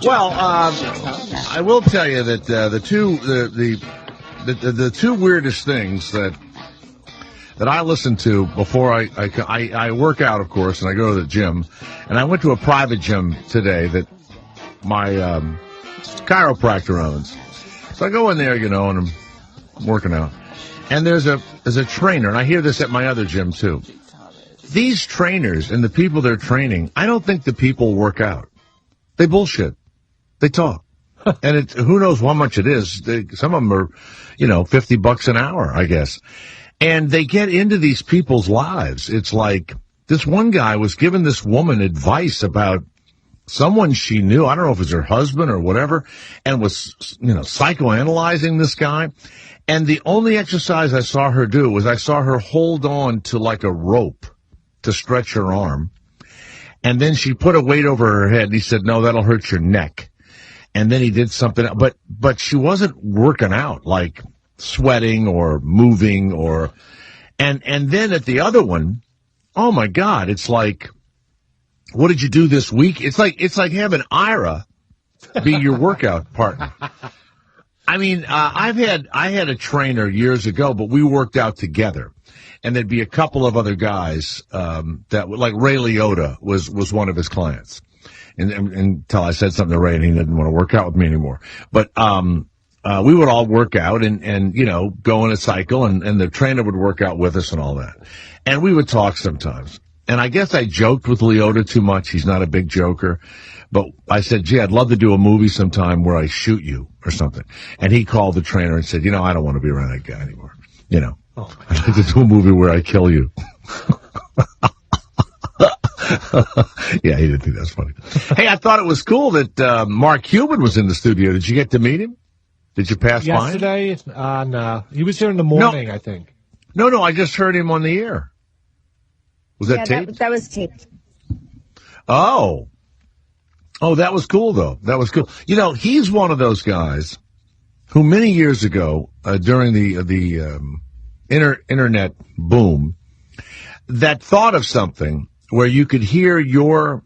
Well, I will tell you that the two weirdest things that I listen to before I work out, of course, and I go to the gym, and I went to a private gym today that my chiropractor owns. So I go in there, and I'm working out, and there's a trainer, and I hear this at my other gym too. These trainers and the people they're training, I don't think the people work out. They bullshit. They talk. And who knows how much it is. Some of them are, $50 an hour, I guess. And they get into these people's lives. It's like this one guy was giving this woman advice about someone she knew. I don't know if it was her husband or whatever, and was, psychoanalyzing this guy. And the only exercise I saw her do was I saw her hold on to like a rope to stretch her arm. And then she put a weight over her head, and he said, no, that'll hurt your neck. And then he did something, but she wasn't working out, like sweating or moving and then at the other one, oh my God, it's like, what did you do this week? It's like having Ira be your workout partner. I mean, I had a trainer years ago, but we worked out together. And there'd be a couple of other guys, that like Ray Liotta was one of his clients. And until I said something to Ray and he didn't want to work out with me anymore. But, we would all work out and go in a cycle and the trainer would work out with us and all that. And we would talk sometimes. And I guess I joked with Liotta too much. He's not a big joker. But I said, gee, I'd love to do a movie sometime where I shoot you or something. And he called the trainer and said, I don't want to be around that guy anymore. I'd like to do a movie where I kill you. Yeah, he didn't think that's funny. Hey, I thought it was cool that Mark Cuban was in the studio. Did you get to meet him? Did you pass by him? Yesterday? No. He was here in the morning, I think. No, I just heard him on the air. Was that taped? That was taped. Oh, that was cool, though. That was cool. He's one of those guys who many years ago, during the internet boom, that thought of something where you could hear your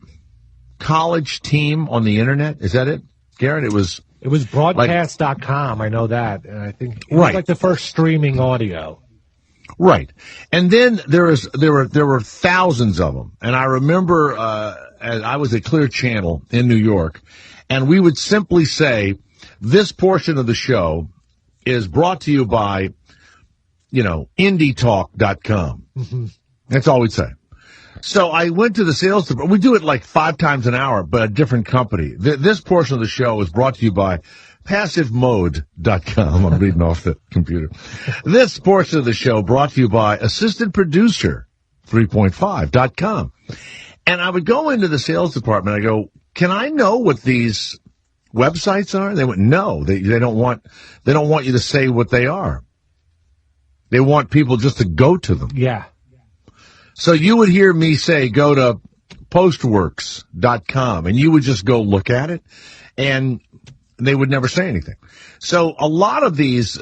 college team on the internet. Is that it, Garrett? It was broadcast.com. I know that. And I think it was like the first streaming audio. Right. And then there were thousands of them. And I remember, I was at Clear Channel in New York, and we would simply say, this portion of the show is brought to you by, indietalk.com. Mm-hmm. That's all we'd say. So I went to the sales department. We do it like 5 times an hour, but a different company. This portion of the show is brought to you by passivemode.com. I'm reading off the computer. This portion of the show brought to you by assistantproducer3.5.com. And I would go into the sales department. I go, can I know what these websites are? They went, no, they don't want you to say what they are. They want people just to go to them. Yeah. So you would hear me say, go to postworks.com, and you would just go look at it, and they would never say anything. So a lot of these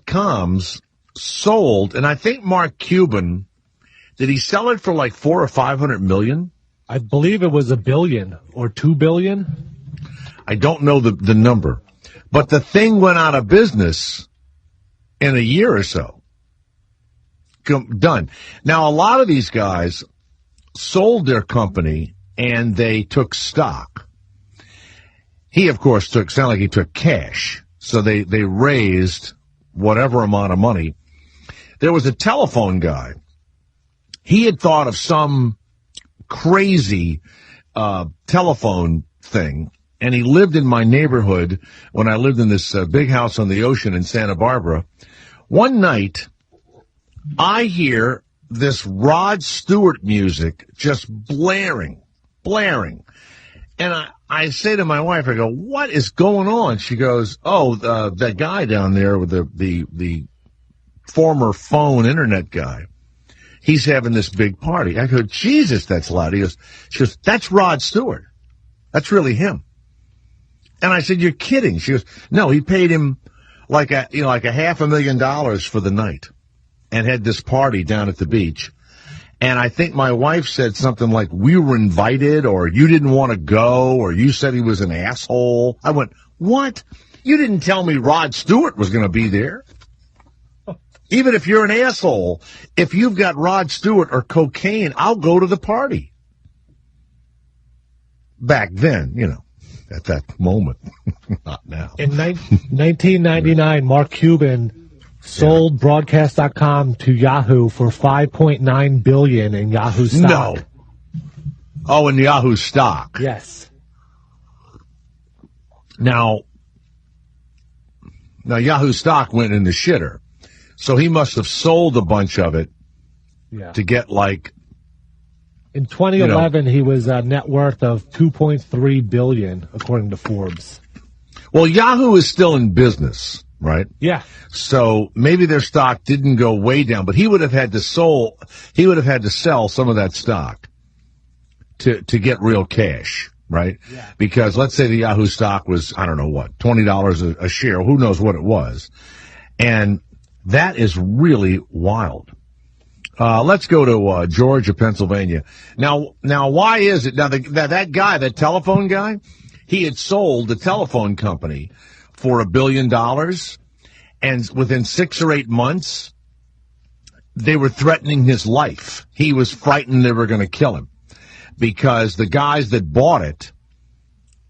.coms sold, and I think Mark Cuban, did he sell it for like 400 or 500 million? I believe it was $1 billion or $2 billion. I don't know the number, but the thing went out of business in a year or so. Done. Now, a lot of these guys sold their company and they took stock. He, of course, sounded like he took cash. So they raised whatever amount of money. There was a telephone guy. He had thought of some crazy telephone thing, and he lived in my neighborhood when I lived in this big house on the ocean in Santa Barbara. One night, I hear this Rod Stewart music just blaring. And I say to my wife, I go, what is going on? She goes, that guy down there with the former phone internet guy, he's having this big party. I go, Jesus, that's loud. She goes, that's Rod Stewart. That's really him. And I said, you're kidding. She goes, no, he paid him like a $500,000 for the night and had this party down at the beach. And I think my wife said something like, we were invited, or you didn't want to go, or you said he was an asshole. I went, what? You didn't tell me Rod Stewart was going to be there. Even if you're an asshole, if you've got Rod Stewart or cocaine, I'll go to the party. Back then, at that moment, not now. In 1999, Mark Cuban sold Broadcast.com to Yahoo for $5.9 billion in Yahoo stock. No. Oh, in Yahoo stock. Yes. Now Yahoo stock went in the shitter. So he must have sold a bunch of it to get In 2011, he was a net worth of $2.3 billion, according to Forbes. Well, Yahoo is still in business, right? Yeah. So maybe their stock didn't go way down, but he would have had to sell some of that stock to get real cash, right? Yeah. Because let's say the Yahoo stock was, I don't know what, $20 a share. Who knows what it was? And that is really wild. Let's go to Georgia, Pennsylvania. Now, why is it that guy, that telephone guy, he had sold the telephone company for $1 billion, and within 6 or 8 months, they were threatening his life. He was frightened they were going to kill him because the guys that bought it,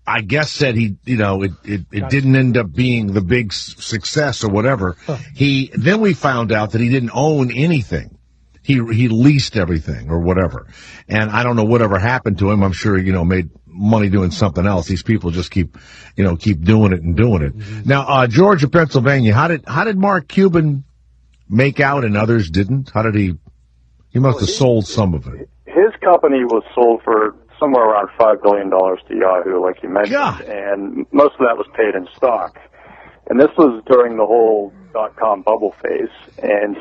I guess, said it didn't end up being the big success or whatever. Huh. Then we found out that he didn't own anything. He leased everything or whatever. And I don't know whatever happened to him. I'm sure, made money doing something else. These people just keep doing it and doing it. Mm-hmm. Now, Georgia, Pennsylvania, how did Mark Cuban make out and others didn't? How did he must have sold some of it. His company was sold for somewhere around $5 billion to Yahoo, like you mentioned. God. And most of that was paid in stock. And this was during the whole .com bubble phase. And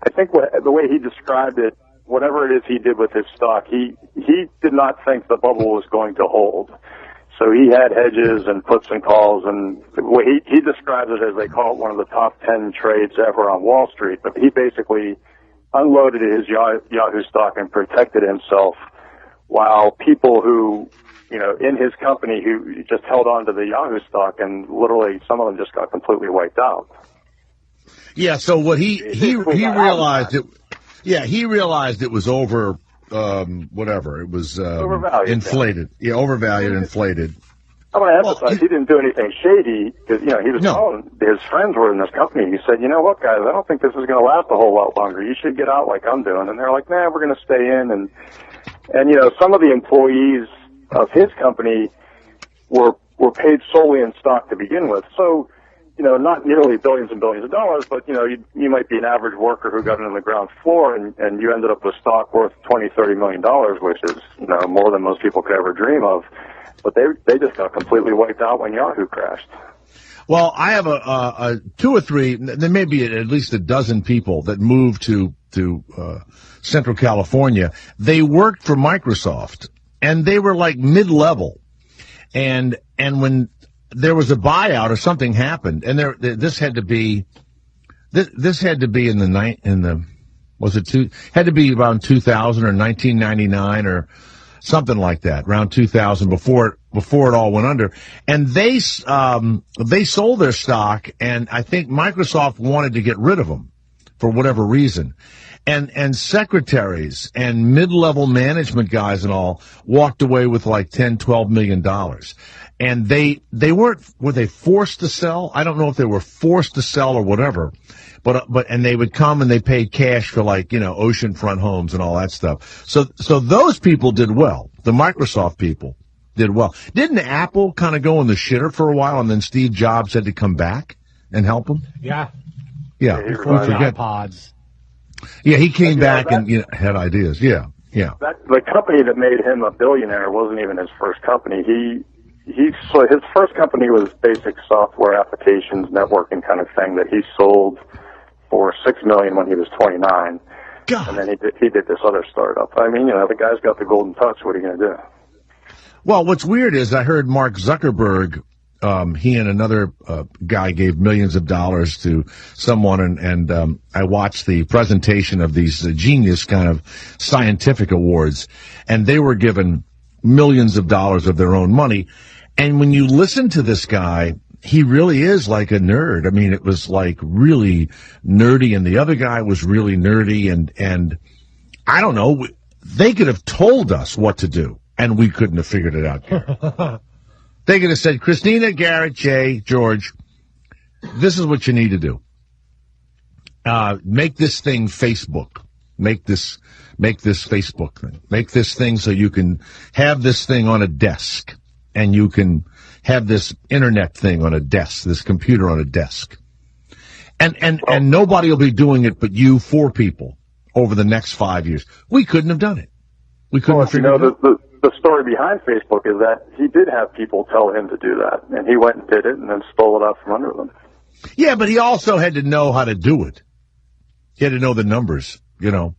I think the way he described it, whatever it is he did with his stock, he did not think the bubble was going to hold. So he had hedges and puts and calls, and the way he describes it as, they call it, one of the top 10 trades ever on Wall Street. But he basically unloaded his Yahoo stock and protected himself, while people who, in his company, who just held on to the Yahoo stock, and literally some of them just got completely wiped out. Yeah, so what he realized it. Yeah, he realized it was whatever. It was overvalued, inflated. Yeah, overvalued, inflated. I want to emphasize, he didn't do anything shady, because, he was telling his friends were in this company. He said, what, guys, I don't think this is going to last a whole lot longer. You should get out like I'm doing. And they're like, nah, we're going to stay in. And some of the employees of his company were paid solely in stock to begin with. So, not nearly billions and billions of dollars, but, you might be an average worker who got in on the ground floor, and you ended up with stock worth $20, $30 million, which is, more than most people could ever dream of. But they just got completely wiped out when Yahoo crashed. Well, I have a 2 or 3, there may be at least a dozen people that moved to Central California. They worked for Microsoft, and they were like mid-level. And when there was a buyout or something happened, and this had to be had to be around 2000 or 1999 or something like that, around 2000, before it all went under. And they sold their stock, and I think Microsoft wanted to get rid of them for whatever reason. And secretaries and mid-level management guys and all walked away with like $10-12 million. And were they forced to sell? I don't know if they were forced to sell or whatever, and they would come and they paid cash for oceanfront homes and all that stuff. So those people did well. The Microsoft people did well. Didn't Apple kind of go in the shitter for a while, and then Steve Jobs had to come back and help them? Yeah. Yeah. Before the iPods. Yeah, he came back and had ideas. Yeah. The company that made him a billionaire wasn't even his first company. So his first company was basic software applications, networking kind of thing that he sold for $6 million when he was 29. God. And then he did this other startup. I mean, the guy's got the golden touch. What are you going to do? Well, what's weird is I heard Mark Zuckerberg he and another guy gave millions of dollars to someone, and I watched the presentation of these genius kind of scientific awards, and they were given millions of dollars of their own money. And when you listen to this guy, he really is like a nerd. I mean, it was like really nerdy, and the other guy was really nerdy, and I don't know, they could have told us what to do, and we couldn't have figured it out. They could have said, Christina, Garrett, Jay, George, this is what you need to do. Make this thing Facebook. Make this Facebook thing. Make this thing so you can have this thing on a desk, and you can have this internet thing on a desk, this computer on a desk. And nobody will be doing it but you, 4 people, over the next 5 years. We couldn't have done it. We couldn't have figured it out. The story behind Facebook is that he did have people tell him to do that, and he went and did it and then stole it out from under them. Yeah, but he also had to know how to do it. He had to know the numbers, you know.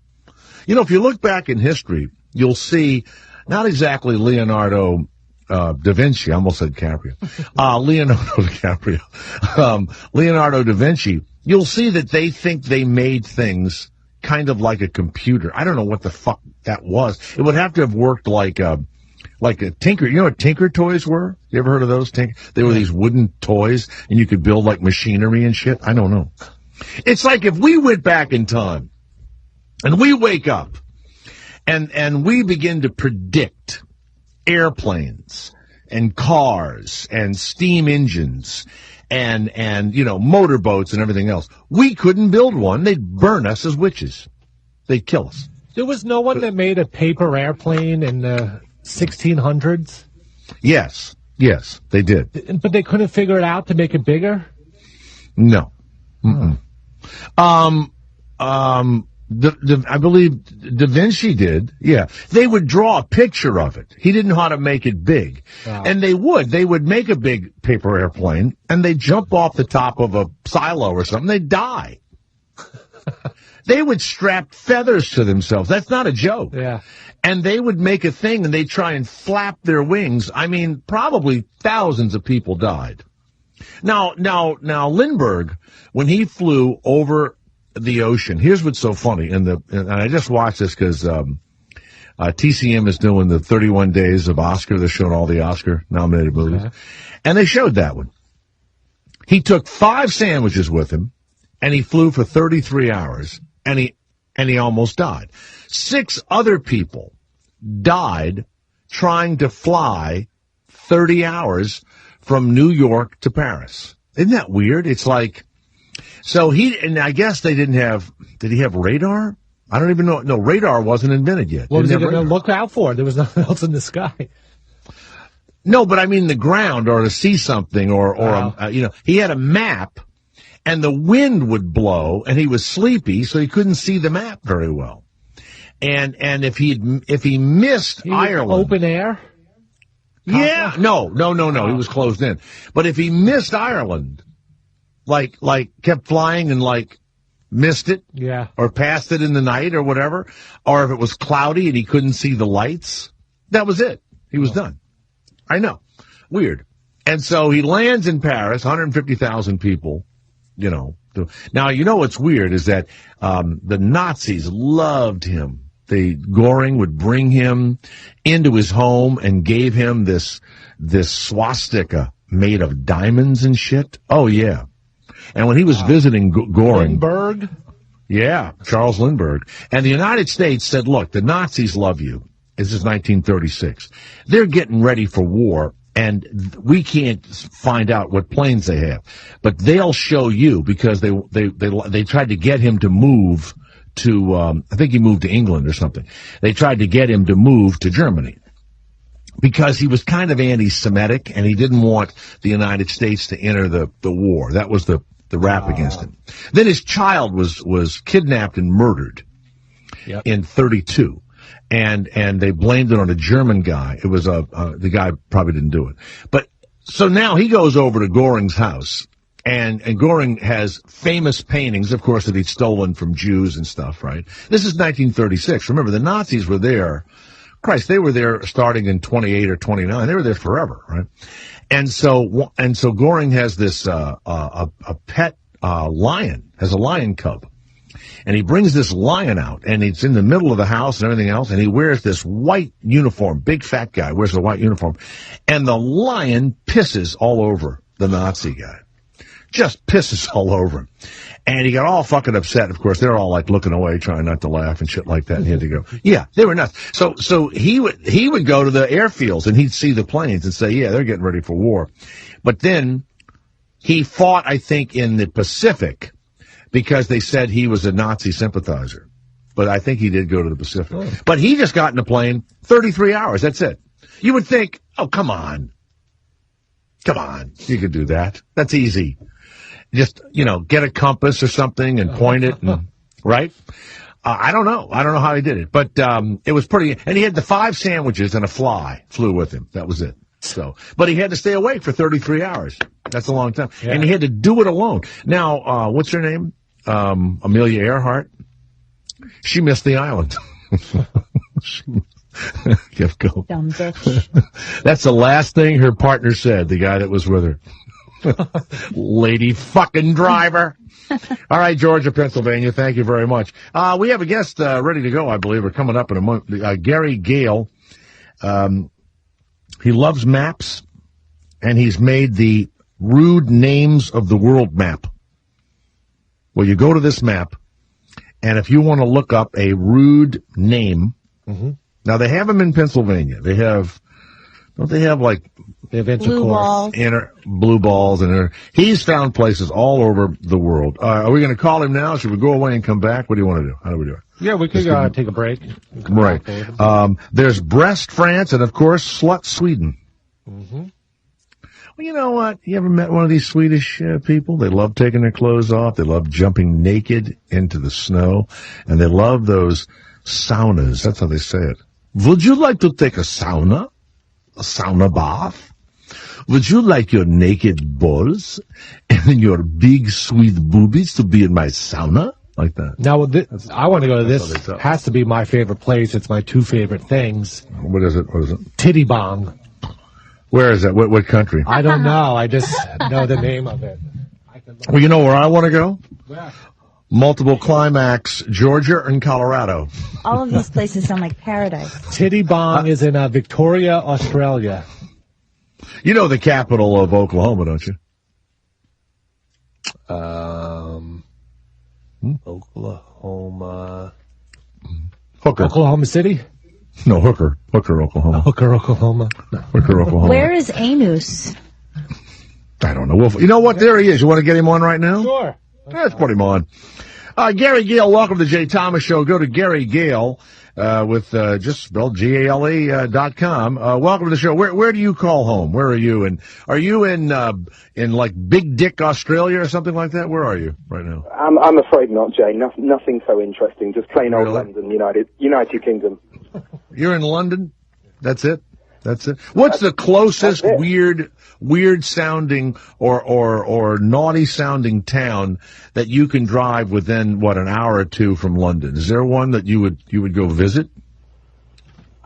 You know, if you look back in history, you'll see not exactly Leonardo da Vinci, I almost said Caprio. Leonardo da Vinci, you'll see that they think they made things kind of like a computer. I don't know what the fuck that was. It would have to have worked like a Tinker. You know what Tinker toys were? You ever heard of those? They were these wooden toys, and you could build like machinery and shit. I don't know. It's like if we went back in time and we wake up and we begin to predict airplanes and cars and steam engines and you know, motorboats and everything else. We couldn't build one. They'd burn us as witches. They'd kill us. There was no one that made a paper airplane in the 1600s? Yes, they did. But they couldn't figure it out to make it bigger? No. I believe Da Vinci did. Yeah. They would draw a picture of it. He didn't know how to make it big. Wow. And they would make a big paper airplane, and they'd jump off the top of a silo or something. They'd die. They would strap feathers to themselves. That's not a joke. Yeah. And they would make a thing, and they'd try and flap their wings. I mean, probably thousands of people died. Now, Lindbergh, when he flew over the ocean, here's what's so funny. And I just watched this because TCM is doing the 31 days of Oscar. They're showing all the Oscar-nominated movies. Okay. And they showed that one. He took 5 sandwiches with him, and he flew for 33 hours, and he almost died. 6 other people died trying to fly 30 hours from New York to Paris. Isn't that weird? It's like, so and I guess they did he have radar? I don't even know. No, radar wasn't invented yet. What was he going to look out for? There was nothing else in the sky. No, but I mean the ground, or to see something, or you know, he had a map, and the wind would blow, and he was sleepy, so he couldn't see the map very well. And if he missed Ireland, open air. Yeah, no, he was closed in. But if he missed Ireland, like kept flying and like missed it, yeah, or passed it in the night or whatever, or if it was cloudy and he couldn't see the lights, that was it. He was done. I know. Weird. And so he lands in Paris, 150,000 people, you know. Now, you know what's weird is that the Nazis loved him. Goring would bring him into his home and gave him this swastika made of diamonds and shit. Oh, yeah. And when he was visiting Goring... Lindbergh? Yeah, Charles Lindbergh. And the United States said, look, the Nazis love you. This is 1936. They're getting ready for war, and we can't find out what planes they have. But they'll show you, because they tried to get him to move to, I think he moved to England or something. They tried to get him to move to Germany because he was kind of anti-Semitic, and he didn't want the United States to enter the war. That was the rap against him. Then his child was kidnapped and murdered in 1932. And they blamed it on a German guy. It was the guy probably didn't do it. But so now he goes over to Goring's house, and Goring has famous paintings, of course, that he'd stolen from Jews and stuff, right? This is 1936. Remember, the Nazis were there Christ, they were there starting in 28 or 29. They were there forever, right? And so Goring has this, a pet, lion, has a lion cub. And he brings this lion out, and it's in the middle of the house and everything else, and he wears this white uniform. Big fat guy wears a white uniform. And the lion pisses all over the Nazi guy. Just pisses all over him. And he got all fucking upset. Of course, they're all like looking away, trying not to laugh and shit like that. And he had to go. Yeah, they were nuts. So he would go to the airfields and he'd see the planes and say, yeah, they're getting ready for war. But then he fought, I think, in the Pacific because they said he was a Nazi sympathizer. But I think he did go to the Pacific. Oh. But he just got in a plane 33 hours. That's it. You would think, oh, come on. Come on. You could do that. That's easy. Just, get a compass or something and point it, and, right? I don't know. I don't know how he did it, but it was pretty. And he had the 5 sandwiches and a fly flew with him. That was it. So, but he had to stay awake for 33 hours. That's a long time, yeah. And he had to do it alone. Now, what's her name? Amelia Earhart. She missed the island. Go. Dumb bitch. That's the last thing her partner said. The guy that was with her. Lady fucking driver. All right, Georgia, Pennsylvania, thank you very much. We have a guest ready to go, I believe. We're coming up in a month. Gary Gale. He loves maps, and he's made the rude names of the world map. Well, you go to this map, and if you want to look up a rude name, now they have them in Pennsylvania. They have, don't they have like blue balls. Blue balls, and he's found places all over the world. Are we going to call him now? Should we go away and come back? What do you want to do? How do we do it? Yeah, we could take a break. Right. There's Brest, France, and of course, Slut, Sweden. Mm-hmm. Well, you know what? You ever met one of these Swedish people? They love taking their clothes off. They love jumping naked into the snow, and they love those saunas. That's how they say it. Would you like to take a sauna? A sauna bath? Would you like your naked balls and your big sweet boobies to be in my sauna? Like that. Now, I want to go to this. Has to be my favorite place. It's my 2 favorite things. What is it? Titty Bong. Where is that? What country? I don't know. I just know the name of it. Well, you know where I want to go? Where? Multiple Climax, Georgia and Colorado. All of these places sound like paradise. Titty Bong is in Victoria, Australia. You know the capital of Oklahoma, don't you? Oklahoma. Hooker. Oklahoma City? No, Hooker. Hooker, Oklahoma. Hooker, Oklahoma. No. Hooker, Oklahoma. Where is Anus? I don't know. You know what? There he is. You want to get him on right now? Sure. Let's put him on. Gary Gale, welcome to the Jay Thomas Show. Go to Gary Gale with just spelled GALE.com. Welcome to the show. Where do you call home? Where are you? And are you in like Big Dick, Australia or something like that? Where are you right now? I'm afraid not, Jay. Nothing so interesting. Just plain old London, United Kingdom. You're in London? That's it? What's the closest weird sounding or naughty sounding town that you can drive within an hour or 2 from London? Is there one that you would go visit?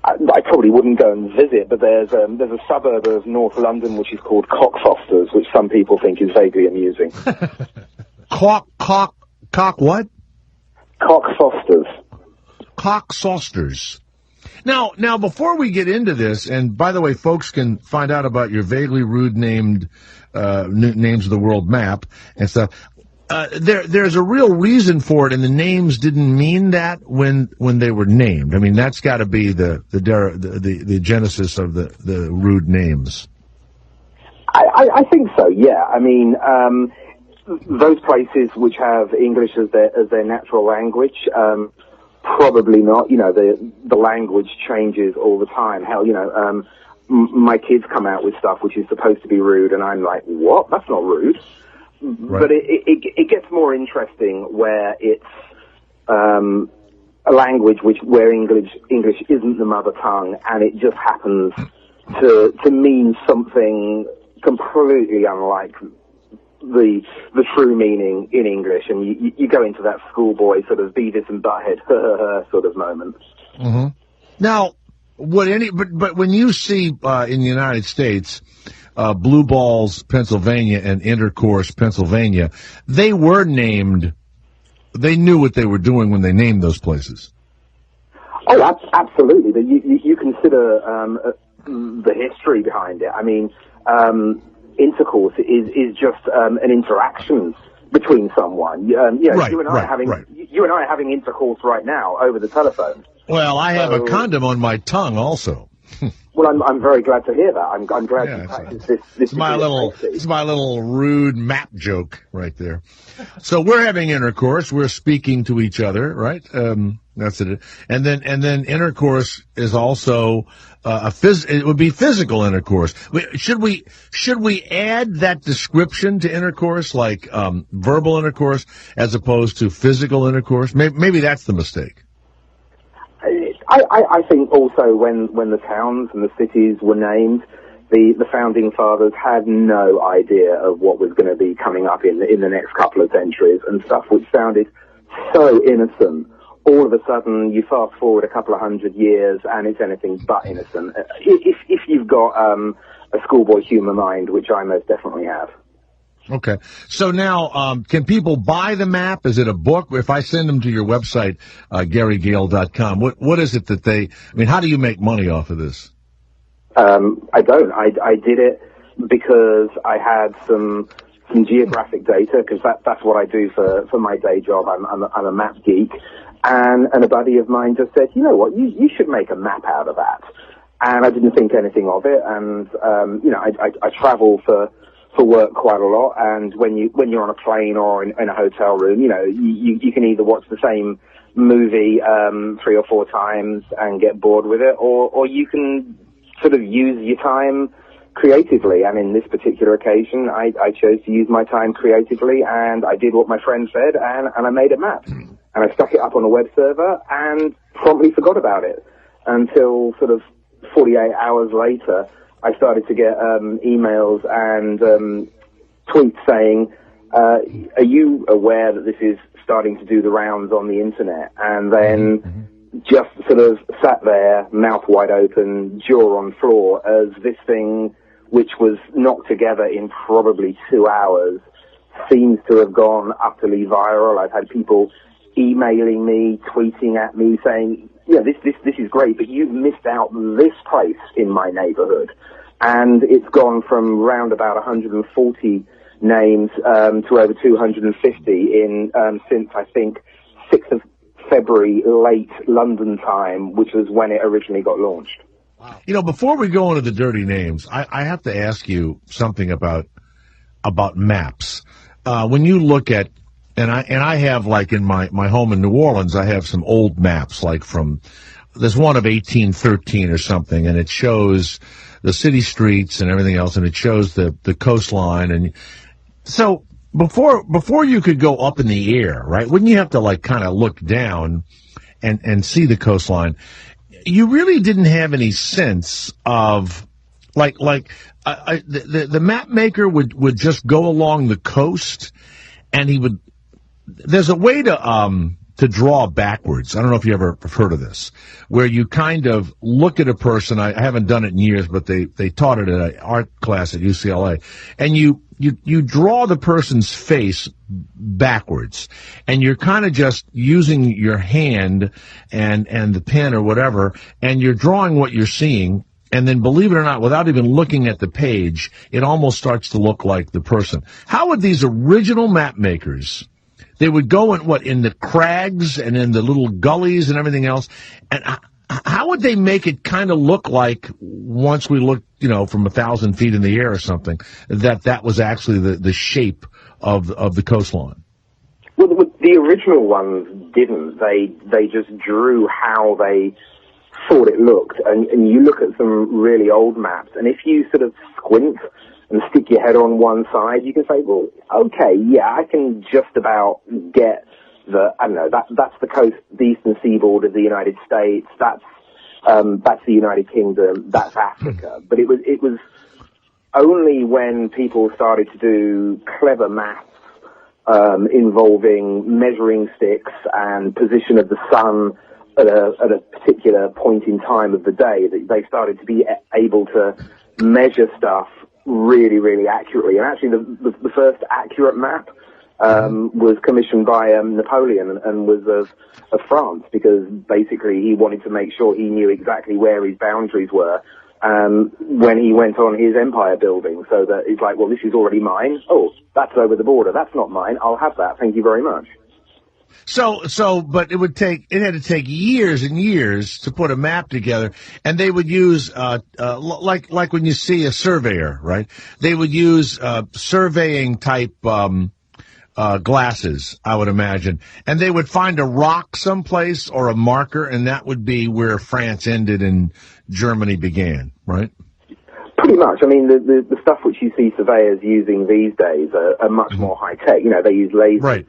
I probably wouldn't go and visit, but there's a suburb of North London which is called Cockfosters, which some people think is vaguely amusing. Cock what? Cockfosters. Cockfosters. Now, before we get into this, and by the way, folks can find out about your vaguely rude named names of the world map and stuff. There's a real reason for it, and the names didn't mean that when they were named. I mean, that's got to be the genesis of the rude names. I think so. Yeah. I mean, those places which have English as their natural language. Probably not. The language changes all the time. Hell, my kids come out with stuff which is supposed to be rude, and I'm like, what? That's not rude. Right. But it gets more interesting where it's a language where English isn't the mother tongue, and it just happens to mean something completely unlike the true meaning in English, and you go into that schoolboy sort of Beavis and Butthead sort of moment. Mm-hmm. Now, But when you see in the United States, Blue Balls, Pennsylvania, and Intercourse, Pennsylvania, they were named. They knew what they were doing when they named those places. Oh, absolutely. You consider the history behind it. I mean, intercourse is just an interaction between someone. You and I are having intercourse right now over the telephone. Well, I have a condom on my tongue also. Well, I'm very glad to hear that. I'm glad you practice this. It's my little rude map joke right there. So we're having intercourse. We're speaking to each other, right? That's it. And then intercourse is also it would be physical intercourse. Should we add that description to intercourse, like verbal intercourse, as opposed to physical intercourse? Maybe that's the mistake. I think also when the towns and the cities were named, the founding fathers had no idea of what was going to be coming up in the next couple of centuries, and stuff which sounded so innocent. All of a sudden, you fast forward a couple of hundred years, and it's anything but innocent. If you've got a schoolboy humor mind, which I most definitely have. Okay. So now, can people buy the map? Is it a book? If I send them to your website, GaryGale.com, what is it how do you make money off of this? I don't. I did it because I had some geographic data, because that's what I do for my day job. I'm a map geek. And a buddy of mine just said, you know what, you should make a map out of that. And I didn't think anything of it. And, I travel for work quite a lot, and when you're on a plane or in a hotel room, you can either watch the same movie 3 or 4 times and get bored with it, or you can sort of use your time creatively. And in this particular occasion, I chose to use my time creatively, and I did what my friend said, and I made a map. And I stuck it up on a web server and promptly forgot about it until sort of 48 hours later. I started to get emails and tweets saying, are you aware that this is starting to do the rounds on the internet? And then just sort of sat there, mouth wide open, jaw on floor, as this thing, which was knocked together in probably 2 hours, seems to have gone utterly viral. I've had people emailing me, tweeting at me, saying, this is great, but you've missed out this place in my neighborhood. And it's gone from round about 140 names to over 250 since, I think, 6th of February, late London time, which was when it originally got launched. Wow. Before we go into the dirty names, I have to ask you something about maps. When you look at, and I have, like, in my home in New Orleans, I have some old maps, like there's one of 1813 or something, and it shows the city streets and everything else, and it shows the coastline. And so before you could go up in the air, right, wouldn't you have to, like, kind of look down and see the coastline? You really didn't have any sense of, the map maker would just go along the coast, and there's a way to draw backwards. I don't know if you ever have heard of this, where you kind of look at a person. I haven't done it in years, but they taught it at an art class at UCLA, and you draw the person's face backwards, and you're kind of just using your hand and the pen or whatever, and you're drawing what you're seeing. And then, believe it or not, without even looking at the page, it almost starts to look like the person. How would these original map makers, they would go in the crags and in the little gullies and everything else, and how would they make it kind of look like, once we looked, from 1,000 feet in the air or something, that was actually the shape of the coastline? Well, the original ones didn't. They just drew how they thought it looked, and you look at some really old maps, and if you sort of squint and stick your head on one side, you can say, well, okay, yeah, I can just about get that's the coast, the eastern seaboard of the United States, that's the United Kingdom, that's Africa. But it was only when people started to do clever maths involving measuring sticks and position of the sun at a particular point in time of the day, that they started to be able to measure stuff really, really accurately. And actually, the first accurate map was commissioned by Napoleon and was of France, because basically he wanted to make sure he knew exactly where his boundaries were when he went on his empire building. So that it's like, well, this is already mine. Oh, that's over the border. That's not mine. I'll have that. Thank you very much. But it had to take years and years to put a map together, and they would use, like when you see a surveyor, right? They would use, surveying type, glasses, I would imagine, and they would find a rock someplace or a marker, and that would be where France ended and Germany began, right? Pretty much. I mean, the stuff which you see surveyors using these days are much more high tech. You know, they use lasers. Right.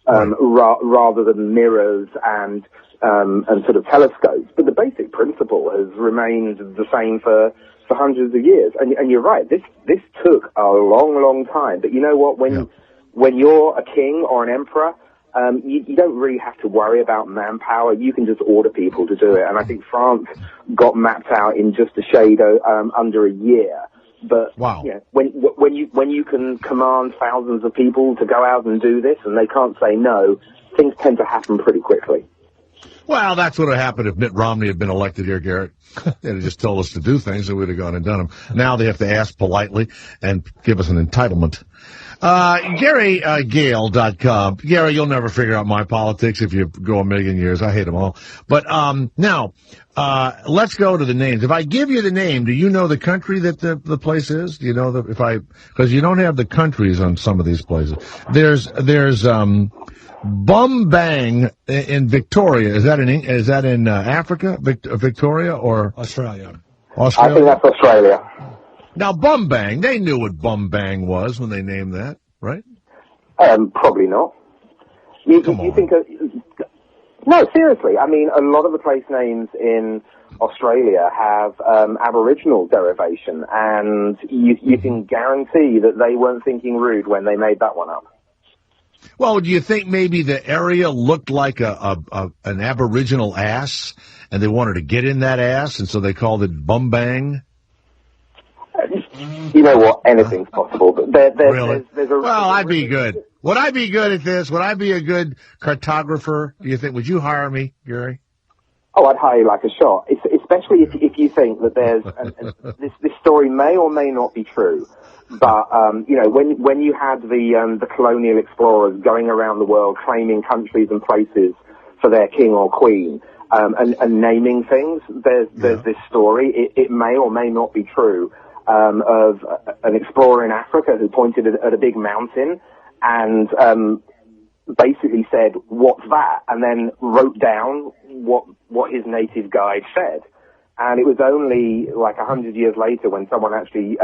Rather than mirrors and sort of telescopes. But the basic principle has remained the same for hundreds of years. And you're right, this took a long, long time. But you know what? When you're a king or an emperor, you don't really have to worry about manpower. You can just order people to do it. And I think France got mapped out in just a shade under a year. But wow. You know, when you can command thousands of people to go out and do this, and they can't say no, things tend to happen pretty quickly. Well, that's what would have happened if Mitt Romney had been elected here, Garrett. They'd have just told us to do things, and we'd have gone and done them. Now they have to ask politely and give us an entitlement. GaryGale.com. Gary, you'll never figure out my politics if you go a million years. I hate them all. But now, let's go to the names. If I give you the name, do you know the country that the place is? Do you know because you don't have the countries on some of these places. There's Bumbang in Victoria. Is that in Africa, Victoria, or Australia? I think that's Australia. Now, Bumbang, they knew what Bumbang was when they named that, right? Probably not. You think no, seriously. I mean, a lot of the place names in Australia have Aboriginal derivation, and you can guarantee that they weren't thinking rude when they made that one up. Well, do you think maybe the area looked like an Aboriginal ass, and they wanted to get in that ass, and so they called it Bumbang? You know what? Anything's possible. But really? I'd be good. Would I be good at this? Would I be a good cartographer? Do you think? Would you hire me, Gary? Oh, I'd hire you like a shot. Especially if you think that there's this story may or may not be true. But you know, when you had the colonial explorers going around the world claiming countries and places for their king or queen, and naming things, there's this story. It may or may not be true. Of an explorer in Africa who pointed at a big mountain and basically said, "What's that?" and then wrote down what his native guide said. And it was only like 100 years later when someone actually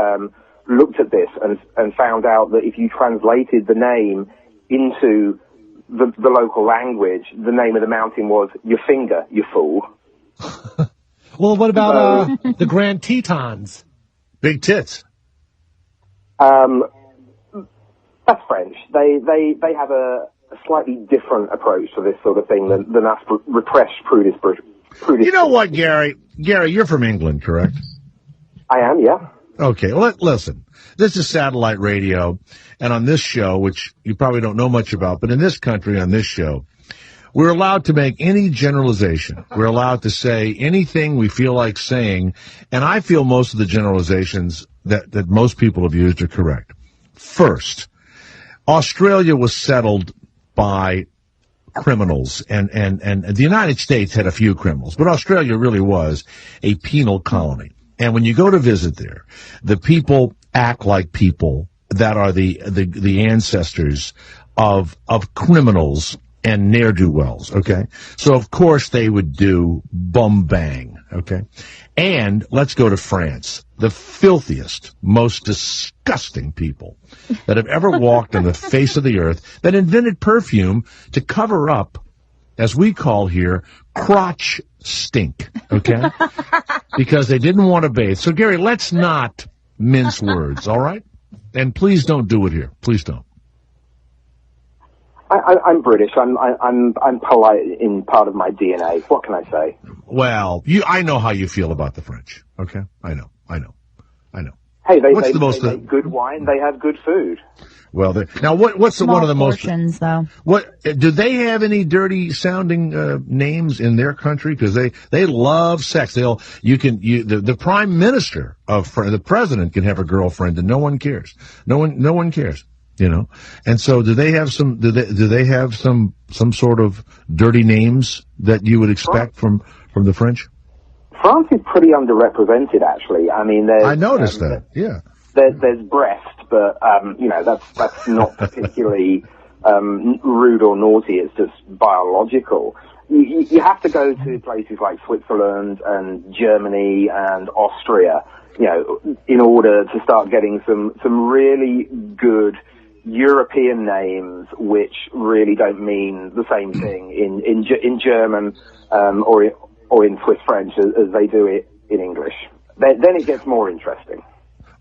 looked at this and found out that if you translated the name into the local language, the name of the mountain was Your Finger, you fool. Well, what about the Grand Tetons? Big tits. That's French. They have a slightly different approach to this sort of thing than us repressed prudish. You know what, Gary? Gary, you're from England, correct? I am, yeah. Okay, well, listen. This is satellite radio, and on this show, which you probably don't know much about, but in this country, on this show, we're allowed to make any generalization. We're allowed to say anything we feel like saying, and I feel most of the generalizations that most people have used are correct. First, Australia was settled by criminals, and the United States had a few criminals, but Australia really was a penal colony. And when you go to visit there, the people act like people that are the ancestors of criminals and ne'er-do-wells, okay? So, of course, they would do bum-bang, okay? And let's go to France, the filthiest, most disgusting people that have ever walked on the face of the earth, that invented perfume to cover up, as we call here, crotch stink, okay? Because they didn't want to bathe. So, Gary, let's not mince words, all right? And please don't do it here. Please don't. I'm British. I'm polite in part of my DNA. What can I say? Well, I know how you feel about the French. Okay, I know. Hey, they What's the most make good wine. They have good food. Well, now what's Small one of the most portions, though. what do they have any dirty sounding names in their country? Because they love sex. The prime minister the president can have a girlfriend and no one cares. No one cares. You know, and so do they have some sort of dirty names that you would expect from the French? France is pretty underrepresented, actually. I mean, I noticed that. Yeah, there's breast, but that's not particularly rude or naughty. It's just biological. You have to go to places like Switzerland and Germany and Austria, in order to start getting some really good European names, which really don't mean the same thing in German or in Swiss French as they do it in English. Then it gets more interesting.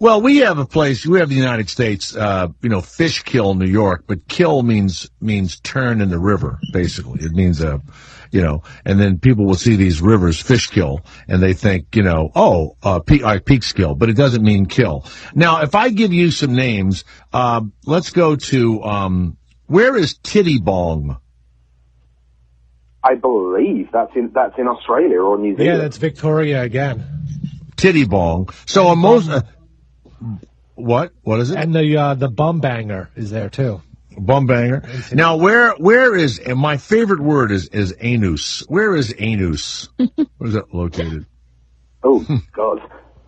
Well, we have the United States, Fishkill, New York, but kill means turn in the river, basically. It means, and then people will see these rivers, Fishkill, and they think, Peekskill, but it doesn't mean kill. Now, if I give you some names, let's go to, where is Tittybong? I believe that's in Australia or New Zealand. Yeah, that's Victoria again. Tittybong. So most, what is it? And the bum banger is there too. Bum banger. Now, where is, and my favorite word is anus. Where is anus? Where is that located? Oh God.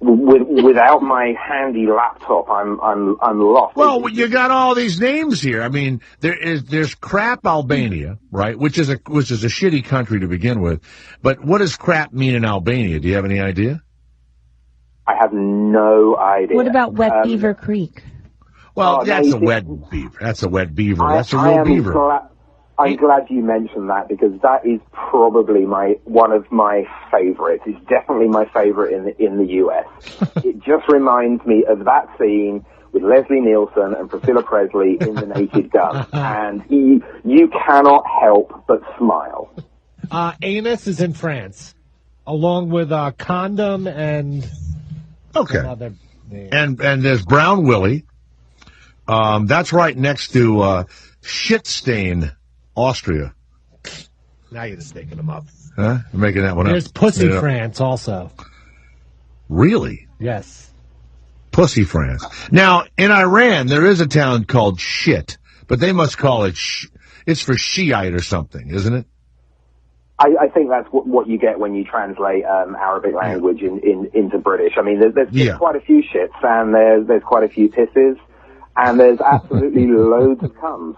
Without my handy laptop, I'm lost. Well, you got all these names here. I mean, there's crap Albania, right? Which is a shitty country to begin with. But what does crap mean in Albania? Do you have any idea? I have no idea. What about Wet Beaver Creek? Well, that's a wet beaver. That's a wet beaver. That's a real beaver. I'm glad you mentioned that, because that is probably one of my favorites. It's definitely my favorite in the US. It just reminds me of that scene with Leslie Nielsen and Priscilla Presley in The Naked Gun, and you cannot help but smile. Anus is in France, along with condom and okay, and there's Brown Willie. That's right next to Shitstain, Austria. Now you're just making them up. Huh? You're making that one up. There's Pussy France also. Really? Yes. Pussy France. Now, in Iran, there is a town called Shit, but they must call it it's for Shiite or something, isn't it? I think that's what you get when you translate Arabic language into British. I mean, there's quite a few shits, and there's quite a few pisses, and there's absolutely loads of cums.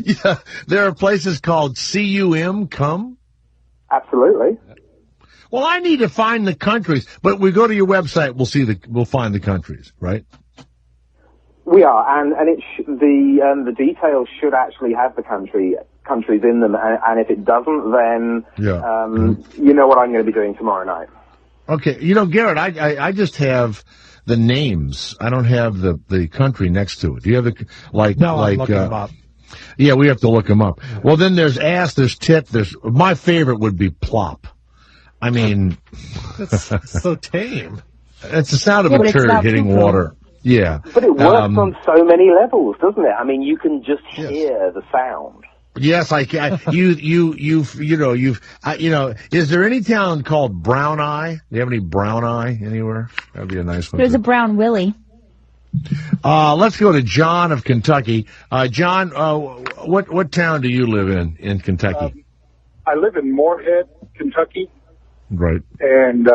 Yeah, there are places called cum, cum? Absolutely. Well, I need to find the countries, but we go to your website, we'll find the countries, right? We are, and the details should actually have the countries in them, and if it doesn't, then you know what I'm going to be doing tomorrow night. Okay, Garrett, I just have the names. I don't have the country next to it. Do you have I'm looking them up. Yeah, we have to look them up. Well, then there's ass, there's tit, my favorite would be plop. I mean, that's so tame. It's the sound of a turd hitting water. Yeah. But it works on so many levels, doesn't it? I mean, you can just hear the sound. Yes, I can. Is there any town called Brown Eye? Do you have any Brown Eye anywhere? That'd be a nice one. There's a Brown Willie. Let's go to John of Kentucky. John, what town do you live in Kentucky? I live in Moorhead, Kentucky. Right. And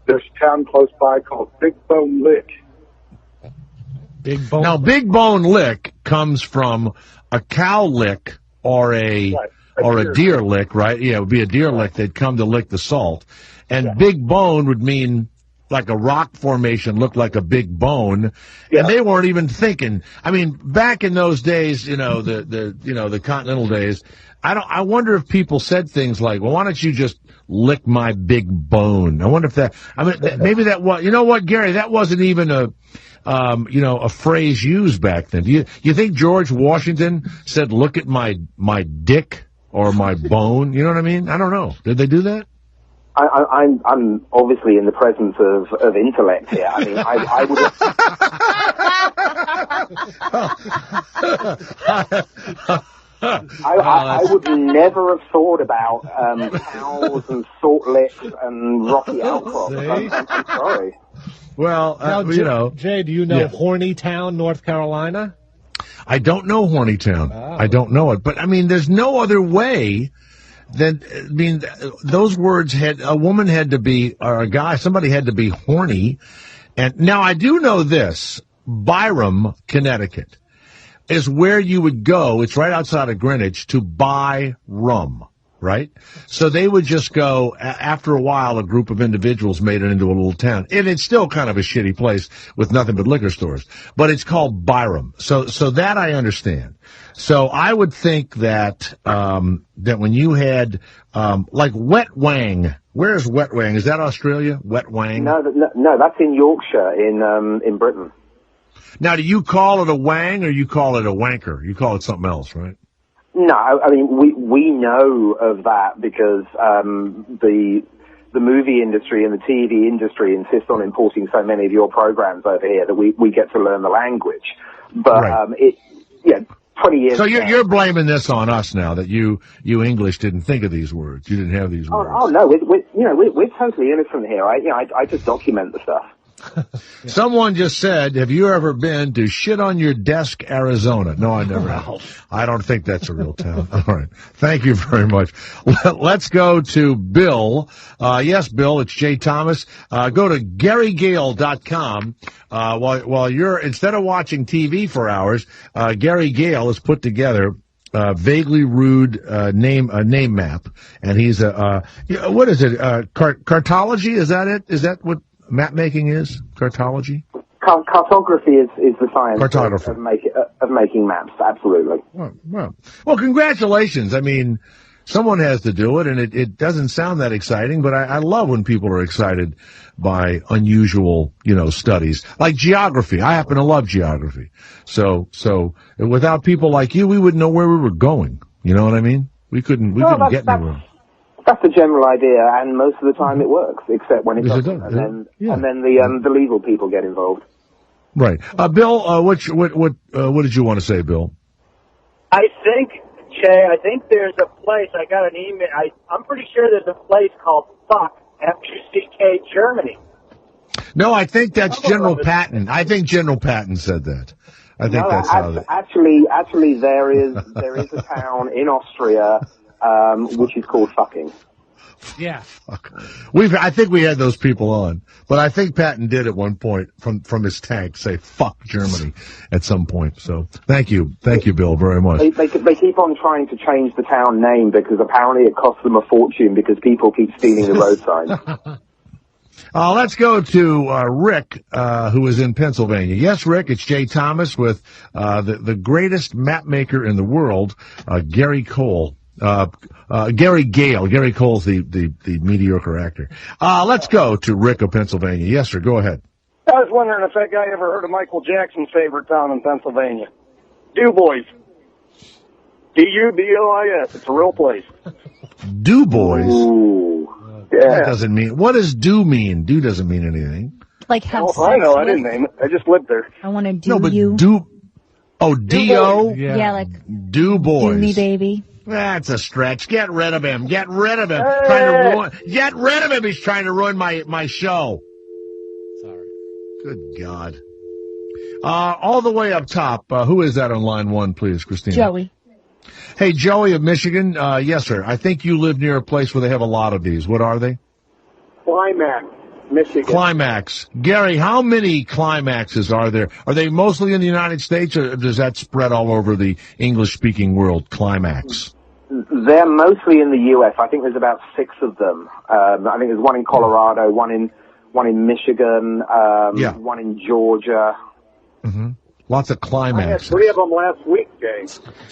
there's a town close by called Big Bone Lick. Big Bone. Now, Big Bone Lick comes from a cow lick or a deer lick, right? Yeah, it would be a deer lick. They'd come to lick the salt. And Big Bone would mean like a rock formation looked like a big bone, Yeah. and they weren't even thinking. I mean, back in those days, the continental days, I wonder if people said things like, "Well, why don't you just lick my big bone?" I wonder if that. I mean, maybe that was. You know what, Gary? That wasn't even a phrase used back then. Do you think George Washington said, "Look at my dick" or "my bone"? You know what I mean? I don't know. Did they do that? I'm obviously in the presence of intellect here. I mean, I would. I would never have thought about cows and salt licks and rocky outcrops. I'm sorry. Well, now, Jay, do you know Hornytown, North Carolina? I don't know Hornytown. Oh. I don't know it, but I mean, there's no other way. Those words a woman had to be, or a guy, somebody had to be horny. And now I do know this, Byram, Connecticut is where you would go. It's right outside of Greenwich to buy rum, right? So they would just go, after a while, a group of individuals made it into a little town. And it's still kind of a shitty place with nothing but liquor stores, but it's called Byram. So that I understand. So I would think that that when you had like Wet Wang, where's Wet Wang? Is that Australia? Wet Wang? No, that's in Yorkshire, in Britain. Now, do you call it a wang or you call it a wanker? You call it something else, right? No, I mean we know of that because the movie industry and the TV industry insist on importing so many of your programs over here that we get to learn the language. But right. 20 years. So you're blaming this on us now that you English didn't think of these words. You didn't have these words. Oh no, we're totally innocent here. I just document the stuff. Someone just said, "Have you ever been to Shit on Your Desk, Arizona?" No, I never have. I don't think that's a real town. All right. Thank you very much. Let's go to Bill. Yes, Bill, it's Jay Thomas. Go to GaryGale.com. While you're, instead of watching TV for hours, Gary Gale has put together vaguely rude name map, and he's what is it? Cartology? Is that it? Is that what map making is? Cartology? Cartography is the science of making maps. Absolutely. Well, congratulations. I mean, someone has to do it, and it doesn't sound that exciting, but I love when people are excited by unusual, studies. Like geography. I happen to love geography. So without people like you, we wouldn't know where we were going. You know what I mean? We couldn't get anywhere. That's the general idea, and most of the time it works, except when it doesn't, and then the legal people get involved. Right, Bill. What did you want to say, Bill? I think there's a place. I got an email. I'm pretty sure there's a place called Fuck FUCK Germany. No, I think that's General Patton. I think General Patton said that. I think that's how. Actually, there is a town in Austria. Which is called fucking. Yeah. I think we had those people on, but I think Patton did at one point from his tank say "fuck Germany" at some point. So thank you, Bill, very much. They keep on trying to change the town name because apparently it costs them a fortune because people keep stealing the road signs. Let's go to Rick, who is in Pennsylvania. Yes, Rick, it's Jay Thomas with the greatest map maker in the world, Gary Cole. Gary Gale. Gary Cole's the mediocre actor. Let's go to Rick of Pennsylvania. Yes, sir. Go ahead. I was wondering if that guy ever heard of Michael Jackson's favorite town in Pennsylvania. Du Bois. DUBOIS. It's a real place. Du Bois? Ooh. Yeah. That doesn't mean, what does do mean? Do doesn't mean anything. Like have sex I know. with? I didn't name it. I just lived there. I want to do No, but you. D-O? Yeah, like Du Bois. do me, baby. That's a stretch. Get rid of him. Get rid of him. Get rid of him. He's trying to ruin my show. Sorry. Good God. All the way up top, who is that on line one, please, Christina? Joey. Hey, Joey of Michigan. Yes, sir. I think you live near a place where they have a lot of these. What are they? Climax, Michigan. Climax. Gary, how many climaxes are there? Are they mostly in the United States, or does that spread all over the English-speaking world, climax? They're mostly in the U.S. I think there's about 6 of them. I think there's one in Colorado, one one in Michigan, one in Georgia. Mm-hmm. Lots of I had climaxes. 3 of them last week, Jay.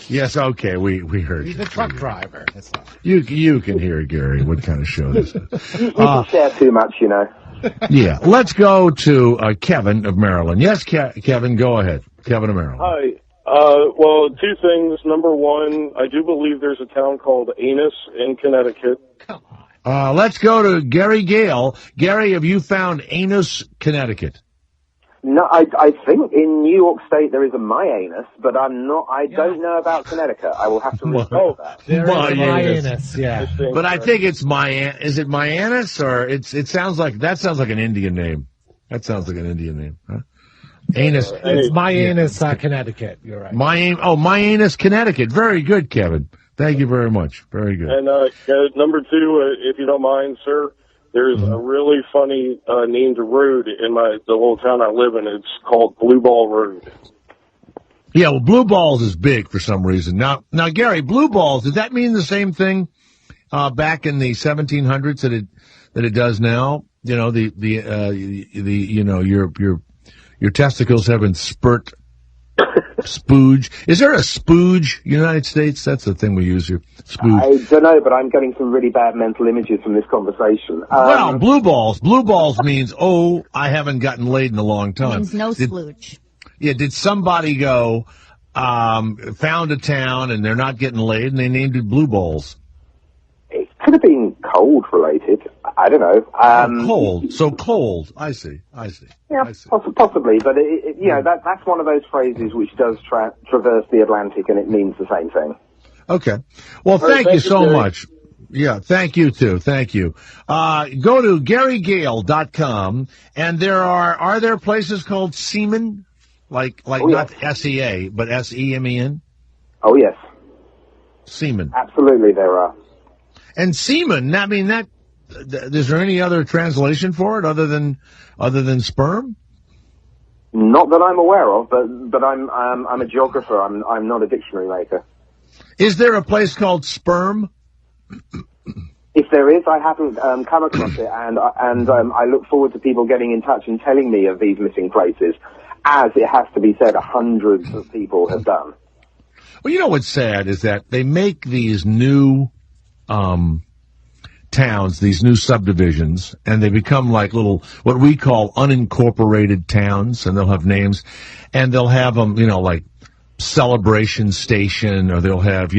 Yes, okay, we heard He's you. a truck driver. That's all. You can hear Gary what kind of show this is. You can share too much, you know. Yeah, let's go to Kevin of Maryland. Yes, Kevin, go ahead. Kevin of Maryland. Hi. Well, 2 things. Number 1, I do believe there's a town called Anus in Connecticut. Let's go to Gary Gale. Gary, have you found Anus, Connecticut? No, I think in New York State there is a My Anus, but I don't know about Connecticut. I will have to research that. There My is my anus. anus, yeah. But I think it's is it Myanus, or it sounds like an Indian name. That sounds like an Indian name, huh? Anus. It's my anus, Connecticut. You're right. Myanus, Connecticut. Very good, Kevin. Thank you very much. Very good. And number 2, if you don't mind, sir, there's a really funny named road in the little town I live in. It's called Blue Ball Road. Yeah, well, Blue Balls is big for some reason. Now, Gary, Blue Balls, did that mean the same thing back in the 1700s that it does now? You know, your testicles haven't spooge. Is there a spooge, United States? That's the thing we use here. Spooge. I don't know, but I'm getting some really bad mental images from this conversation. Well, blue balls. Blue balls means, I haven't gotten laid in a long time. Means no splooge. Yeah, did somebody go, found a town and they're not getting laid and they named it Blue Balls? It could have been cold related. I don't know. Cold. So cold. I see. Yeah, possibly. But that's one of those phrases which does traverse the Atlantic, and it means the same thing. Okay. Well, thank you so much. Yeah, thank you too. Thank you. Go to GaryGale.com, and are there places called Seaman, like not SEA, but SEMEN? Oh yes. Seaman. Absolutely, there are. And semen. I mean, is there any other translation for it other than sperm? Not that I'm aware of, but I'm a geographer. I'm not a dictionary maker. Is there a place called Sperm? If there is, I haven't come across it, and I look forward to people getting in touch and telling me of these missing places, as it has to be said, hundreds of people have done. Well, you know what's sad is that they make these new towns, these new subdivisions, and they become like little, what we call unincorporated towns, and they'll have names, and they'll have them, like Celebration Station, or they'll have,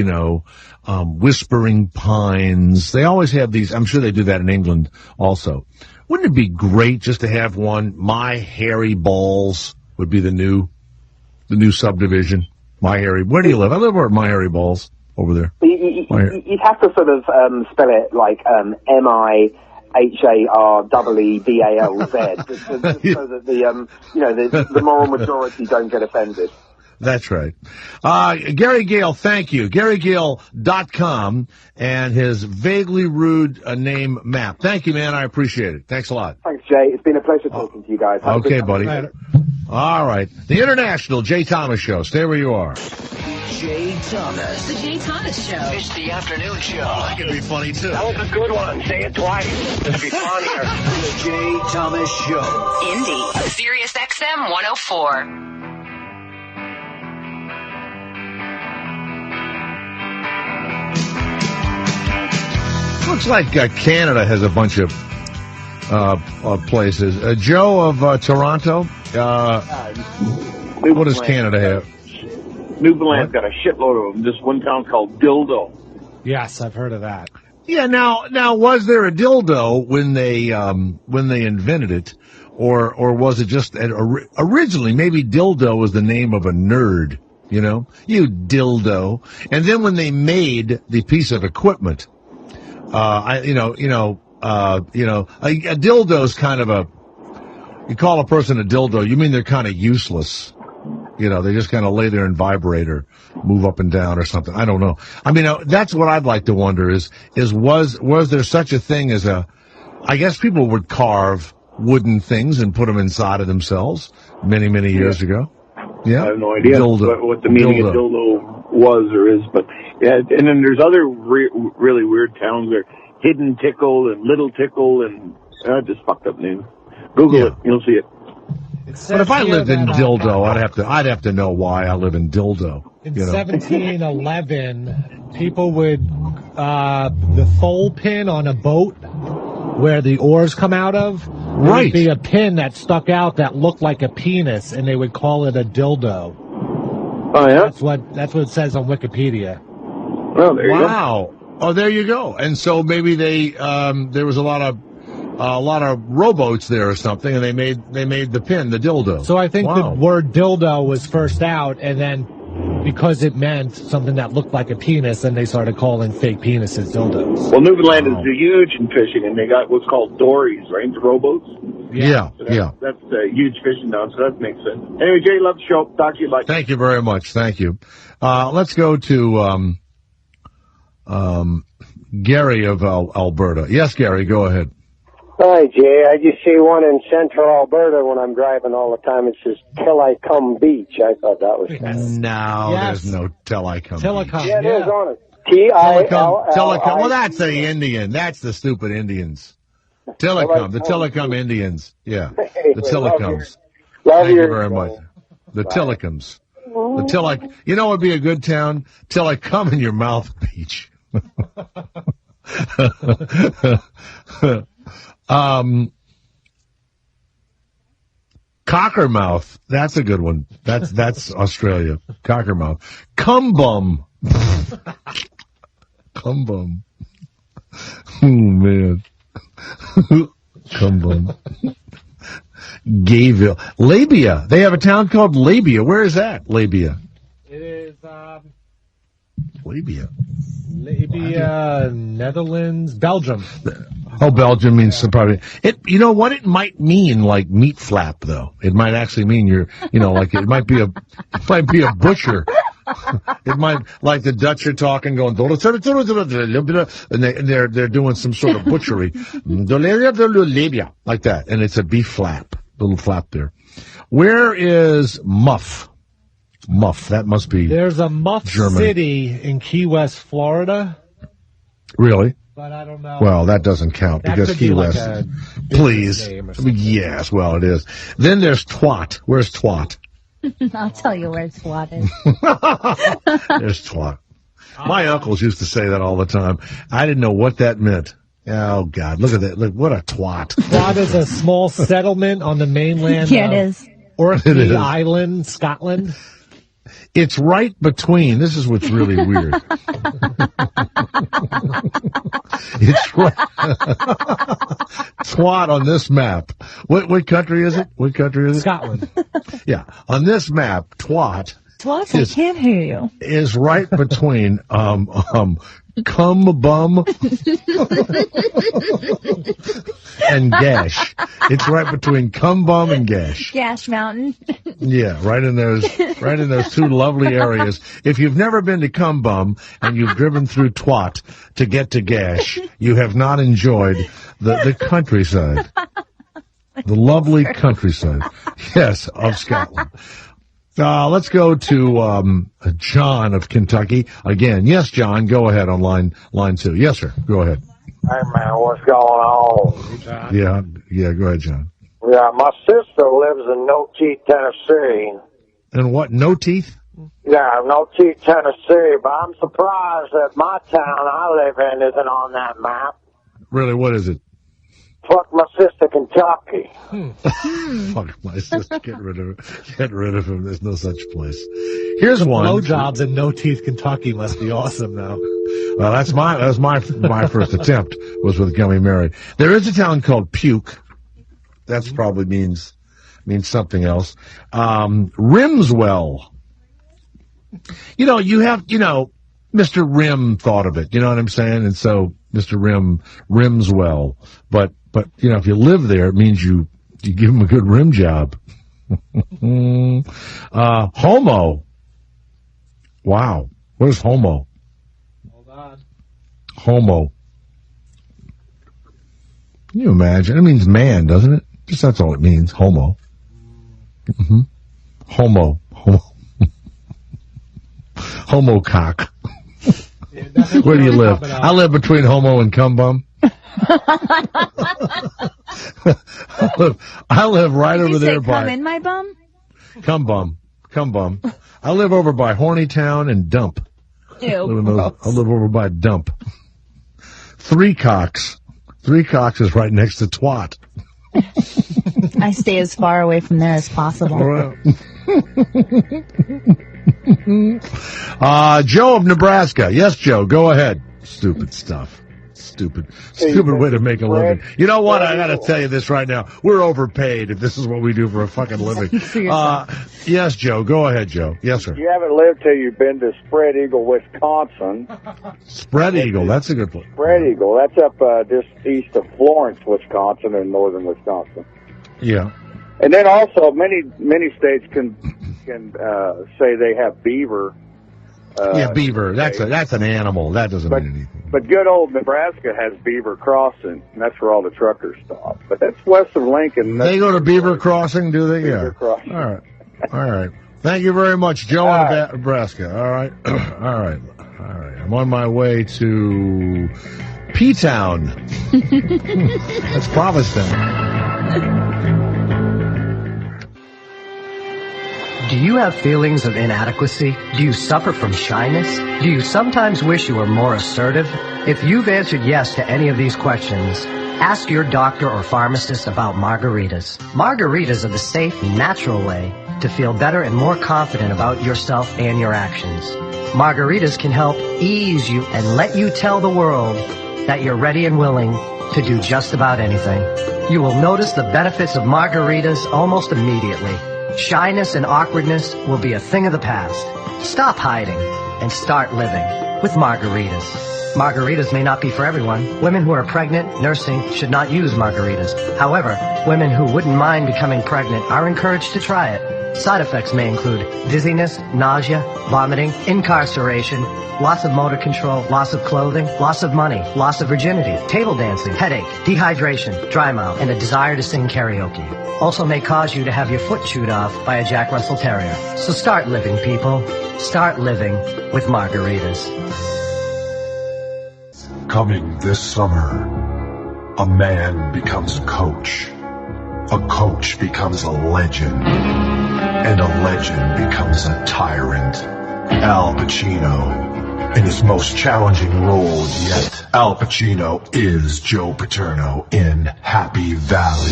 Whispering Pines. They always have these. I'm sure they do that in England also. Wouldn't it be great just to have one? My Hairy Balls would be the new subdivision. Where do you live? I live over at My Hairy Balls. Over there. You'd have to sort of spell it like MIHAREEBALZ, so that the moral majority don't get offended. That's right. Gary Gale, thank you. GaryGale.com and his vaguely rude name map. Thank you, man. I appreciate it. Thanks a lot. Thanks, Jay. It's been a pleasure talking to you guys. Okay, buddy. All right. The International Jay Thomas Show. Stay where you are. Jay Thomas. The Jay Thomas Show. It's the afternoon show. That could be funny, too. That was a good one. Say it twice. It'll be funnier. The Jay Thomas Show. Indy. Sirius XM 104. Looks like Canada has a bunch of places. Joe of Toronto, what does Canada have? Newfoundland's got a shitload of them. This one town called Dildo. Yes, I've heard of that. Yeah. Now, was there a dildo when they invented it, or was it just originally? Maybe dildo was the name of a nerd. You dildo. And then when they made the piece of equipment, a dildo's kind of you call a person a dildo, you mean they're kind of useless. They just kind of lay there and vibrate or move up and down or something. I don't know. I mean, that's what I'd like to wonder is was there such a thing as I guess people would carve wooden things and put them inside of themselves many, many years ago. Yeah. I have no idea what the meaning of dildo was or is, but yeah, and then there's other really weird towns there. Hidden Tickle and Little Tickle and just fucked up names. Google it. You'll see it. But if I lived in dildo, I'd have to know why I live in dildo. In 1711, people would the thole pin on a boat where the oars come out of. Right. Would be a pin that stuck out that looked like a penis, and they would call it a dildo. Oh yeah. That's what it says on Wikipedia. Oh, there you go. Wow. Oh, there you go. And so maybe they there was a lot of rowboats there or something, and they made the pin, the dildo. So I think the word dildo was first out, and then because it meant something that looked like a penis, then they started calling fake penises dildos. Well, Newfoundland is huge in fishing, and they got what's called dories, right? The rowboats. Yeah. That's a huge fishing down, so that makes sense. Anyway, Jay, love the show. Talk to you later. Thank you very much. Thank you. Let's go to Gary of Alberta. Yes, Gary, go ahead. Hi, Jay. I just see one in central Alberta when I'm driving all the time. It says Till I Come Beach. I thought that was kind of... No, there's no Till I Come. Tillicum. Yeah, there's on it. Tillicum. Well, that's the Indian. That's the stupid Indians. Tillicum, the Tillicum Indians. Yeah, the Tillicums. Love Thank you very much. The Tillicums. The you know what would be a good town? Till I Come in Your Mouth Beach. Cockermouth. That's a good one. That's Australia. Cockermouth. Cumbum. Cumbum. Oh, man. Cumbum. Gayville. Labia. They have a town called Labia. Where is that? Labia. It is, Labia. Netherlands, Belgium. Oh, Belgium means probably it. You know what? It might mean like meat flap, though. It might actually mean like it might be a butcher. It might, like the Dutch are talking, going, and they're doing some sort of butchery, like that, and it's a beef flap, little flap there. Where is Muff? Muff. That must be. There's a Muff Germany. City in Key West, Florida. Really? But I don't know. Well, that doesn't count that because Key West. Like please. Yes, well, it is. Then there's Twat. Where's Twat? I'll tell you where Twat is. There's Twat. My uncles used to say that all the time. I didn't know what that meant. Oh, God. Look at that. Look, what a twat. Twat is a small settlement on the mainland. Yeah, it is. Orkney Island, Scotland. It's right between. This is what's really weird. It's right. Twat on this map. What country is it? What country is it? Scotland. Yeah. On this map, Twat. Twat, I can't hear you. Is right between cum bum and gash. It's right between cum bum and gash. Gash Mountain. Yeah, right in those two lovely areas. If you've never been to cum bum and you've driven through Twat to get to gash, you have not enjoyed the countryside. The lovely countryside. Yes, of Scotland. Let's go to John of Kentucky again. Yes, John, go ahead on line 2. Yes, sir. Go ahead. Hey man, what's going on? Yeah. Go ahead, John. Yeah, my sister lives in No Teeth, Tennessee. And what? No Teeth? Yeah, No Teeth, Tennessee. But I'm surprised that my town I live in isn't on that map. Really? What is it? Fuck my sister, Kentucky. Fuck my sister. Get rid of him. There's no such place. Here's one. Blowjobs in No Teeth, Kentucky must be awesome, though. Well, that was my first attempt was with Gummy Mary. There is a town called Puke. That's probably means something else. Rimswell. Mr. Rim thought of it. You know what I'm saying? And so Mr. Rimswell. But if you live there, it means you give him a good rim job. Homo. Wow. What is homo? Hold on. Homo. Can you imagine? It means man, doesn't it? Just that's all it means. Homo. Mm-hmm. Homo. Homo cock. Where do you live? I live between Homo and cum bum. I live right Did over you say, there come by in my bum? Come Bum. I live over by Horny Town and Dump. Ew. I live over by Dump. Three Cocks is right next to Twat. I stay as far away from there as possible. Joe of Nebraska. Yes, Joe, go ahead. Stupid stuff. Stupid way to make a living. You know what? I got to tell you this right now. We're overpaid if this is what we do for a fucking living. Yes, Joe. Go ahead, Joe. Yes, sir. You haven't lived till you've been to Spread Eagle, Wisconsin. Spread Eagle. That's a good place. Spread Eagle. That's up just east of Florence, Wisconsin, in northern Wisconsin. Yeah. And then also, many states can say they have beaver. Beaver. That's an animal. That doesn't mean anything. But good old Nebraska has Beaver Crossing, and that's where all the truckers stop. But that's west of Lincoln. They go to Beaver Crossing, do they? Beaver Crossing. All right. Thank you very much, Joe in Nebraska. All right. All right. I'm on my way to P-Town. That's Provincetown. Do you have feelings of inadequacy? Do you suffer from shyness? Do you sometimes wish you were more assertive? If you've answered yes to any of these questions, ask your doctor or pharmacist about margaritas. Margaritas are the safe, natural way to feel better and more confident about yourself and your actions. Margaritas can help ease you and let you tell the world that you're ready and willing to do just about anything. You will notice the benefits of margaritas almost immediately. Shyness and awkwardness will be a thing of the past. Stop hiding and start living with margaritas. Margaritas may not be for everyone. Women who are pregnant, nursing, should not use margaritas. However, women who wouldn't mind becoming pregnant are encouraged to try it. Side effects may include dizziness, nausea, vomiting, incarceration, loss of motor control, loss of clothing, loss of money, loss of virginity, table dancing, headache, dehydration, dry mouth, and a desire to sing karaoke. Also may cause you to have your foot chewed off by a Jack Russell Terrier. So start living, people. Start living with margaritas. Coming this summer, a man becomes a coach. A coach becomes a legend. And a legend becomes a tyrant. Al Pacino, in his most challenging role yet. Al Pacino is Joe Paterno in Happy Valley.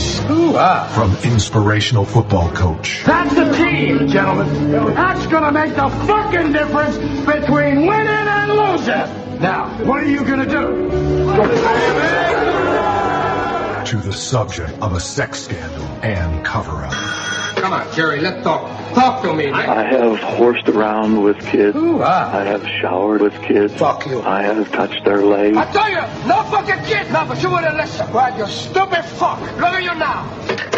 From inspirational football coach. That's the team, gentlemen. That's gonna make the fucking difference between winning and losing. Now, what are you gonna do? To the subject of a sex scandal and cover-up. Come on, Jerry, let's talk. Talk to me, man. I have horsed around with kids. I have showered with kids. Fuck you. I have touched their legs. I tell you, no fucking kids now, but you wouldn't listen. Right, you stupid fuck. Look at you now.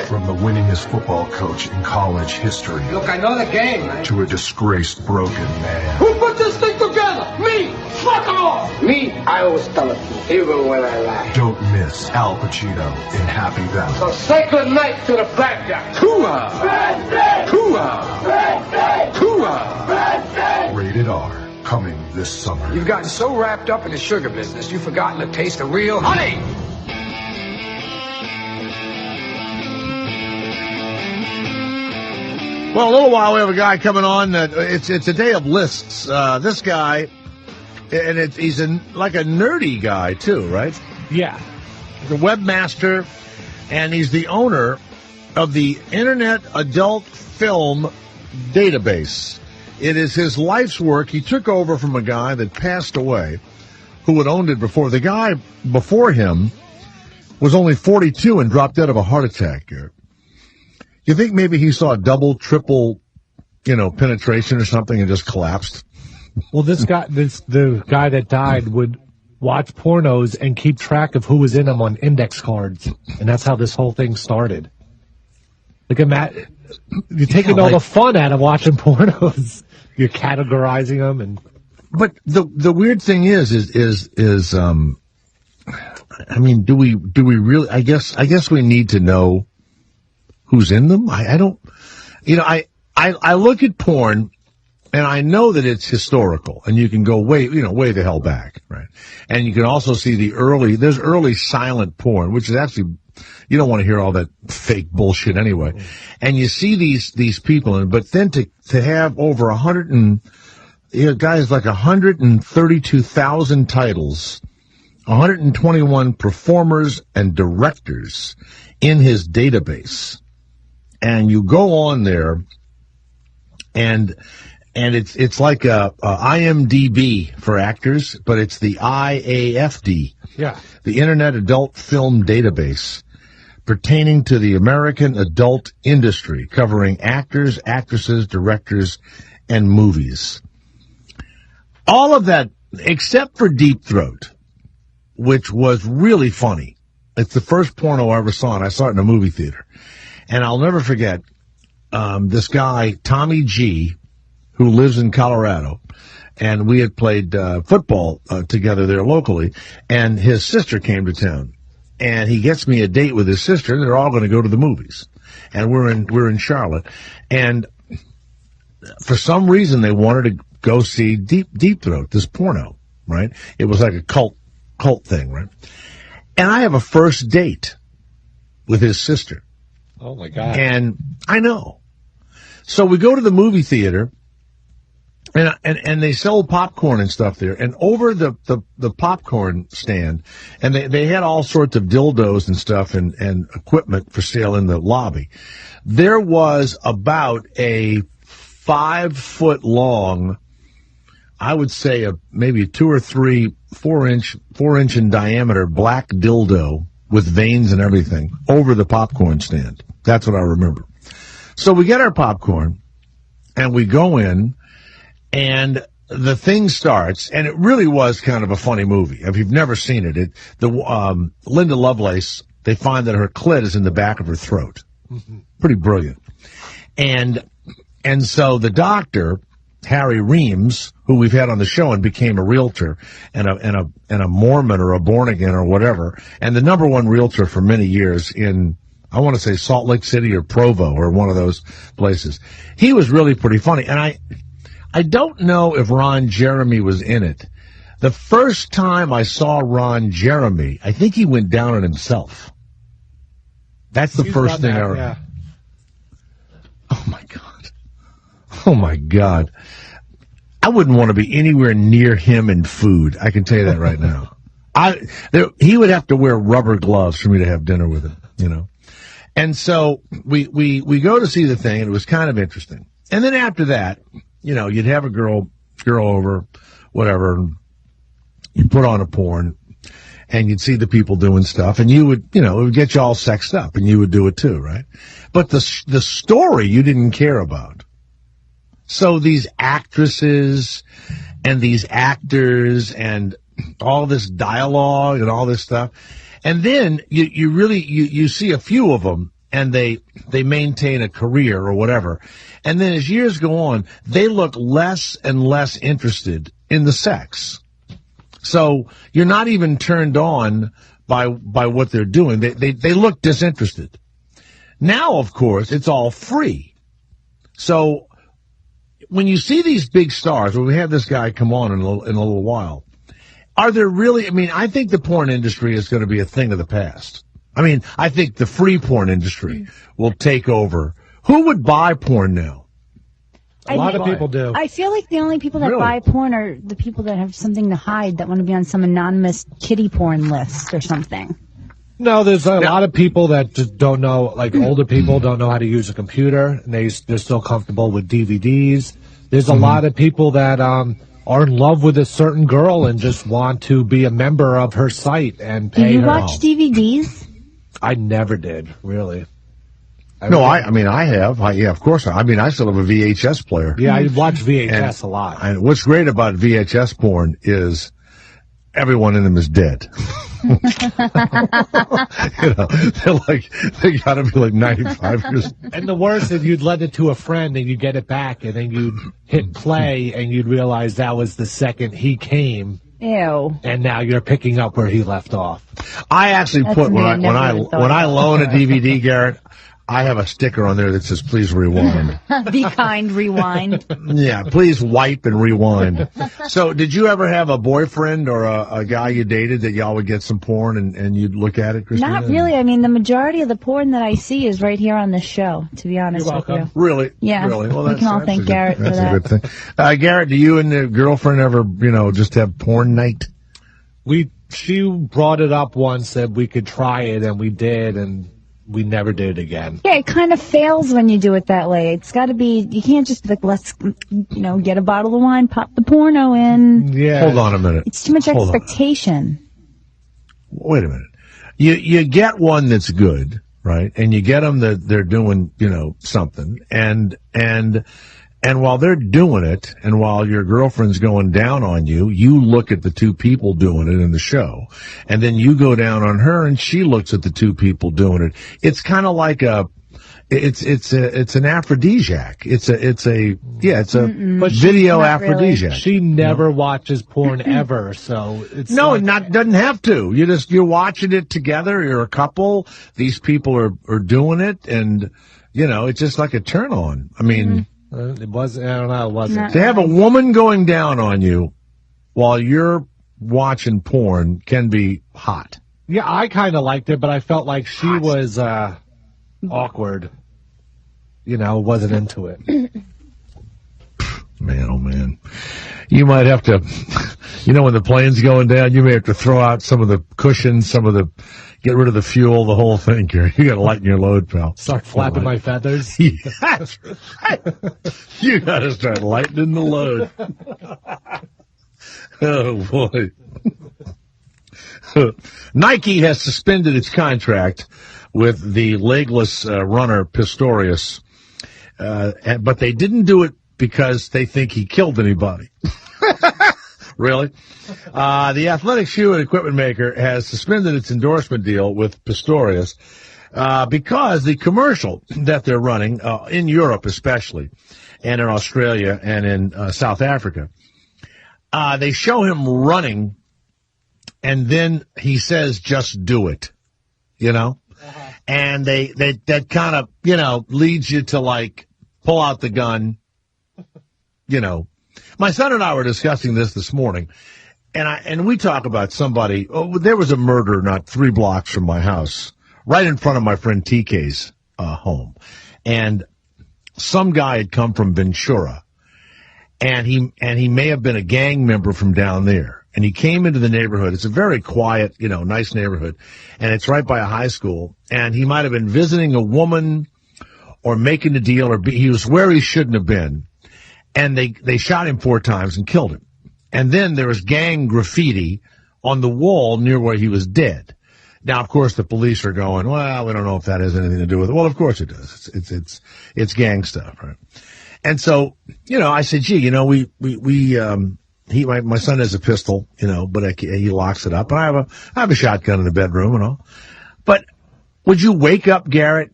From the winningest football coach in college history. Look, I know the game, man. To a disgraced, broken man. Who put this thing together? Me. Fuck them all. Me, I always tell the truth, even when I lie. Don't miss Al Pacino in Happy Valley. So say good night to the bad guy. Hoo-ah. Rated R, coming this summer. You've gotten so wrapped up in the sugar business, you've forgotten to taste the real honey. Well, a little while we have a guy coming on. It's a day of lists. This guy, and he's like a nerdy guy too, right? Yeah. The webmaster, and he's the owner of the Internet Adult Film Database. It is his life's work. He took over from a guy that passed away who had owned it before. The guy before him was only 42 and dropped dead of a heart attack. You think maybe he saw a double, triple, penetration or something and just collapsed? Well, the guy that died would watch pornos and keep track of who was in them on index cards. And that's how this whole thing started. Look at Matt. You're taking all the fun out of watching pornos. You're categorizing them But the weird thing is I mean, do we really, I guess we need to know who's in them. I don't, I look at porn and I know that it's historical and you can go way the hell back, right? And you can also see there's early silent porn, which is actually You don't want to hear all that fake bullshit anyway. And you see these people, but then to have over 132,000 titles, 121 performers and directors in his database. And you go on there, and it's like a IMDb for actors, but it's the IAFD, the Internet Adult Film Database, pertaining to the American adult industry, covering actors, actresses, directors, and movies. All of that, except for Deep Throat, which was really funny. It's the first porno I ever saw, and I saw it in a movie theater. And I'll never forget this guy, Tommy G., who lives in Colorado, and we had played football together there locally, and his sister came to town. And he gets me a date with his sister. They're all going to go to the movies. And we're in Charlotte. And for some reason, they wanted to go see Deep Throat, this porno, right? It was like a cult thing, right? And I have a first date with his sister. Oh, my God. And I know. So we go to the movie theater, and they sell popcorn and stuff there. And over the popcorn stand, and they had all sorts of dildos and stuff and equipment for sale in the lobby. There was about a 5-foot long, I would say maybe 2 or 3 4 inch in diameter black dildo with veins and everything over the popcorn stand. That's what I remember. So we get our popcorn and we go in, and the thing starts, and it really was kind of a funny movie. If you've never seen it, Linda Lovelace, they find that her clit is in the back of her throat. Mm-hmm. Pretty brilliant. And so the doctor, Harry Reams, who we've had on the show and became a realtor and a Mormon or a born again or whatever, and the number one realtor for many years in, I want to say Salt Lake City or Provo or one of those places. He was really pretty funny. And I don't know if Ron Jeremy was in it. The first time I saw Ron Jeremy, I think he went down on himself. That's the first thing I remember. Yeah. Oh, my God. Oh, my God. I wouldn't want to be anywhere near him in food. I can tell you that right now. He would have to wear rubber gloves for me to have dinner with him, you know. And so we go to see the thing, and it was kind of interesting. And then after that, you know, you'd have a girl over, whatever, and you'd put on a porn, and you'd see the people doing stuff, and you would, you know, it would get you all sexed up, and you would do it too, right? But the story you didn't care about. So these actresses and these actors and all this dialogue and all this stuff. And then you see a few of them, and they maintain a career or whatever. And then as years go on, they look less and less interested in the sex. So you're not even turned on by what they're doing. They look disinterested. Now, of course, it's all free. So when you see these big stars, when we have this guy come on in a little while, are there really, I mean, I think the porn industry is going to be a thing of the past. I mean, I think the free porn industry will take over. Who would buy porn now? A lot of people do. I feel like the only people that buy porn are the people that have something to hide, that want to be on some anonymous kiddie porn list or something. No, there's a lot of people that just don't know, like older people don't know how to use a computer, and they're still comfortable with DVDs. There's a lot of people that are in love with a certain girl and just want to be a member of her site and pay her. Do you watch DVDs? I never did, really. I have. Yeah, of course. I still have a VHS player. Yeah, I watch VHS a lot. And what's great about VHS porn is everyone in them is dead. You know, they gotta be like 95 years. And the worst is you'd lend it to a friend and you get it back, and then you'd hit play and you'd realize that was the second he came. Ew. And now you're picking up where he left off. I actually put when I loan a DVD, Garrett, I have a sticker on there that says, please rewind. Be kind, rewind. Yeah, please wipe and rewind. So did you ever have a boyfriend or a guy you dated that y'all would get some porn and you'd look at it, Christina? Not really. I mean, the majority of the porn that I see is right here on this show, to be honest with you. Really? Yeah. Really? Well, we can all thank Garrett for that. That's a good thing. Garrett, do you and the girlfriend ever, just have porn night? She brought it up once that we could try it, and we did, and we never did it again. Yeah, it kind of fails when you do it that way. It's got to be, you can't just be like, let's, get a bottle of wine, pop the porno in. Yeah. Hold on a minute. It's too much expectation. Wait a minute. You get one that's good, right? And you get them that they're doing, something. And while they're doing it, and while your girlfriend's going down on you, you look at the two people doing it in the show. And then you go down on her and she looks at the two people doing it. It's kind of like it's an aphrodisiac. It's a video aphrodisiac. Really. She never watches porn ever, so it's doesn't have to. You're watching it together. You're a couple. These people are doing it, and it's just like a turn on. I mean. It wasn't. I don't know. It wasn't. To have a woman going down on you while you're watching porn can be hot. Yeah, I kind of liked it, but I felt like she was awkward. Wasn't into it. Man, oh man. You might have to, when the plane's going down, you may have to throw out some of the cushions, get rid of the fuel, the whole thing, Gary. You got to lighten your load, pal. Start flapping my feathers. That's right. You got to start lightening the load. Oh, boy. Nike has suspended its contract with the legless runner Pistorius, but they didn't do it because they think he killed anybody. Really? The athletic shoe and equipment maker has suspended its endorsement deal with Pistorius because the commercial that they're running, in Europe especially, and in Australia and in South Africa, they show him running, and then he says, just do it, And that kind of, leads you to, pull out the gun, My son and I were discussing this morning, and we talk about somebody. Oh, there was a murder not 3 blocks from my house, right in front of my friend TK's home, and some guy had come from Ventura, and he may have been a gang member from down there, and he came into the neighborhood. It's a very quiet, nice neighborhood, and it's right by a high school, and he might have been visiting a woman or making a deal, or he was where he shouldn't have been. And they shot him 4 times and killed him. And then there was gang graffiti on the wall near where he was dead. Now, of course, the police are going, well, we don't know if that has anything to do with it. Well, of course it does. It's gang stuff, right? And so, I said, gee, my son has a pistol, but he locks it up. And I have a shotgun in the bedroom and all. But would you wake up, Garrett,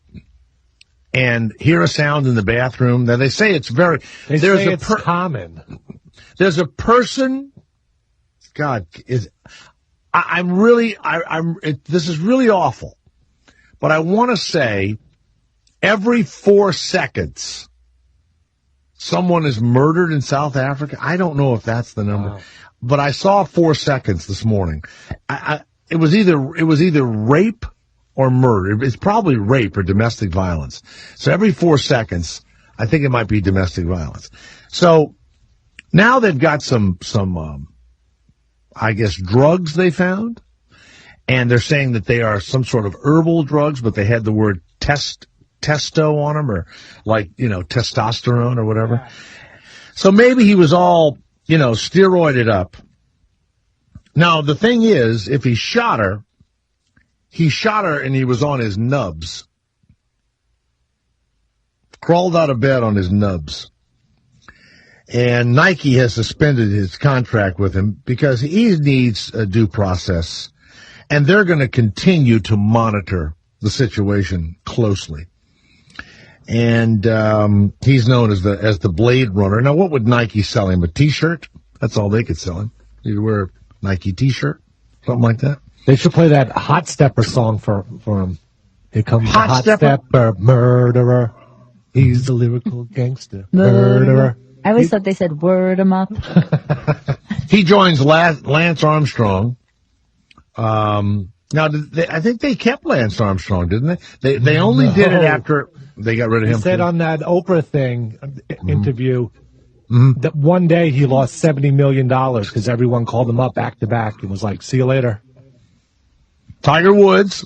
and hear a sound in the bathroom? Now they say it's very. It's common. There's a person. God, this is really awful, but I want to say every 4 seconds someone is murdered in South Africa. I don't know if that's the number, but I saw 4 seconds this morning. It was either rape or murder. It's probably rape or domestic violence. So every 4 seconds, I think it might be domestic violence. So now they've got some I guess, drugs they found. And they're saying that they are some sort of herbal drugs, but they had the word testo on them, or testosterone or whatever. Right. So maybe he was all, steroided up. Now, the thing is, if he shot her and he was on his nubs. Crawled out of bed on his nubs. And Nike has suspended his contract with him because he needs a due process. And they're going to continue to monitor the situation closely. And he's known as the Blade Runner. Now, what would Nike sell him? A T-shirt? That's all they could sell him. He'd wear a Nike T-shirt, something like that. They should play that Hot Stepper song for him. Here comes Hot the hot stepper. stepper, murderer. He's the lyrical gangster, murderer. I always thought they said word 'em up. He joins Lance Armstrong. Now, I think they kept Lance Armstrong, didn't they? They only did it after they got rid of him. He said on that Oprah thing interview Mm-hmm. that one day he lost $70 million because everyone called him up back to back and was like, see you later. Tiger Woods,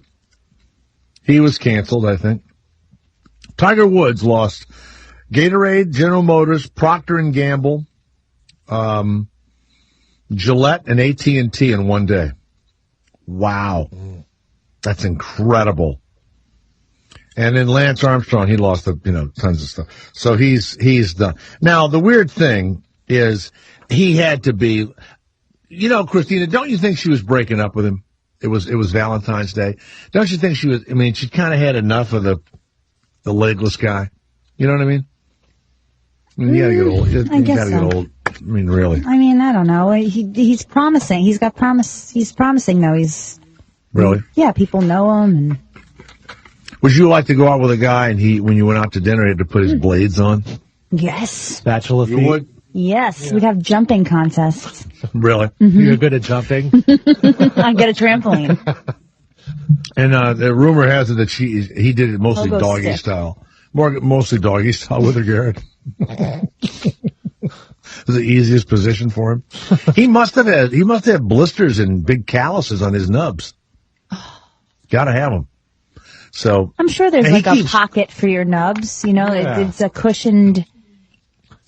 he was canceled, I think. Tiger Woods lost Gatorade, General Motors, Procter & Gamble, Gillette, and AT&T in one day. Wow. That's incredible. And then Lance Armstrong, he lost tons of stuff. So he's done. Now, the weird thing is he had to be, Christina, don't you think she was breaking up with him? It was Valentine's Day. Don't you think she kind of had enough of the legless guy. You know what I mean? You gotta get old. You gotta get old. I mean, really. I mean, I don't know. He's promising. He's got promise. He's promising, though. Really? Yeah, people know him. And would you like to go out with a guy and when you went out to dinner, he had to put his blades on? Yes. Spatula feet? You would? Yes, we'd have jumping contests. Really? Mm-hmm. You're good at jumping? I'd get a trampoline. And the rumor has it that he did it mostly doggy stick. style. Mostly doggy style with her, Garrett. The easiest position for him. He must have had blisters and big calluses on his nubs. Gotta have them. So I'm sure there's like a pocket for your nubs. It's a cushioned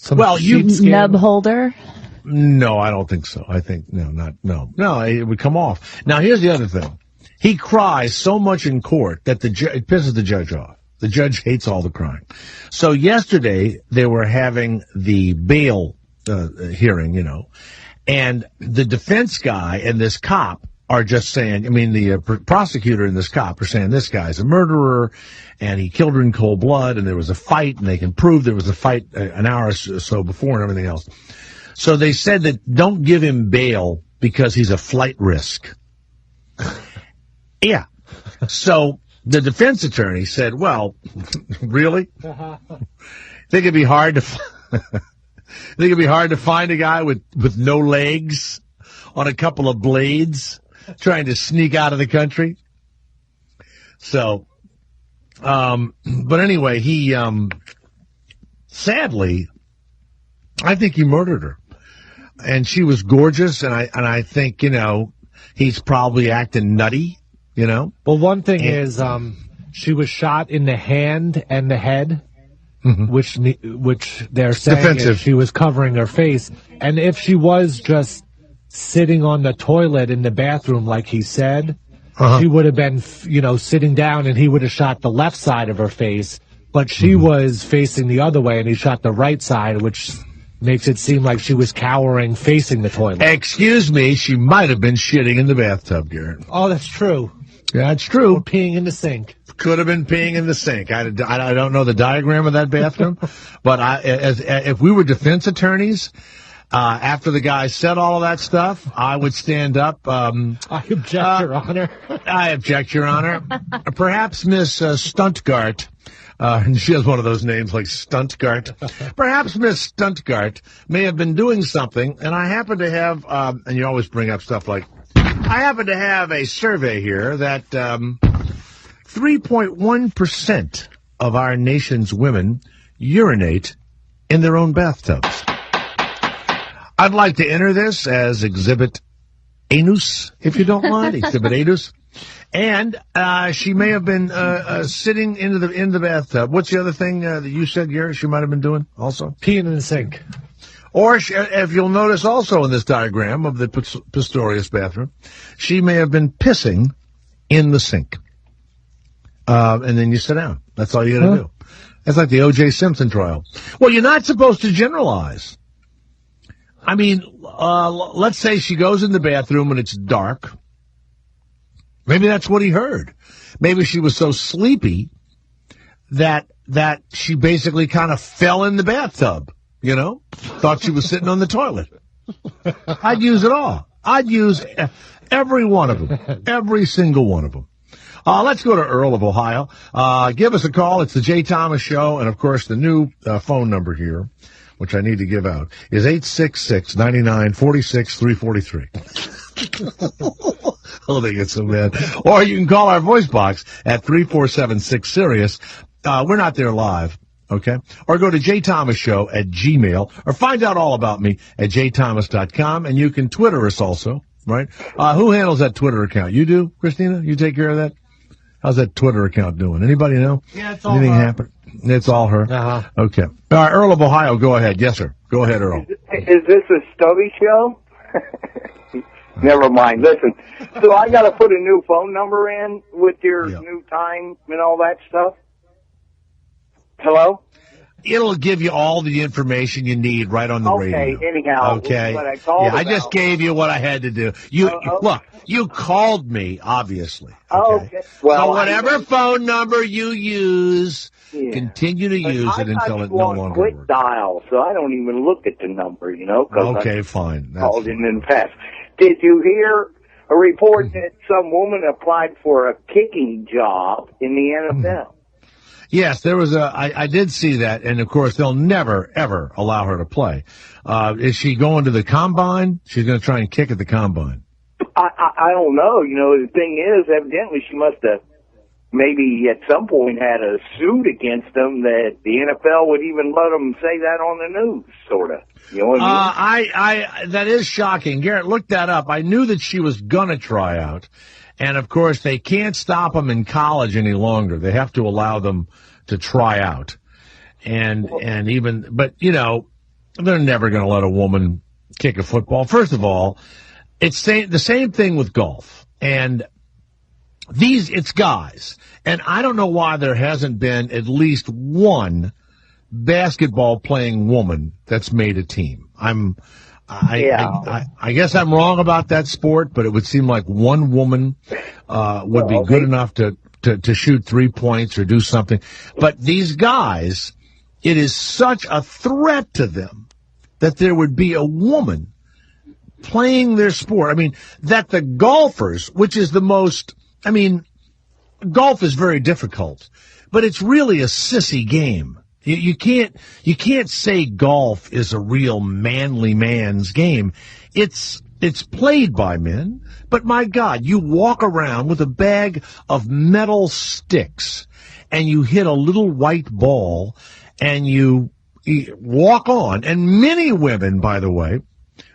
nub holder. No, I don't think so. I think no, it would come off. Now here's the other thing. He cries so much in court that it pisses the judge off. The judge hates all the crying. So yesterday they were having the bail hearing, and the defense guy and this cop are just saying, the prosecutor and this cop are saying this guy's a murderer and he killed her in cold blood and there was a fight and they can prove there was a fight an hour or so before and everything else. So they said that don't give him bail because he's a flight risk. Yeah. So the defense attorney said, well, really? Think it'd be hard to find a guy with no legs on a couple of blades trying to sneak out of the country. So, but anyway, he, sadly, I think he murdered her. And she was gorgeous, and I think, he's probably acting nutty, Well, one thing is, she was shot in the hand and the head, which they're saying is she was covering her face. And if she was just sitting on the toilet in the bathroom, like he said, she would have been, sitting down, and he would have shot the left side of her face. But she was facing the other way, and he shot the right side, which makes it seem like she was cowering, facing the toilet. Excuse me, she might have been shitting in the bathtub, Garrett. Oh, that's true. Yeah, that's true. Or peeing in the sink. Could have been peeing in the sink. I don't know the diagram of that bathroom, but if we were defense attorneys, after the guy said all of that stuff, I would stand up. I object, Your Honor. I object, Your Honor. Perhaps Miss Stuntgart, and she has one of those names like Stuntgart. Perhaps Miss Stuntgart may have been doing something, and I happen to have, and you always bring up stuff like, I happen to have a survey here that 3.1% of our nation's women urinate in their own bathtubs. I'd like to enter this as Exhibit Anus, if you don't mind, Exhibit Anus. And she may have been sitting in the bathtub. What's the other thing that you said, Gary, she might have been doing also? Peeing in the sink. Or, if you'll notice also in this diagram of the Pistorius bathroom, she may have been pissing in the sink. And then you sit down. That's all you got to do. That's like the O.J. Simpson trial. Well, you're not supposed to generalize. I mean, let's say she goes in the bathroom and it's dark. Maybe that's what he heard. Maybe she was so sleepy that she basically kind of fell in the bathtub, thought she was sitting on the toilet. I'd use it all. I'd use every one of them, every single one of them. Let's go to Earl of Ohio. Give us a call. It's the Jay Thomas Show. And, of course, the new phone number here, which I need to give out, is 866-99-46-343. Oh, they get so mad. Or you can call our voice box at 347-6-SIRIUS. We're not there live. Okay? Or go to jthomasshow@gmail, or find out all about me at jthomas.com, and you can Twitter us also, right? Who handles that Twitter account? You do, Christina? You take care of that? How's that Twitter account doing? Anybody know? Yeah, it's all Anything her. happen? It's all her? Uh-huh. Okay. All right, Earl of Ohio, go ahead. Yes, sir. Go ahead, Earl. Is this a Stubby show? Never mind. Listen, so I got to put a new phone number in with your new time and all that stuff? Hello? It'll give you all the information you need right on the radio. Okay, anyhow. Okay. What I called I just gave you what I had to do. Look, you called me, obviously. Okay. Well, so whatever phone number you use, continue to use it until it no longer quick works. dial, so I don't even look at the number, you know. Okay, fine. That's called in the past. Did you hear a report that some woman applied for a kicking job in the NFL? Yes, there was I did see that, and of course they'll never, ever allow her to play. Is she going to the combine? She's going to try and kick at the combine. I don't know. You know, the thing is, evidently she must have maybe at some point had a suit against them that the NFL would even let them say that on the news, sort of. You know what I mean? I that is shocking. Garrett, look that up. I knew that she was going to try out. And, of course, they can't stop them in college any longer. They have to allow them to try out. But, you know, they're never going to let a woman kick a football. First of all, it's the same thing with golf. And it's guys. And I don't know why there hasn't been at least one basketball playing woman that's made a team. I guess I'm wrong about that sport, but it would seem like one woman would be good enough to shoot 3 points or do something. But these guys, it is such a threat to them that there would be a woman playing their sport. I mean, that the golfers, which is golf is very difficult, but it's really a sissy game. You can't say golf is a real manly man's game. It's played by men, but my God, you walk around with a bag of metal sticks and you hit a little white ball and you walk on. And many women, by the way,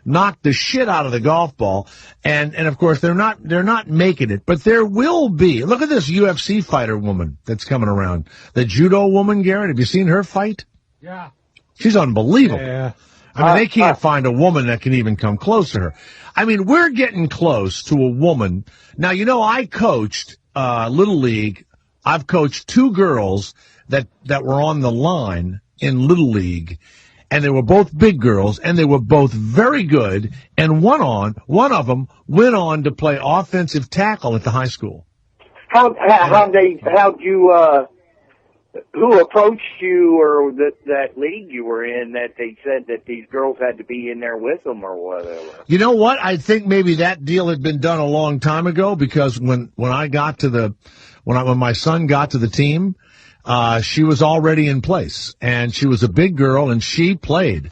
knock the shit out of the golf ball, and of course they're not making it, but there will be. Look at this UFC fighter woman that's coming around, the judo woman. Garrett, have you seen her fight? Yeah, she's unbelievable. Yeah. I mean, they can't find a woman that can even come close to her. I mean, we're getting close to a woman now. You know, I coached Little League. I've coached 2 girls that were on the line in Little League. And they were both big girls, and they were both very good. And one of them went on to play offensive tackle at the high school. Who approached you, or that league you were in, that they said that these girls had to be in there with them or whatever? You know what? I think maybe that deal had been done a long time ago, because when my son got to the team, she was already in place, and she was a big girl, and she played.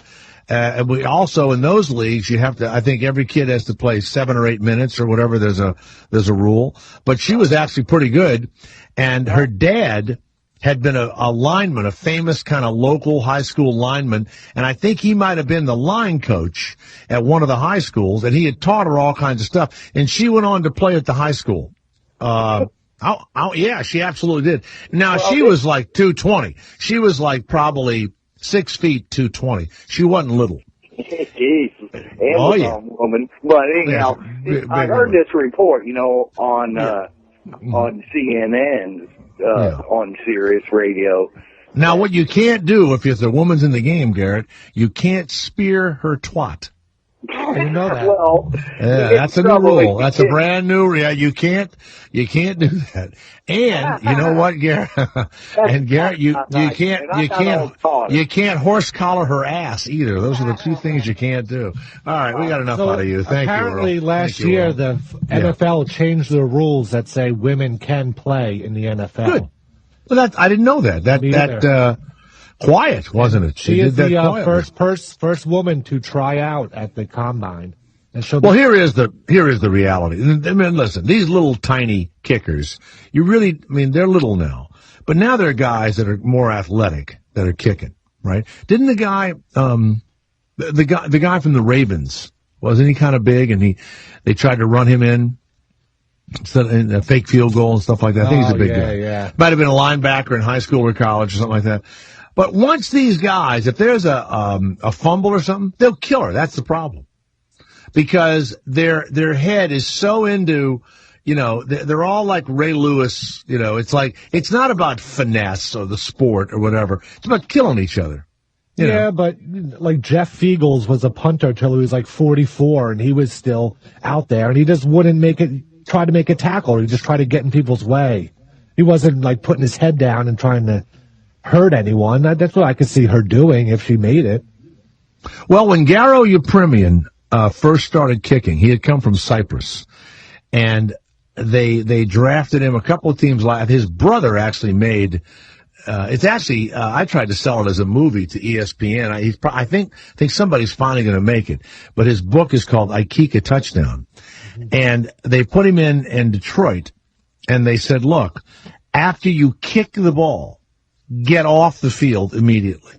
And we also, in those leagues, you have to, I think every kid has to play 7 or 8 minutes or whatever. There's a rule, but she was actually pretty good. And her dad had been a lineman, a famous kind of local high school lineman. And I think he might have been the line coach at one of the high schools, and he had taught her all kinds of stuff. And she went on to play at the high school. Yeah, she absolutely did. Now, she was like 220. She was like probably 6 feet, 220. She wasn't little. Jeez. Amazon woman. But anyhow, I heard this report, you know, on CNN, on Sirius Radio. Now, what you can't do if the woman's in the game, Garrett, you can't spear her twat. I didn't know that. Well, yeah, that's a new rule. That's a brand new rule. You can't do that. And you know what, Garrett? And Garrett, you can't horse collar her ass either. Those are the two things you can't do. All right, we got enough out of you. Thank you. Apparently, last year the NFL changed the rules that say women can play in the NFL. Good. Well, I didn't know that. Quiet, wasn't it? She is the first woman to try out at the combine. And here is the reality. I mean, listen, these little tiny kickers, they're little now, but now there are guys that are more athletic that are kicking, right? Didn't the guy from the Ravens, wasn't he kind of big, and they tried to run him in a fake field goal and stuff like that? I think he's a big guy. Yeah. Might have been a linebacker in high school or college or something like that. But once these guys, if there's a fumble or something, they'll kill her. That's the problem. Because their head is so into, they're all like Ray Lewis, it's not about finesse or the sport or whatever. It's about killing each other. Yeah, but like Jeff Fiegels was a punter till he was like 44 and he was still out there and he just wouldn't try to make a tackle. He just tried to get in people's way. He wasn't like putting his head down and trying to hurt anyone. That's what I could see her doing if she made it. Well, when Garo Yepremian first started kicking, he had come from Cyprus, and they drafted him. A couple of teams. His brother actually made. I tried to sell it as a movie to ESPN. I think somebody's finally going to make it. But his book is called I Kick a Touchdown, and they put him in Detroit, and they said, look, after you kick the ball, get off the field immediately.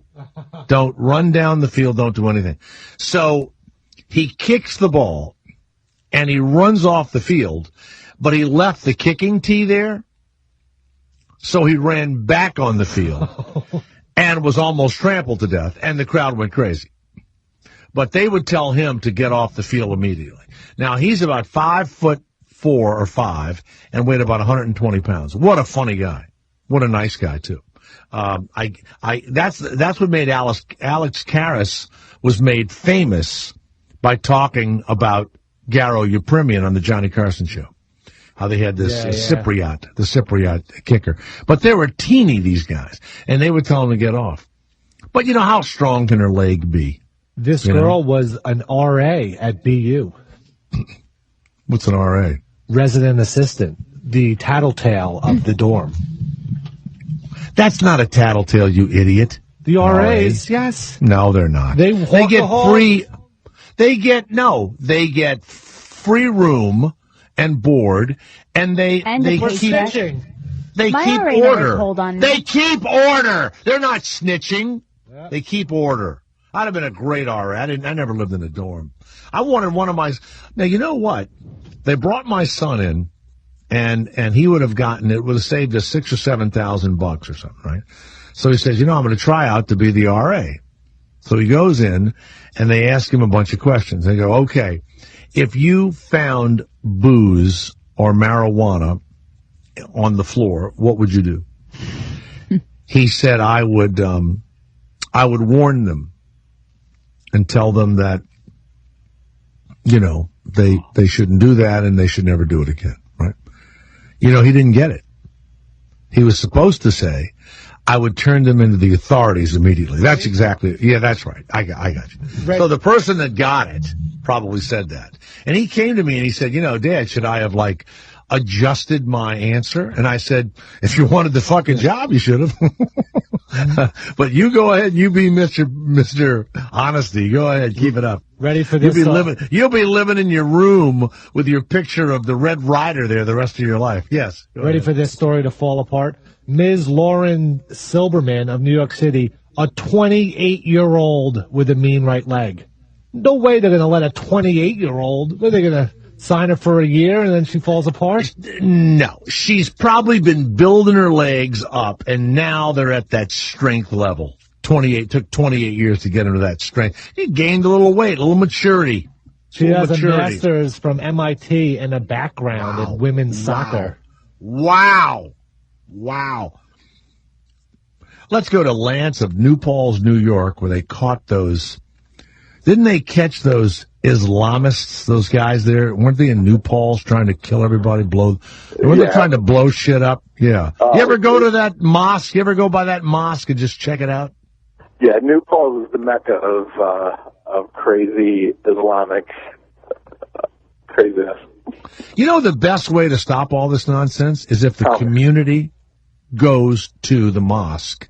Don't run down the field. Don't do anything. So he kicks the ball and he runs off the field, but he left the kicking tee there. So he ran back on the field and was almost trampled to death, and the crowd went crazy. But they would tell him to get off the field immediately. Now he's about 5'4" or 5 and weighed about 120 pounds. What a funny guy. What a nice guy too. That's what made Alex Karras was made famous by talking about Garo Yepremian on the Johnny Carson show. How they had this the Cypriot kicker. But they were teeny, these guys, and they would tell him to get off. But how strong can her leg be? This girl was an RA at BU. What's an RA? Resident assistant, the tattletale of the dorm. That's not a tattletale, you idiot. The RAs, yes. No, they're not. They get free. They get free room and board, and they keep snitching. They keep order. They keep order. They're not snitching. Yeah. They keep order. I'd have been a great RA. I never lived in a dorm. I wanted one of my. Now you know what? They brought my son in. And he would have saved us $6,000 or $7,000 or something, right? So he says, I'm going to try out to be the RA. So he goes in and they ask him a bunch of questions. They go, okay, if you found booze or marijuana on the floor, what would you do? He said, I would warn them and tell them that, they shouldn't do that and they should never do it again. He didn't get it. He was supposed to say, I would turn them into the authorities immediately. That's that's right. I got you. Right. So the person that got it probably said that. And he came to me and he said, Dad, should I have adjusted my answer? And I said, if you wanted the fucking job, you should have. But you go ahead, you be Mr. Honesty. Go ahead, keep it up. Ready for this? You'll be living in your room with your picture of the Red Rider there the rest of your life. Yes. Ready for this story to fall apart? Ms. Lauren Silberman of New York City, a 28-year-old with a mean right leg. No way they're going to let a 28-year-old, are they going to sign her for a year and then she falls apart? No. She's probably been building her legs up, and now they're at that strength level. Took 28 years to get into that strength. He gained a little weight, a little maturity. She has a master's from MIT and a background in women's soccer. Wow. Let's go to Lance of New Paltz, New York, where they caught those Didn't they catch those Islamists, those guys there? Weren't they in New Paltz trying to kill everybody, weren't they trying to blow shit up? Yeah. You ever go to that mosque? You ever go by that mosque and just check it out? Yeah, New Paltz is the mecca of crazy Islamic craziness. You know, the best way to stop all this nonsense is if the community goes to the mosque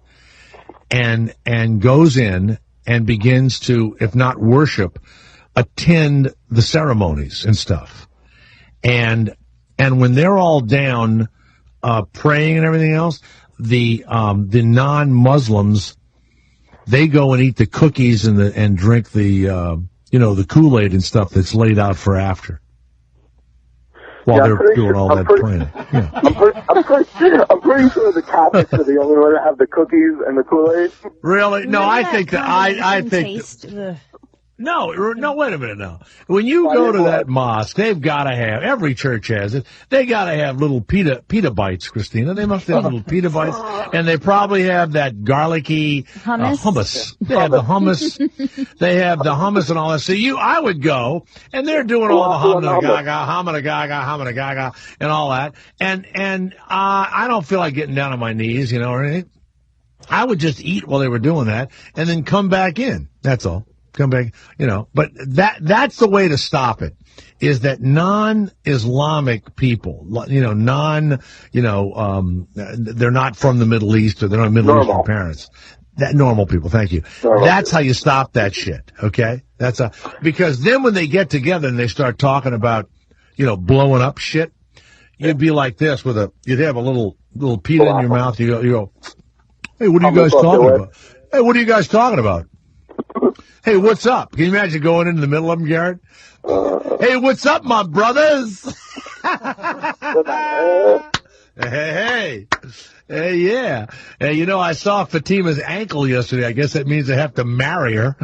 and goes in and begins to, if not worship, attend the ceremonies and stuff. And when they're all down praying and everything else, the non-Muslims, they go and eat the cookies and drink the the Kool-Aid and stuff that's laid out for after. While they're doing all that praying. Yeah. I'm pretty sure the Catholics are the only one that have the cookies and the Kool-Aid. Really? No, I think that I think. No, wait a minute now. When you go to that mosque, they've got to have, every church has it, they got to have little pita bites, Christina. They must have little pita bites, and they probably have that garlicky hummus. They have the hummus. They have the hummus and all that. So I would go, and they're doing all the hamana gaga, and all that. And I don't feel like getting down on my knees, or anything. I would just eat while they were doing that, and then come back in. That's all. Come back, but that's the way to stop it, is that non-Islamic people, they're not from the Middle East, or they're not Middle Eastern parents. That normal people, thank you. That's how you stop that shit, okay? Because then when they get together and they start talking about, blowing up shit, you'd be like this you'd have a little pita in your mouth, you go, hey, what are you guys talking about? Hey, what are you guys talking about? Hey, what's up? Can you imagine going into the middle of them, Garrett? Hey, what's up, my brothers? Hey, yeah. Hey, I saw Fatima's ankle yesterday. I guess that means I have to marry her.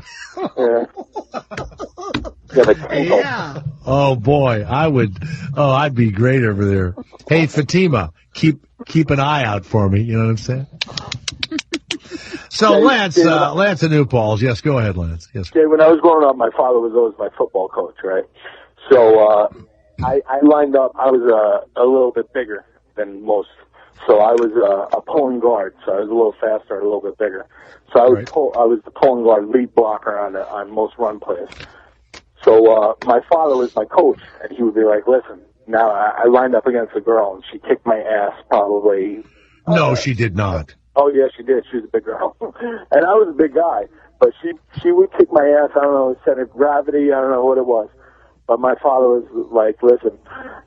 Yeah. Oh, boy, I'd be great over there. Hey, Fatima, keep an eye out for me. You know what I'm saying? So, Lance in New Paltz. Yes, go ahead, Lance. Yes. Okay, when I was growing up, my father was always my football coach, right? So I lined up. I was a little bit bigger than most. So I was a pulling guard, so I was a little faster and a little bit bigger. So I was the pulling guard lead blocker on most run plays. So my father was my coach, and he would be like, listen, now I lined up against a girl, and she kicked my ass probably. No, she did not. Oh, yeah, she did. She was a big girl. And I was a big guy. But she would kick my ass. I don't know, center of gravity. I don't know what it was. But my father was like, listen,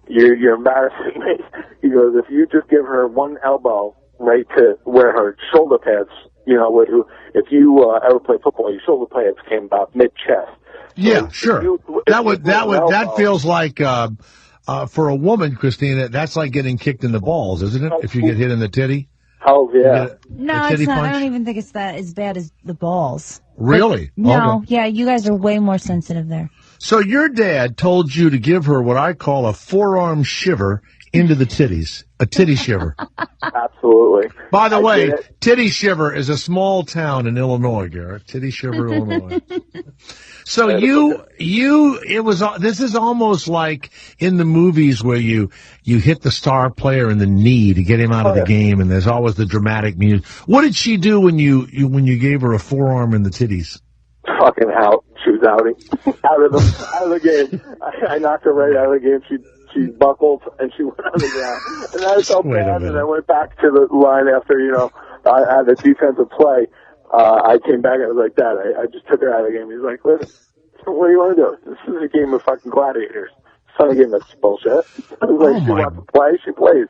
you're embarrassing me. He goes, if you just give her one elbow right to where her shoulder pads, if you ever play football, your shoulder pads came about mid-chest. Yeah, sure. That feels like, for a woman, Christina, that's like getting kicked in the balls, isn't it? If you get hit in the titty? Oh, yeah. No, it's not. Punch? I don't even think it's that as bad as the balls. Really? No, yeah, you guys are way more sensitive there. So your dad told you to give her what I call a forearm shiver into the titties. A titty shiver. Absolutely. By the way, Titty Shiver is a small town in Illinois, Garrett. Titty Shiver, Illinois. So this is almost like in the movies where you hit the star player in the knee to get him out of the game, and there's always the dramatic music. What did she do when you gave her a forearm in the titties? Fucking out. She was out of the game. I knocked her right out of the game. She buckled and she went on the ground. And I was so bad, and I went back to the line after, I had a defensive play. I came back and I was like, Dad, I just took her out of the game. He's like, listen, what do you want to do? This is a game of fucking gladiators. It's not a game that's bullshit. I was like, she wants to play, she plays.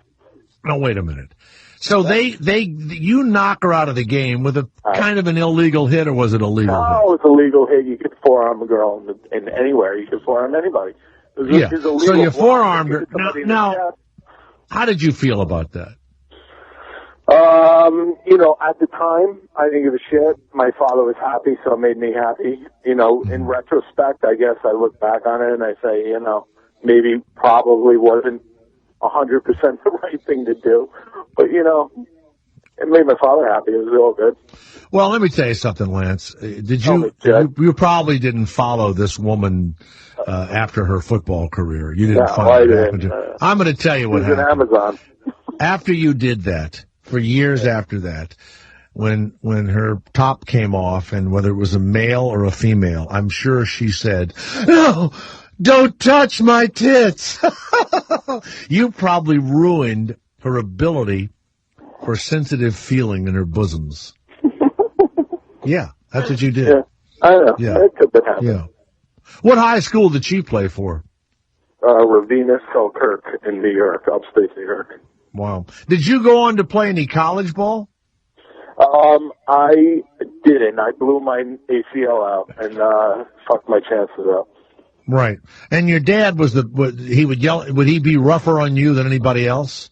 No, wait a minute. So you knock her out of the game with a kind of an illegal hit, or was it a legal hit? No, it's a legal hit. You could forearm a girl in anywhere. You could forearm anybody. Yeah. So you forearmed her. Now, how did you feel about that? At the time, I didn't give a shit. My father was happy, so it made me happy. In retrospect, I guess I look back on it and I say, maybe probably wasn't 100% the right thing to do. But, It made my father happy. It was all good. Well, let me tell you something, Lance. You probably didn't follow this woman after her football career. You didn't find it happen to. I'm going to tell you what happened. Amazon. After you did that, for years after that, when her top came off, and whether it was a male or a female, I'm sure she said, "No, don't touch my tits." You probably ruined her ability for sensitive feeling in her bosoms. Yeah, that's what you did. Yeah, I know. Yeah. It could have happened. Yeah. What high school did she play for? Ravenna Selkirk in New York, upstate New York. Wow. Did you go on to play any college ball? I didn't. I blew my ACL out and fucked my chances up. Right. And your dad he would yell, would he be rougher on you than anybody else?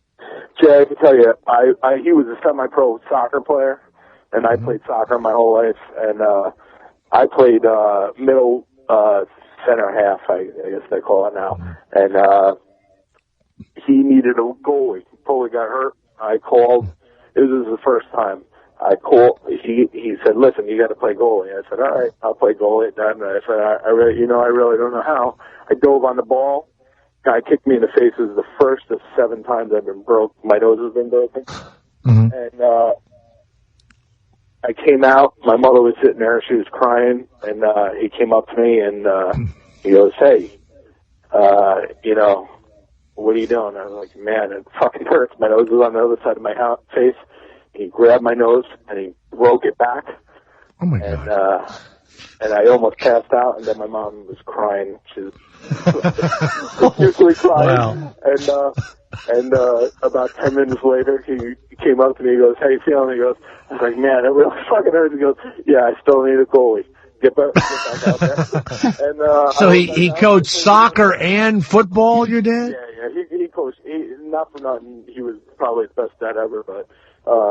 Jay, I can tell you, he was a semi-pro soccer player, and I played soccer my whole life, and I played middle center half, I guess they call it now, and he needed a goalie. Totally got hurt. I called. This was the first time. I called. He said, "Listen, you got to play goalie." I said, "All right, I'll play goalie." And I said, "I really don't know how." I dove on the ball. Guy kicked me in the face. It was the first of 7 times I've been broke. My nose has been broken. Mm-hmm. And I came out. My mother was sitting there. She was crying. And he came up to me and he goes, "Hey, what are you doing?" I was like, "Man, it fucking hurts. My nose is on the other side of my face." He grabbed my nose and he broke it back. Oh my God. And I almost passed out, and then my mom was crying. She was profusely crying. Wow. And about 10 minutes later, he came up to me. He goes, "How you feeling?" He goes, I was like, "Man, it really fucking hurts." He goes, "Yeah, I still need a goalie. Get back out there." And, so he coached soccer and football, your dad? Yeah, he coached. Not for nothing, he was probably the best dad ever, but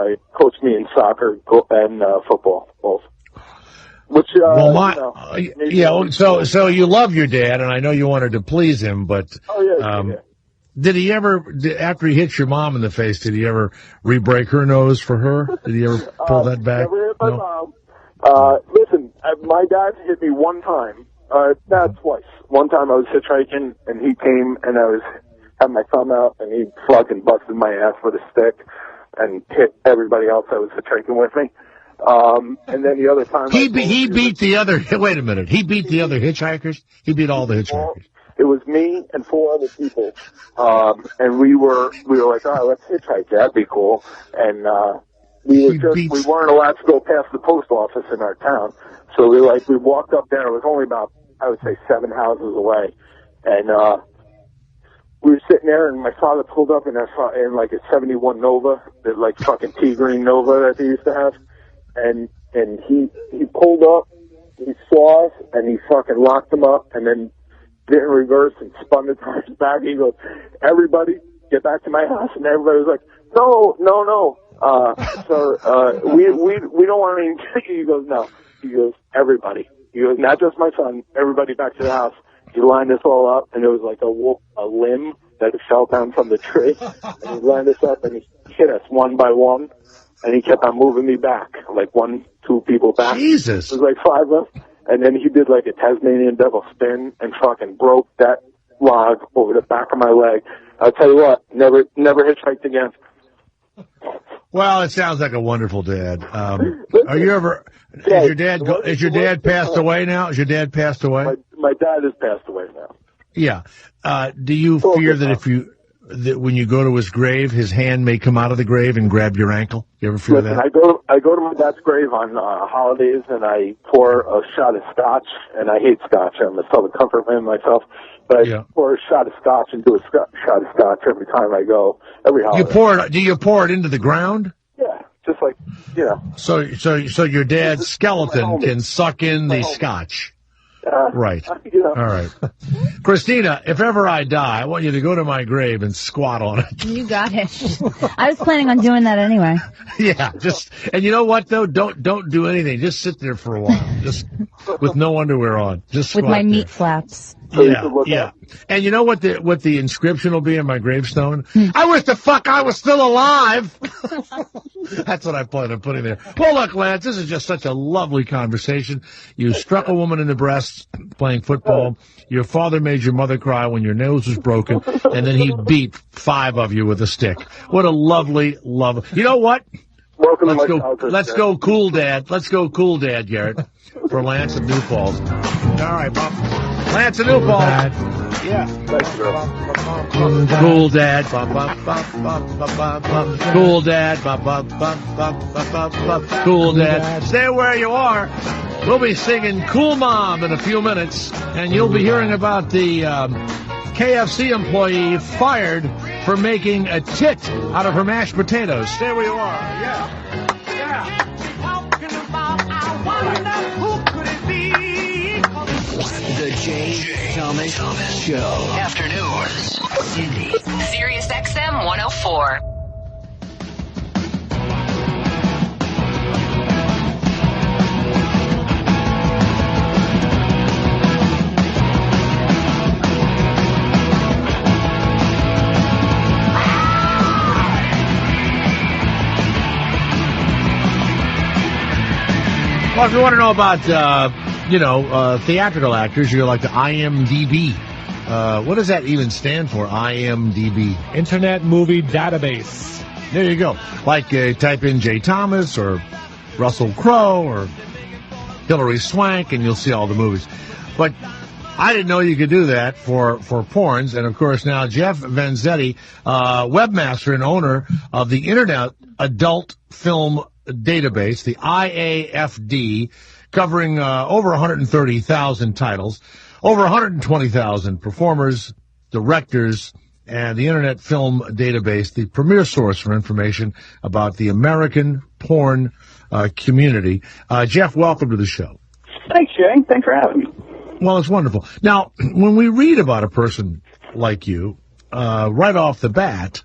he coached me in soccer and football, both. Which, so you love your dad, and I know you wanted to please him, but did he ever, after he hit your mom in the face, did he ever re-break her nose for her? Did he ever pull that back? Never hit my mom. Listen, my dad hit me one time, not twice. One time I was hitchhiking, and he came, and I had my thumb out, and he fucking busted my ass with a stick and hit everybody else that was hitchhiking with me. And then the other time he beat the other. Wait a minute. He beat the other hitchhikers. He beat all the hitchhikers. It was me and 4 other people, and we were like, "All right, let's hitchhike. That'd be cool." And we weren't allowed to go past the post office in our town, so we walked up there. It was only about, I would say, 7 houses away, and we were sitting there, and my father pulled up in like a 71 Nova, that like fucking tea green Nova that they used to have. And he pulled up, he saw us, and he fucking locked them up, and then did in reverse and spun the tires back. He goes, "Everybody, get back to my house." And everybody was like, No, sir, we don't want any." He goes, "No." He goes, "Everybody." He goes, "Not just my son, everybody back to the house." He lined us all up, and it was like a limb that fell down from the tree, and he lined us up, and he hit us one by one. And he kept on moving me back, like 1-2 people back. Jesus. It was like 5 of us. And then he did like a Tasmanian devil spin and fucking broke that log over the back of my leg. I'll tell you what, never hitchhiked again. Well, it sounds like a wonderful dad. Are you ever? Is your dad passed away now? Is your dad passed away? My dad has passed away now. Yeah. Do you fear that that when you go to his grave, his hand may come out of the grave and grab your ankle? You ever fear that? I go to my dad's grave on holidays, and I pour a shot of scotch, and I hate scotch. I'm a Southern Comfort man myself, but I pour a shot of scotch and do a shot of scotch every time I go, every holiday. Do you pour it into the ground? Yeah, just like, So your dad's skeleton can suck in the scotch. Right. All right. Christina, if ever I die, I want you to go to my grave and squat on it. You got it. I was planning on doing that anyway. Yeah, and you know what though? Don't do anything. Just sit there for a while. Just with no underwear on. Just with my meat there. flaps. So you could look up. And you know what the inscription will be in my gravestone? I wish the fuck I was still alive. That's what I plan on putting there. Well, look, Lance, this is just such a lovely conversation. You struck a woman in the breast playing football. Your father made your mother cry when your nose was broken, and then he beat 5 of you with a stick. What a lovely. You know what? Welcome Let's to go. my childhood, Let's Garrett. go, cool dad. Let's go, cool dad, Garrett, for Lance of New Falls. All right, Bob. Lance of New Falls. Yeah. Thanks, girl. Cool dad. Cool dad. Cool dad. Stay where you are. We'll be singing Cool Mom in a few minutes, and you'll be hearing about the KFC employee fired for making a tit out of her mashed potatoes. Stay where you are. Yeah. The Jay Thomas Show. Afternoons. Indy. Sirius XM 104. Well, if you want to know about, theatrical actors, you're like the IMDb. What does that even stand for, IMDb? Internet Movie Database. There you go. Like type in Jay Thomas or Russell Crowe or Hilary Swank, and you'll see all the movies. But I didn't know you could do that for porns. And, of course, now Jeff Vanzetti, webmaster and owner of the Internet Adult Film Database, the IAFD, covering over 130,000 titles, over 120,000 performers, directors, and the Internet Film Database, the premier source for information about the American porn community. Jeff, welcome to the show. Thanks, Jay. Thanks for having me. Well, it's wonderful. Now, when we read about a person like you, right off the bat,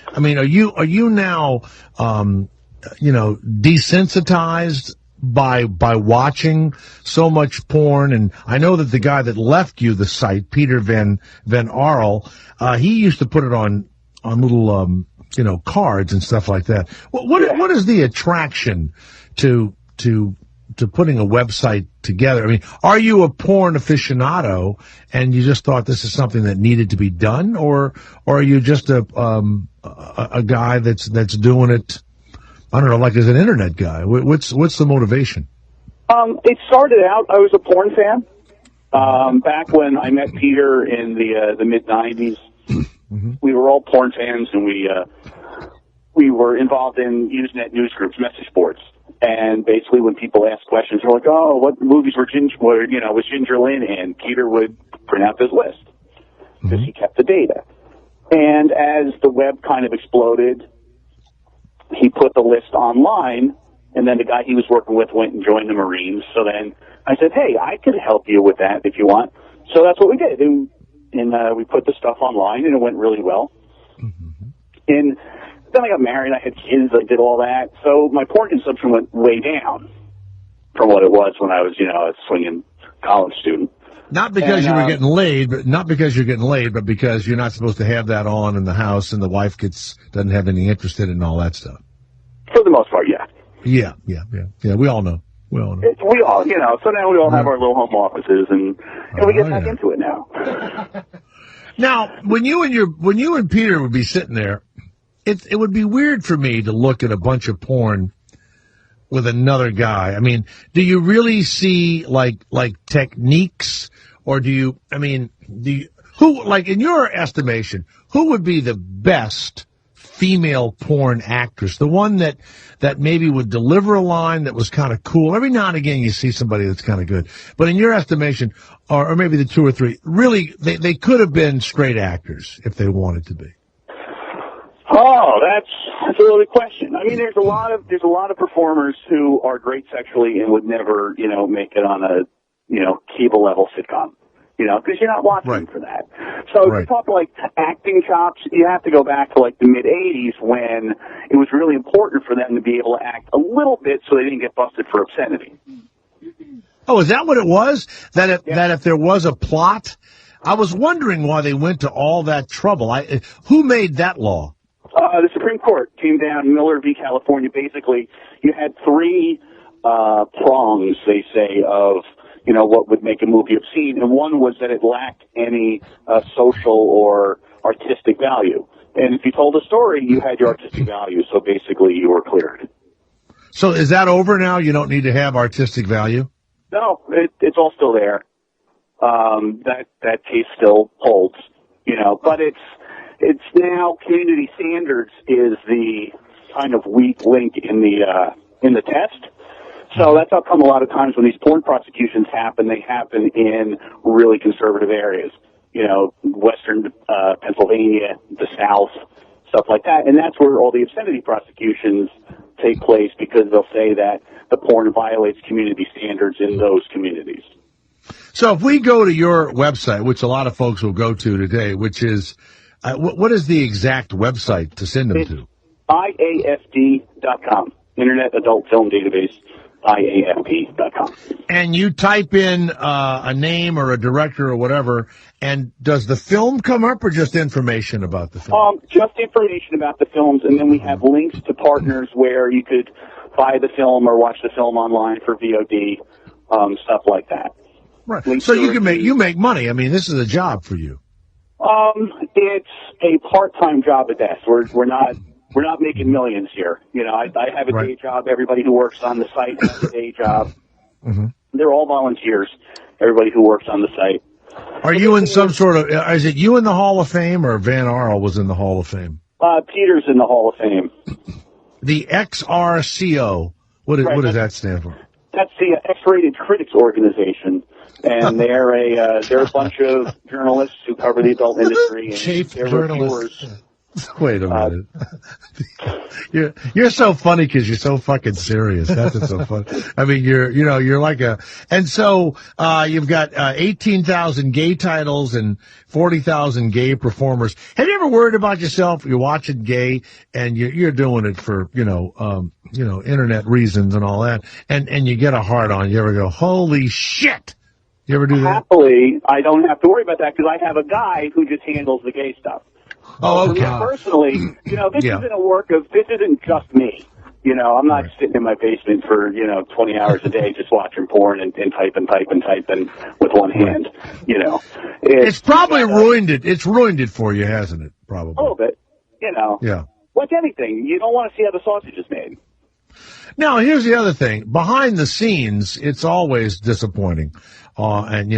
I mean, are you now, desensitized by watching so much porn? And I know that the guy that left you the site, Peter Van Arl, he used to put it on little, cards and stuff like that. What is the attraction to putting a website together? I mean, are you a porn aficionado and you just thought this is something that needed to be done, or are you just a guy that's doing it, I don't know, like as an internet guy? What's the motivation? It started out, I was a porn fan. Back when I met Peter in the mid-'90s, we were all porn fans, and we were involved in Usenet news groups, message boards. And basically, when people asked questions, they're like, "Oh, what movies was Ginger Lynn in?" Peter would print out this list because he kept the data. And as the web kind of exploded, he put the list online, and then the guy he was working with went and joined the Marines. So then I said, "Hey, I could help you with that if you want." So that's what we did, and we put the stuff online, and it went really well. And then I got married, I had kids, I did all that. So my porn consumption went way down from what it was when I was, a swinging college student. Not because you were getting laid, but because you're not supposed to have that on in the house, and the wife doesn't have any interest in it and all that stuff. For the most part, yeah. Yeah. We all know. So now we all have our little home offices, and we get back into it now. Now, when you and Peter would be sitting there, it would be weird for me to look at a bunch of porn with another guy. I mean, do you really see like techniques, or in your estimation, who would be the best female porn actress? The one that maybe would deliver a line that was kind of cool. Every now and again you see somebody that's kind of good. But in your estimation, or maybe the two or three, really, they could have been straight actors if they wanted to be. Oh, that's a really good question. I mean, there's a lot of performers who are great sexually and would never, make it on a, cable level sitcom, because you're not watching them for that. So if you talk like acting chops, you have to go back to like the mid '80s when it was really important for them to be able to act a little bit so they didn't get busted for obscenity. Oh, is that what it was? That if there was a plot I was wondering why they went to all that trouble. Who made that law? The Supreme Court came down, Miller v. California. Basically, you had three prongs, they say, of what would make a movie obscene, and one was that it lacked any social or artistic value. And if you told a story, you had your artistic value, so basically you were cleared. So is that over now? You don't need to have artistic value? No, it's all still there. That case still holds, but it's now community standards is the kind of weak link in the test. So that's how come a lot of times when these porn prosecutions happen, they happen in really conservative areas. Western Pennsylvania, the South, stuff like that. And that's where all the obscenity prosecutions take place, because they'll say that the porn violates community standards in those communities. So if we go to your website, which a lot of folks will go to today, which is, what is the exact website to send them to? IAFD.com, Internet Adult Film Database. IAFD.com. And you type in a name or a director or whatever, and does the film come up or just information about the film? Just information about the films, and then we have links to partners where you could buy the film or watch the film online for VOD, stuff like that. Right. Links so you make money. I mean, this is a job for you. It's a part-time job at best. We're not making millions here. I have a day job. Everybody who works on the site has a day job. Mm-hmm. They're all volunteers, everybody who works on the site. Are you in some sort of, is it you in the Hall of Fame, or Van Arl was in the Hall of Fame? Peter's in the Hall of Fame. The XRCO, what does that stand for? That's the X-Rated Critics Organization. And they're a bunch of journalists who cover the adult industry. And Chief journalists. Wait a minute. You're so funny because you're so fucking serious. That's what's so funny. I mean, you're like and so, you've got, 18,000 gay titles and 40,000 gay performers. Have you ever worried about yourself? You're watching gay and you're doing it for, internet reasons and all that. And you get a hard on. You ever go, holy shit? You ever do that? Happily, I don't have to worry about that because I have a guy who just handles the gay stuff. Oh, okay. Personally, this isn't a work of, this isn't just me. I'm not sitting in my basement for, 20 hours a day just watching porn and typing with one hand, It's probably ruined it. It's ruined it for you, hasn't it? Probably. A little bit, Yeah. Like anything, you don't want to see how the sausage is made. Now, here's the other thing. Behind the scenes, it's always disappointing. And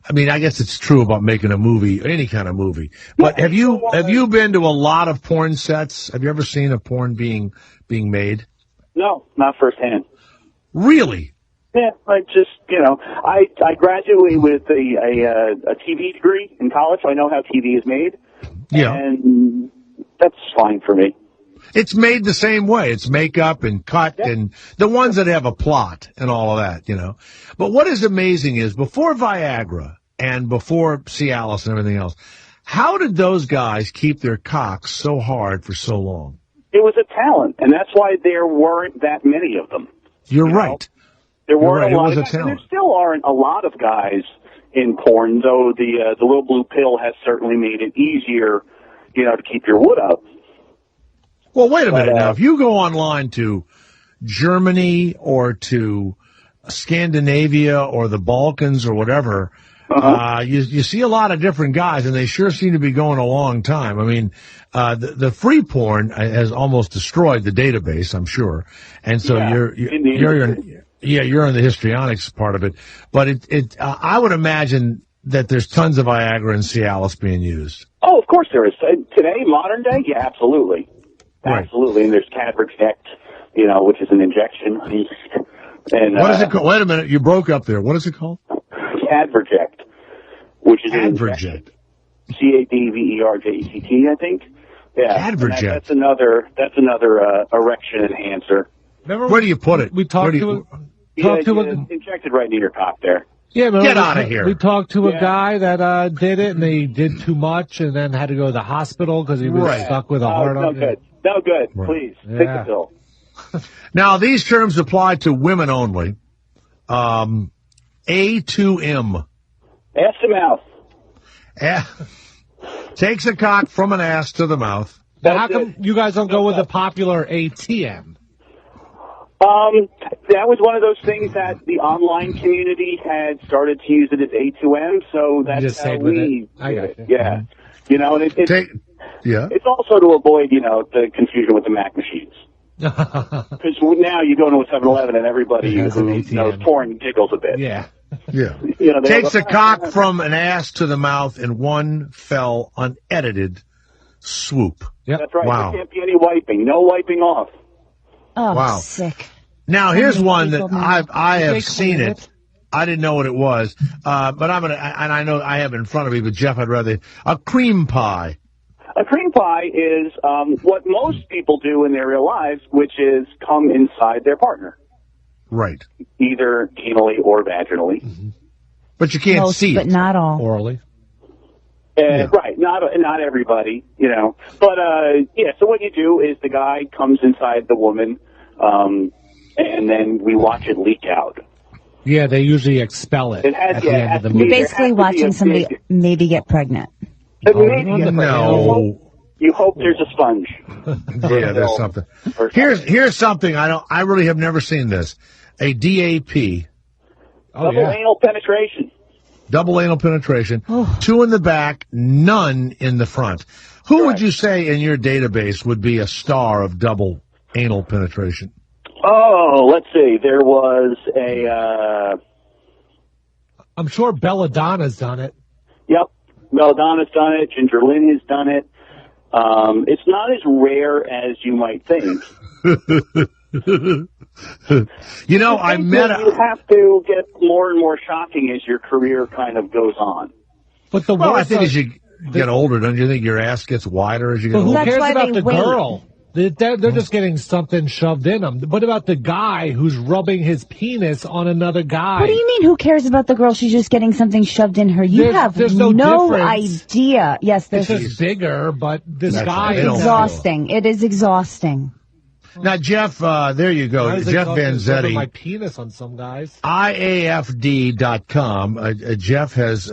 I mean, I guess it's true about making a movie, any kind of movie. But have you been to a lot of porn sets? Have you ever seen a porn being made? No, not firsthand. Really? Yeah, I just, I graduated with a TV degree in college, so I know how TV is made. Yeah. And that's fine for me. It's made the same way. It's makeup and cut and the ones that have a plot and all of that, But what is amazing is before Viagra and before Cialis and everything else, how did those guys keep their cocks so hard for so long? It was a talent, and that's why there weren't that many of them. You're right. There weren't a lot of guys, and there still aren't a lot of guys in porn, though the little blue pill has certainly made it easier, to keep your wood up. Well, wait a minute now. If you go online to Germany or to Scandinavia or the Balkans or whatever, you see a lot of different guys, and they sure seem to be going a long time. I mean, the free porn has almost destroyed the database, I'm sure. And so you're in the histrionics part of it. But I would imagine that there's tons of Viagra and Cialis being used. Oh, of course there is. Today, modern day, yeah, absolutely. Right. Absolutely, and there's Cadverject, which is an injection. And what is it called? Wait a minute, you broke up there. What is it called? Cadverject, which is Cadverject. CADVERJECT, I think. Yeah, Cadverject. That's another erection enhancer. Where do you put it? We talked to injected right into your cock there. Yeah, get out of here. We talked to a guy that did it, and they did too much, and then had to go to the hospital because he was stuck with a hard on. No good. Please, take the pill. Now, these terms apply to women only. A2M. Ass to mouth. Takes a cock from an ass to the mouth. Now, how come you guys don't go with the popular ATM? That was one of those things that the online community had started to use it as A2M, so that's how we. I got you. Yeah, you know, and it's also to avoid, you know, the confusion with the Mac machines. Because now you go into a 7-Eleven and everybody who knows porn giggles a bit. Yeah. Yeah. You know, Takes a cock from an ass to the mouth in one fell, unedited swoop. Yep. That's right. Wow. There can't be any wiping. No wiping off. Oh, Wow. sick. Now, here's one that people, I have seen it. I didn't know what it was, but I'm gonna, and I know I have it in front of me. But Jeff, I'd rather a cream pie. A cream pie is what most people do in their real lives, which is come inside their partner, Right. either anally or vaginally. Mm-hmm. But you can't Most, see but it. not all. Orally. Right, not everybody, you know. But yeah, so what you do is the guy comes inside the woman, and then we watch it leak out. Yeah, they usually expel it, at the end of the You're movie. basically watching somebody maybe get pregnant. No. You hope there's a sponge. Yeah, there's something. Here's something I really have never seen this. A DAP. Double anal penetration. Double anal penetration. 2 in the back, none in the front. Who would you say in your database would be a star of double anal penetration? Oh, let's see. There was a. I'm sure Belladonna's done it. Yep, Belladonna's done it. Ginger Lynn has done it. It's not as rare as you might think. You know, I met. You have to get more and more shocking as your career kind of goes on. But the I think as you get older, don't you think your ass gets wider as you get But who older? cares about the girl? They're just getting something shoved in them. What about the guy who's rubbing his penis on another guy? What do you mean, who cares about the girl? She's just getting something shoved in her. You There's no difference. idea. Yes, It's there's just bigger, but this That's guy right. is exhausting. It is exhausting. Now, Jeff, there you go. I was Jeff exhausted rubbing my Vanzetti, penis on some guys. IAFD.com. Jeff has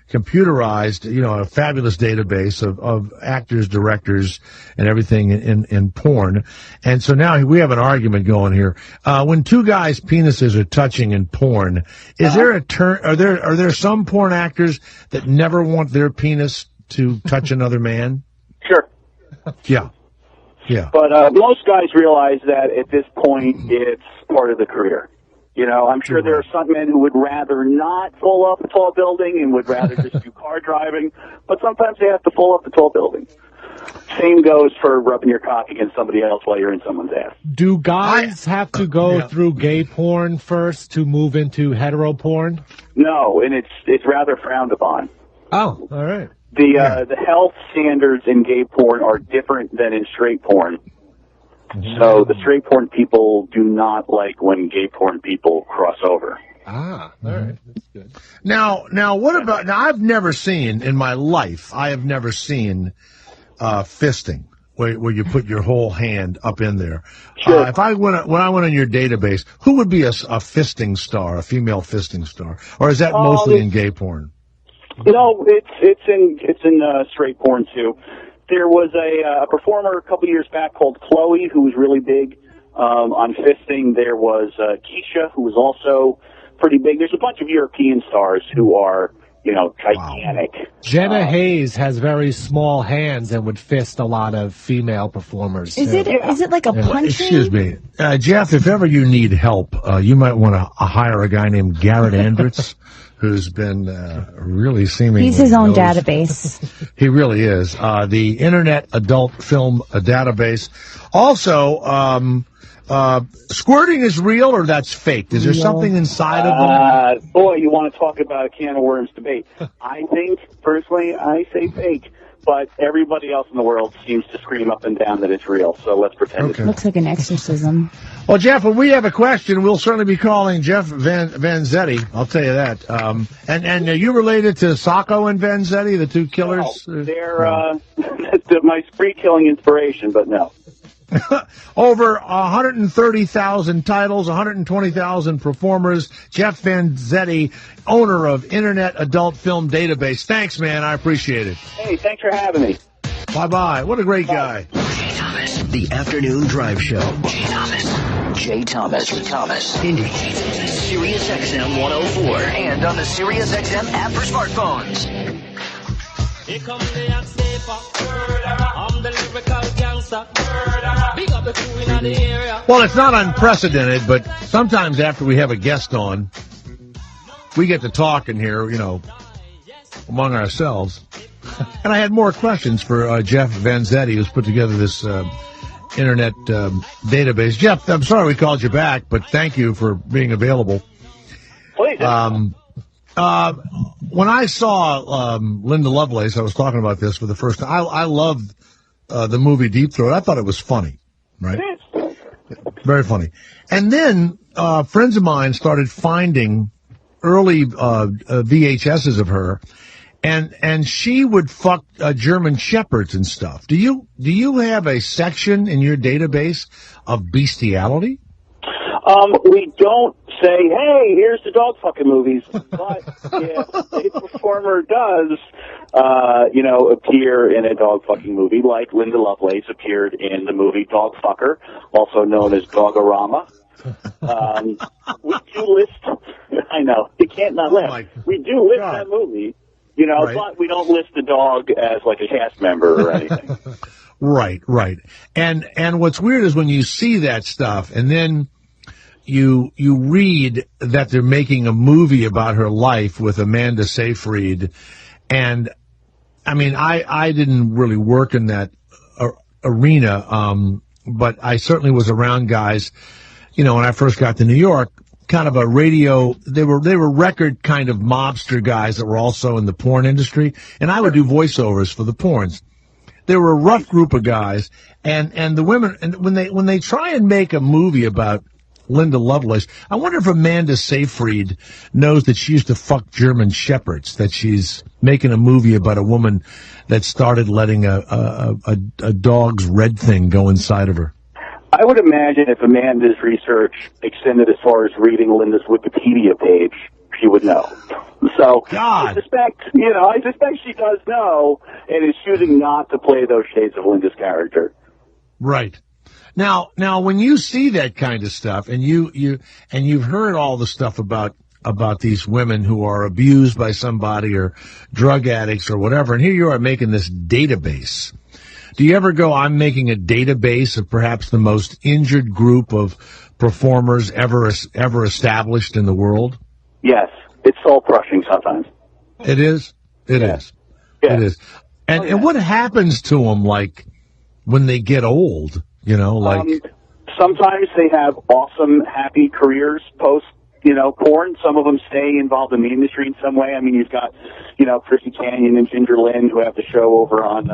computerized, a fabulous database of actors, directors, and everything in porn. And so now we have an argument going here. When two guys' penises are touching in porn, is there a turn? Are there some porn actors that never want their penis to touch another man? Sure. Yeah. Yeah. But most guys realize that at this point it's part of the career. I'm sure there are some men who would rather not fall off a tall building and would rather just do car driving, but sometimes they have to fall off the tall building. Same goes for rubbing your cock against somebody else while you're in someone's ass. Do guys have to go through gay porn first to move into hetero porn? No, and it's rather frowned upon. Oh, all right. The health standards in gay porn are different than in straight porn. So the straight porn people do not like when gay porn people cross over. Ah, all right. That's good. Now, what about, I've never seen, in my life, I have never seen fisting, where you put your whole hand up in there. Sure. When I went on your database, who would be a fisting star, a female fisting star? Or is that mostly in gay porn? No, it's in straight porn too. There was a performer a couple years back called Chloe who was really big on fisting. There was Keisha who was also pretty big. There's a bunch of European stars who are, gigantic. Wow. Jenna Hayes has very small hands and would fist a lot of female performers. Is it like a punching? Excuse me. Jeff, if ever you need help, you might want to hire a guy named Garrett Andritz, who's been really seemingly... He's his own database. He really is. The Internet Adult Film Database. Also, squirting is real or that's fake? Is there something inside of them? Boy, you want to talk about a can of worms debate. I think, personally, I say fake. But everybody else in the world seems to scream up and down that it's real, so let's pretend it's real. Looks like an exorcism. Well, Jeff, when we have a question, we'll certainly be calling Jeff Vanzetti. I'll tell you that. And are you related to Sacco and Vanzetti, the two killers? No, they're my spree killing inspiration, but no. Over 130,000 titles, 120,000 performers. Jeff Van Zetti, owner of Internet Adult Film Database. Thanks, man. I appreciate it. Hey, thanks for having me. Bye-bye. What a great guy. Jay Thomas, the afternoon drive show. Jay Thomas. Jay Thomas. Jay Thomas. Indy. Sirius XM 104. And on the Sirius XM app for smartphones. Here comes the hot stepper. I'm the lyrical gangster. Big up the crew in the area. Well, it's not unprecedented, but sometimes after we have a guest on, we get to talking here, among ourselves. And I had more questions for Jeff Van Zetti, who's put together this internet database. Jeff, I'm sorry we called you back, but thank you for being available. Please. When I saw Linda Lovelace, I was talking about this for the first time. I loved the movie Deep Throat. I thought it was funny, right? Very funny. And then friends of mine started finding early VHSs of her, and she would fuck German shepherds and stuff. Do you have a section in your database of bestiality? We don't say, hey, here's the dog fucking movies, but if a performer does, appear in a dog fucking movie, like Linda Lovelace appeared in the movie Dog Fucker, also known as Dogorama. We do list, I know, you can't not laugh. We do list that movie, right. But we don't list the dog as like a cast member or anything. Right. And what's weird is when you see that stuff and then you read that they're making a movie about her life with Amanda Seyfried, and I mean, I didn't really work in that arena, but I certainly was around guys, when I first got to New York, kind of a radio, they were record kind of mobster guys that were also in the porn industry, and I would do voiceovers for the porns. They were a rough group of guys, and the women, and when they try and make a movie about Linda Lovelace, I wonder if Amanda Seyfried knows that she used to fuck German shepherds, that she's making a movie about a woman that started letting a dog's red thing go inside of her. I would imagine if Amanda's research extended as far as reading Linda's Wikipedia page, she would know. So I suspect she does know and is choosing not to play those shades of Linda's character. Right. Now, when you see that kind of stuff, and you've heard all the stuff about these women who are abused by somebody or drug addicts or whatever, and here you are making this database. Do you ever go, I'm making a database of perhaps the most injured group of performers ever established in the world? Yes, it's soul crushing sometimes. It is. It is. Yeah. It is. And what happens to them, like when they get old? Sometimes they have awesome, happy careers post, porn. Some of them stay involved in the industry in some way. I mean, you've got, Chrissy Canyon and Ginger Lynn who have the show over on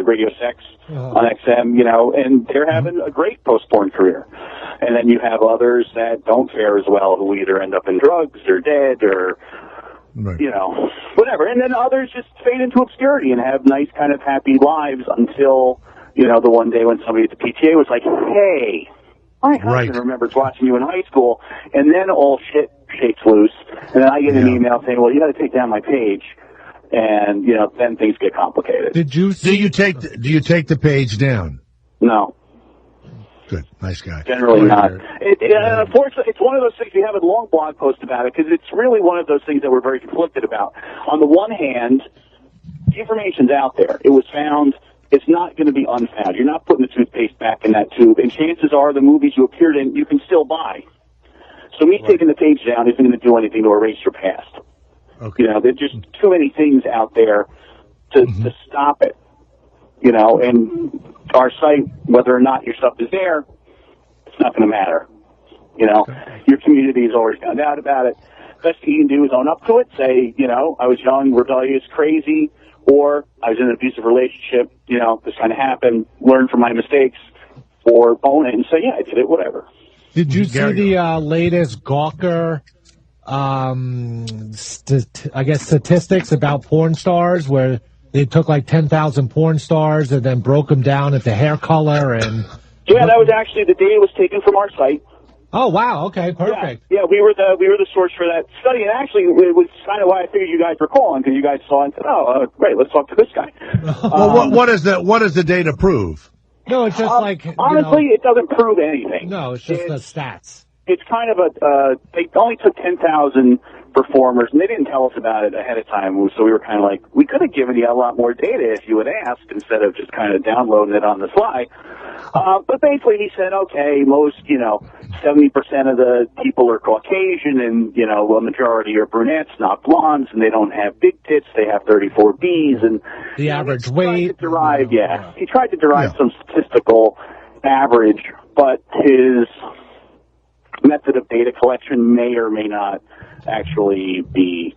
Radio Sex on XM, and they're having a great post-porn career. And then you have others that don't fare as well, who either end up in drugs or dead or, whatever. And then others just fade into obscurity and have nice kind of happy lives until, the one day when somebody at the PTA was like, hey, my husband remembers watching you in high school, and then all shit shakes loose. And then I get an email saying, well, you got to take down my page. And, then things get complicated. Do you take the page down? No. Good. Nice guy. Generally not. Unfortunately, it's one of those things. We have a long blog post about it because it's really one of those things that we're very conflicted about. On the one hand, the information's out there. It was found. It's not going to be unfound. You're not putting the toothpaste back in that tube. And chances are the movies you appeared in, you can still buy. So me taking the page down isn't going to do anything to erase your past. Okay. There's just too many things out there to stop it. And our site, whether or not your stuff is there, it's not going to matter. Your community has already found out about it. Best thing you can do is own up to it. Say, I was young, rebellious, crazy, or I was in an abusive relationship. This kind of happened. Learn from my mistakes, or own it and say, yeah, I did it. Whatever. Did you see the latest Gawker? I guess statistics about porn stars where They took like 10,000 porn stars and then broke them down into hair color and. Yeah, that was actually the data was taken from our site. Oh wow! Okay, perfect. Yeah, we were the source for that study, and actually it was kind of why I figured you guys were calling, because you guys saw it and said, "Oh, great, let's talk to this guy." Well, what does the data prove? No, it's just like honestly, it doesn't prove anything. No, it's just the stats. It's kind of they only took 10,000 performers, and they didn't tell us about it ahead of time, so we were kind of like, we could have given you a lot more data if you had asked, instead of just kind of downloading it on the fly. But basically he said, okay, most, 70% of the people are Caucasian, and, a majority are brunettes, not blondes, and they don't have big tits, they have 34Bs, and the average weight. He tried to derive some statistical average, but his method of data collection may or may not actually be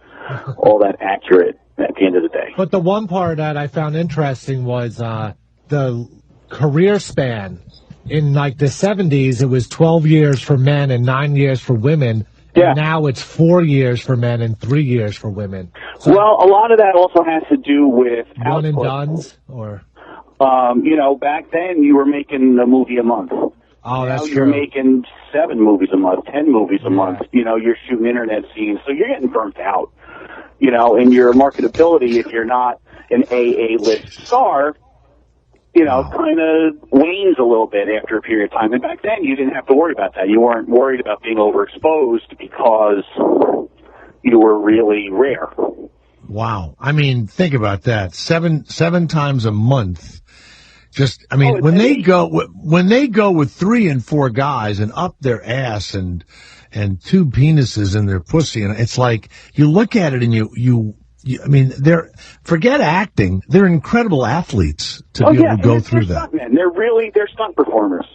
all that accurate at the end of the day. But the one part that I found interesting was the career span. In like the 70s, it was 12 years for men and 9 years for women. Yeah. And now it's 4 years for men and 3 years for women. So, well, a lot of that also has to do with one and dones, or back then you were making a movie a month. Oh, that's now true. You're making 7 movies a month, 10 movies a month. You're shooting internet scenes, so you're getting burnt out. And your marketability, if you're not an AA list star, kind of wanes a little bit after a period of time. And back then, you didn't have to worry about that. You weren't worried about being overexposed because you were really rare. Wow. I mean, think about that. Seven times a month. When they go with 3 and 4 guys and up their ass and 2 penises in their pussy, and it's like you look at it and forget acting. They're incredible athletes to be able to go through that. Stuntmen. They're stunt performers.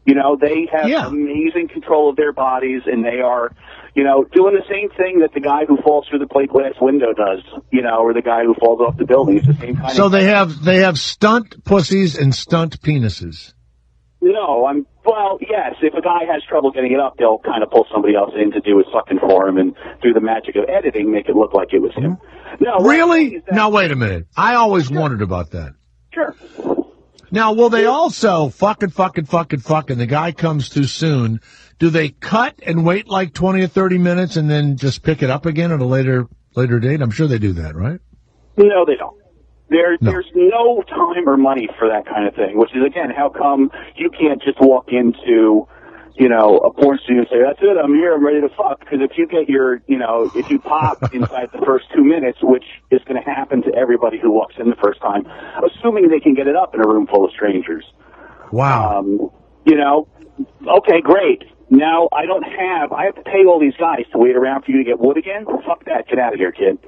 They have amazing control of their bodies, and they are, doing the same thing that the guy who falls through the plate glass window does, or the guy who falls off the building. It's the same kind of. So they have stunt pussies and stunt penises. No, yes. If a guy has trouble getting it up, they'll kind of pull somebody else in to do his sucking for him, and through the magic of editing, make it look like it was him. No, really? Now wait a minute. I always wondered about that. Sure. Now, will they also fuck, and the guy comes too soon? Do they cut and wait like 20 or 30 minutes and then just pick it up again at a later date? I'm sure they do that, right? No, they don't. There's no time or money for that kind of thing, which is, again, how come you can't just walk into, a porn studio and say, that's it, I'm here, I'm ready to fuck. Because if you get if you pop inside the first 2 minutes, which is going to happen to everybody who walks in the first time, assuming they can get it up in a room full of strangers. Wow. Okay, great. Now I have to pay all these guys to wait around for you to get wood again? Fuck that. Get out of here, kid.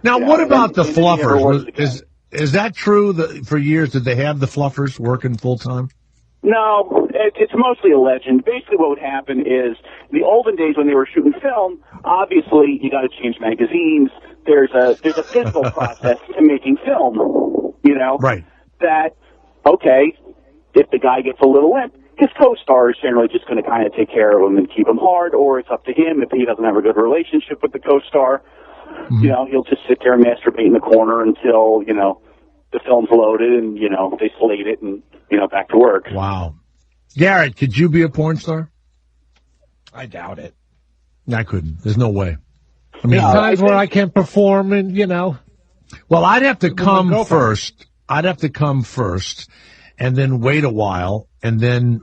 Now, what about the fluffers? Is that true that for years did they have the fluffers working full time? No, it's mostly a legend. Basically what would happen is, in the olden days when they were shooting film, obviously you got to change magazines. There's a physical process to making film, Right. That, okay, if the guy gets a little limp, his co-star is generally just going to kind of take care of him and keep him hard, or it's up to him if he doesn't have a good relationship with the co-star. Mm-hmm. He'll just sit there and masturbate in the corner until, the film's loaded and, they slate it and, back to work. Wow. Garrett, could you be a porn star? I doubt it. I couldn't. There's no way. I mean, times where I can't perform and, Well, I'd have to come first. And then wait a while, and then,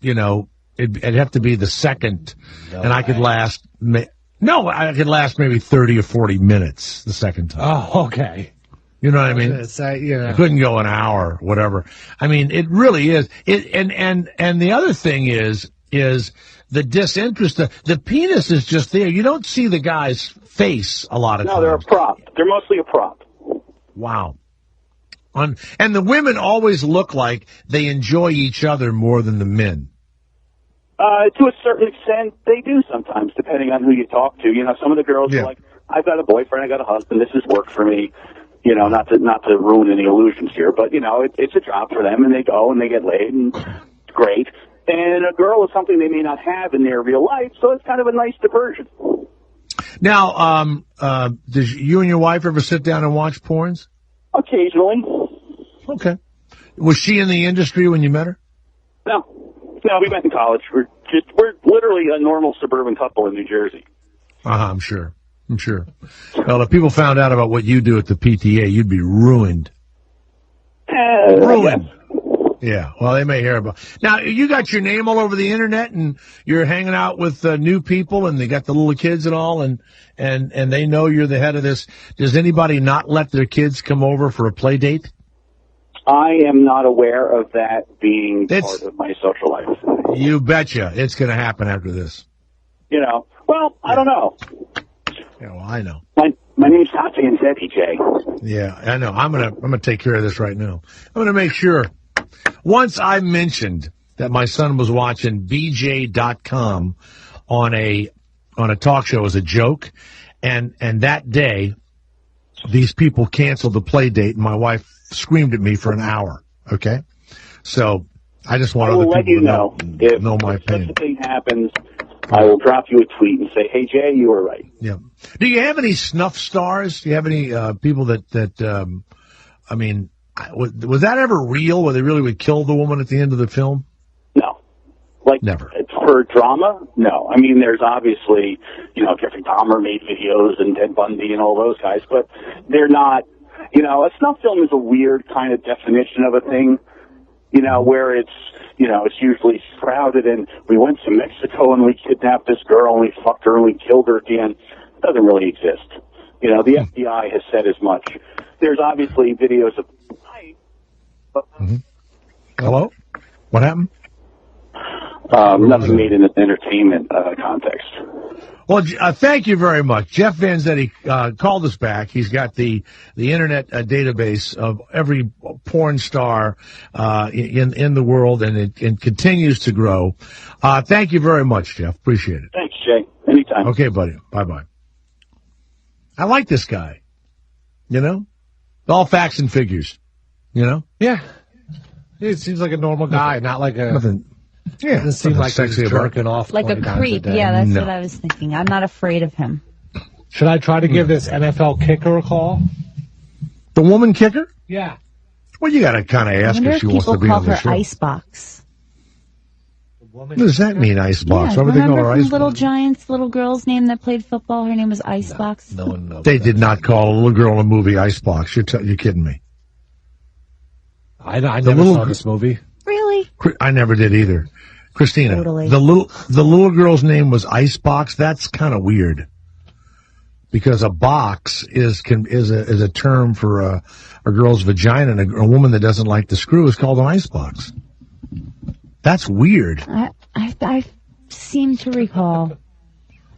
it'd have to be the second, and I could last, I could last maybe 30 or 40 minutes the second time. Oh, okay. You know what I mean? I couldn't go an hour, whatever. I mean, it really is. And the other thing is the disinterest. The penis is just there. You don't see the guy's face a lot of times. No, they're a prop. They're mostly a prop. Wow. And the women always look like they enjoy each other more than the men. To a certain extent, they do sometimes, depending on who you talk to. Some of the girls are like, I've got a boyfriend, I got a husband, this is work for me. Not to ruin any illusions here, but, it's a job for them, and they go and they get laid, and it's great. And a girl is something they may not have in their real life, so it's kind of a nice diversion. Now, does you and your wife ever sit down and watch porns? Occasionally. Okay. Was she in the industry when you met her? No, we met in college. We're literally a normal suburban couple in New Jersey. I'm sure. Well, if people found out about what you do at the PTA, you'd be ruined. Ruined. Yeah. Well, they may hear about. Now, you got your name all over the internet, and you're hanging out with new people, and they got the little kids and all, and they know you're the head of this. Does anybody not let their kids come over for a play date? I am not aware of that being part of my social life. You betcha. It's going to happen after this. Well, I don't know. Yeah, well, I know. My name's not Vanzetti, Jay. Yeah, I know. I'm gonna take care of this right now. I'm gonna make sure. Once I mentioned that my son was watching BJ.com on a talk show as a joke, and that day these people canceled the play date, and my wife screamed at me for an hour. Okay, so I just want other people to know my pain. If such a thing happens, I will drop you a tweet and say, "Hey Jay, you were right." Yeah. Do you have any snuff stars? Do you have any people that I mean, was that ever real? Where they really would kill the woman at the end of the film? No. Never. For drama? No. I mean, there's obviously, Jeffrey Dahmer made videos and Ted Bundy and all those guys, but they're not. A snuff film is a weird kind of definition of a thing. Where it's usually shrouded in, we went to Mexico and we kidnapped this girl and we fucked her and we killed her at the end. It doesn't really exist. The FBI has said as much. There's obviously videos of... Hello? What happened? Nothing made in an entertainment context. Well, thank you very much. Jeff Vanzetti called us back. He's got the internet database of every porn star in the world, and it continues to grow. Thank you very much, Jeff. Appreciate it. Thanks, Jay. Anytime. Okay, buddy. Bye-bye. I like this guy. All facts and figures. Yeah. He seems like a normal guy, not like a... Nothing. Yeah, doesn't seem like he's jerking off like a 20 times creep. day. Yeah, that's what I was thinking. I'm not afraid of him. Should I try to give this NFL kicker a call? The woman kicker? Yeah. Well, you got to kind of ask if she wants to be on the show. People call her Icebox. What does that mean, Icebox? Yeah, Why would they call her remember Icebox? Little Giants, little girl's name that played football? Her name was Icebox. No one knows. They did not call a little girl in a movie Icebox. You're kidding me. I never saw this movie. Really? I never did either. Christina, Totally. the little girl's name was Icebox. That's kind of weird, because a box is a term for a girl's vagina, and a woman that doesn't like the screw is called an icebox. That's weird. I seem to recall.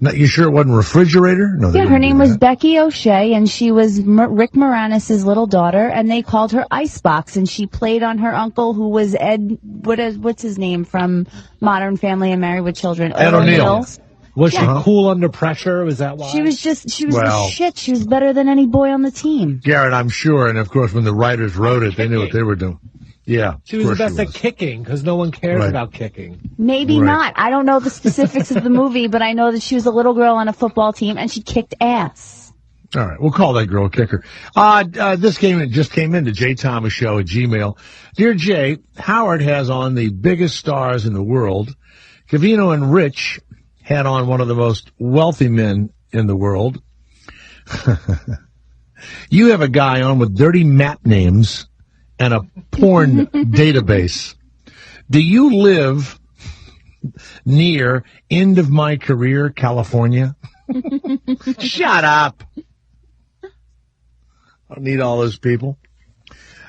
Now, you sure it wasn't refrigerator? No. Yeah, her name was Becky O'Shea, and she was Rick Moranis' little daughter, and they called her Icebox, and she played on her uncle, who was Ed. What's his name from Modern Family and Married with Children? Ed O'Neill. Was she cool under pressure? Was that why? She was the shit. She was better than any boy on the team. Garrett, I'm sure, and of course, when the writers wrote it, they knew what they were doing. Yeah, she was the best at kicking, because no one cares about kicking. Maybe not. I don't know the specifics of the movie, but I know that she was a little girl on a football team, and she kicked ass. All right, we'll call that girl a kicker. This just came in to jthomasshow at Gmail. Dear Jay, Howard has on the biggest stars in the world. Cavino and Rich had on one of the most wealthy men in the world. You have a guy on with dirty map names and a porn database. Do you live near End of My Career, California? Shut up. I don't need all those people.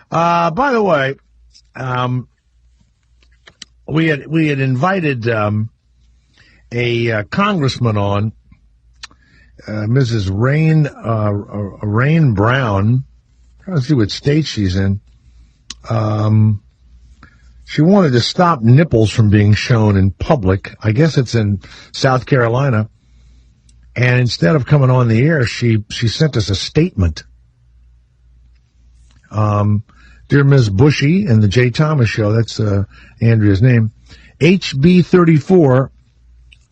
By the way, we had invited a congressman on, Mrs. Rain Brown. Trying to see what state she's in. She wanted to stop nipples from being shown in public. I guess it's in South Carolina. And instead of coming on the air, she sent us a statement. Dear Ms. Bushy and the Jay Thomas Show, that's Andrea's name. HB 34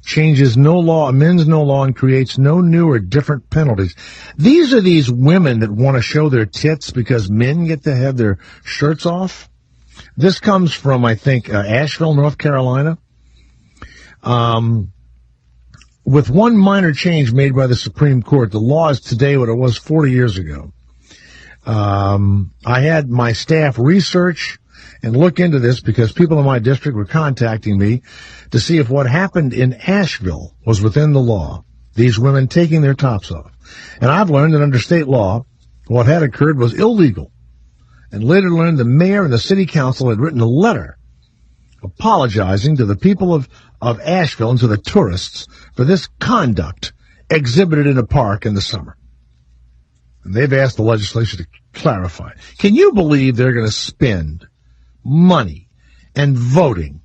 changes no law, amends no law, and creates no new or different penalties. These are these women that want to show their tits because men get to have their shirts off. This comes from, I think, Asheville, North Carolina. With one minor change made by the Supreme Court, the law is today what it was 40 years ago. I had my staff research and look into this because people in my district were contacting me to see if what happened in Asheville was within the law, these women taking their tops off. And I've learned that under state law, what had occurred was illegal. And later learned the mayor and the city council had written a letter apologizing to the people of Asheville and to the tourists for this conduct exhibited in a park in the summer. And they've asked the legislature to clarify. Can you believe they're going to spend money and voting?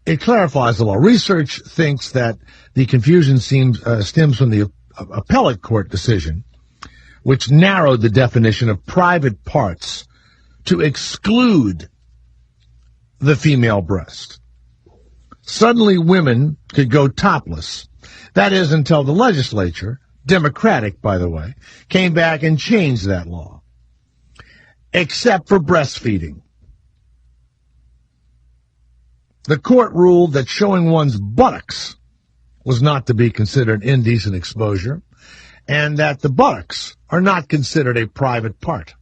It clarifies the law. Research thinks that the confusion stems from the appellate court decision, which narrowed the definition of private parts to exclude the female breast. Suddenly women could go topless. That is until the legislature, Democratic by the way, came back and changed that law. Except for breastfeeding. The court ruled that showing one's buttocks was not to be considered indecent exposure, and that the buttocks are not considered a private part.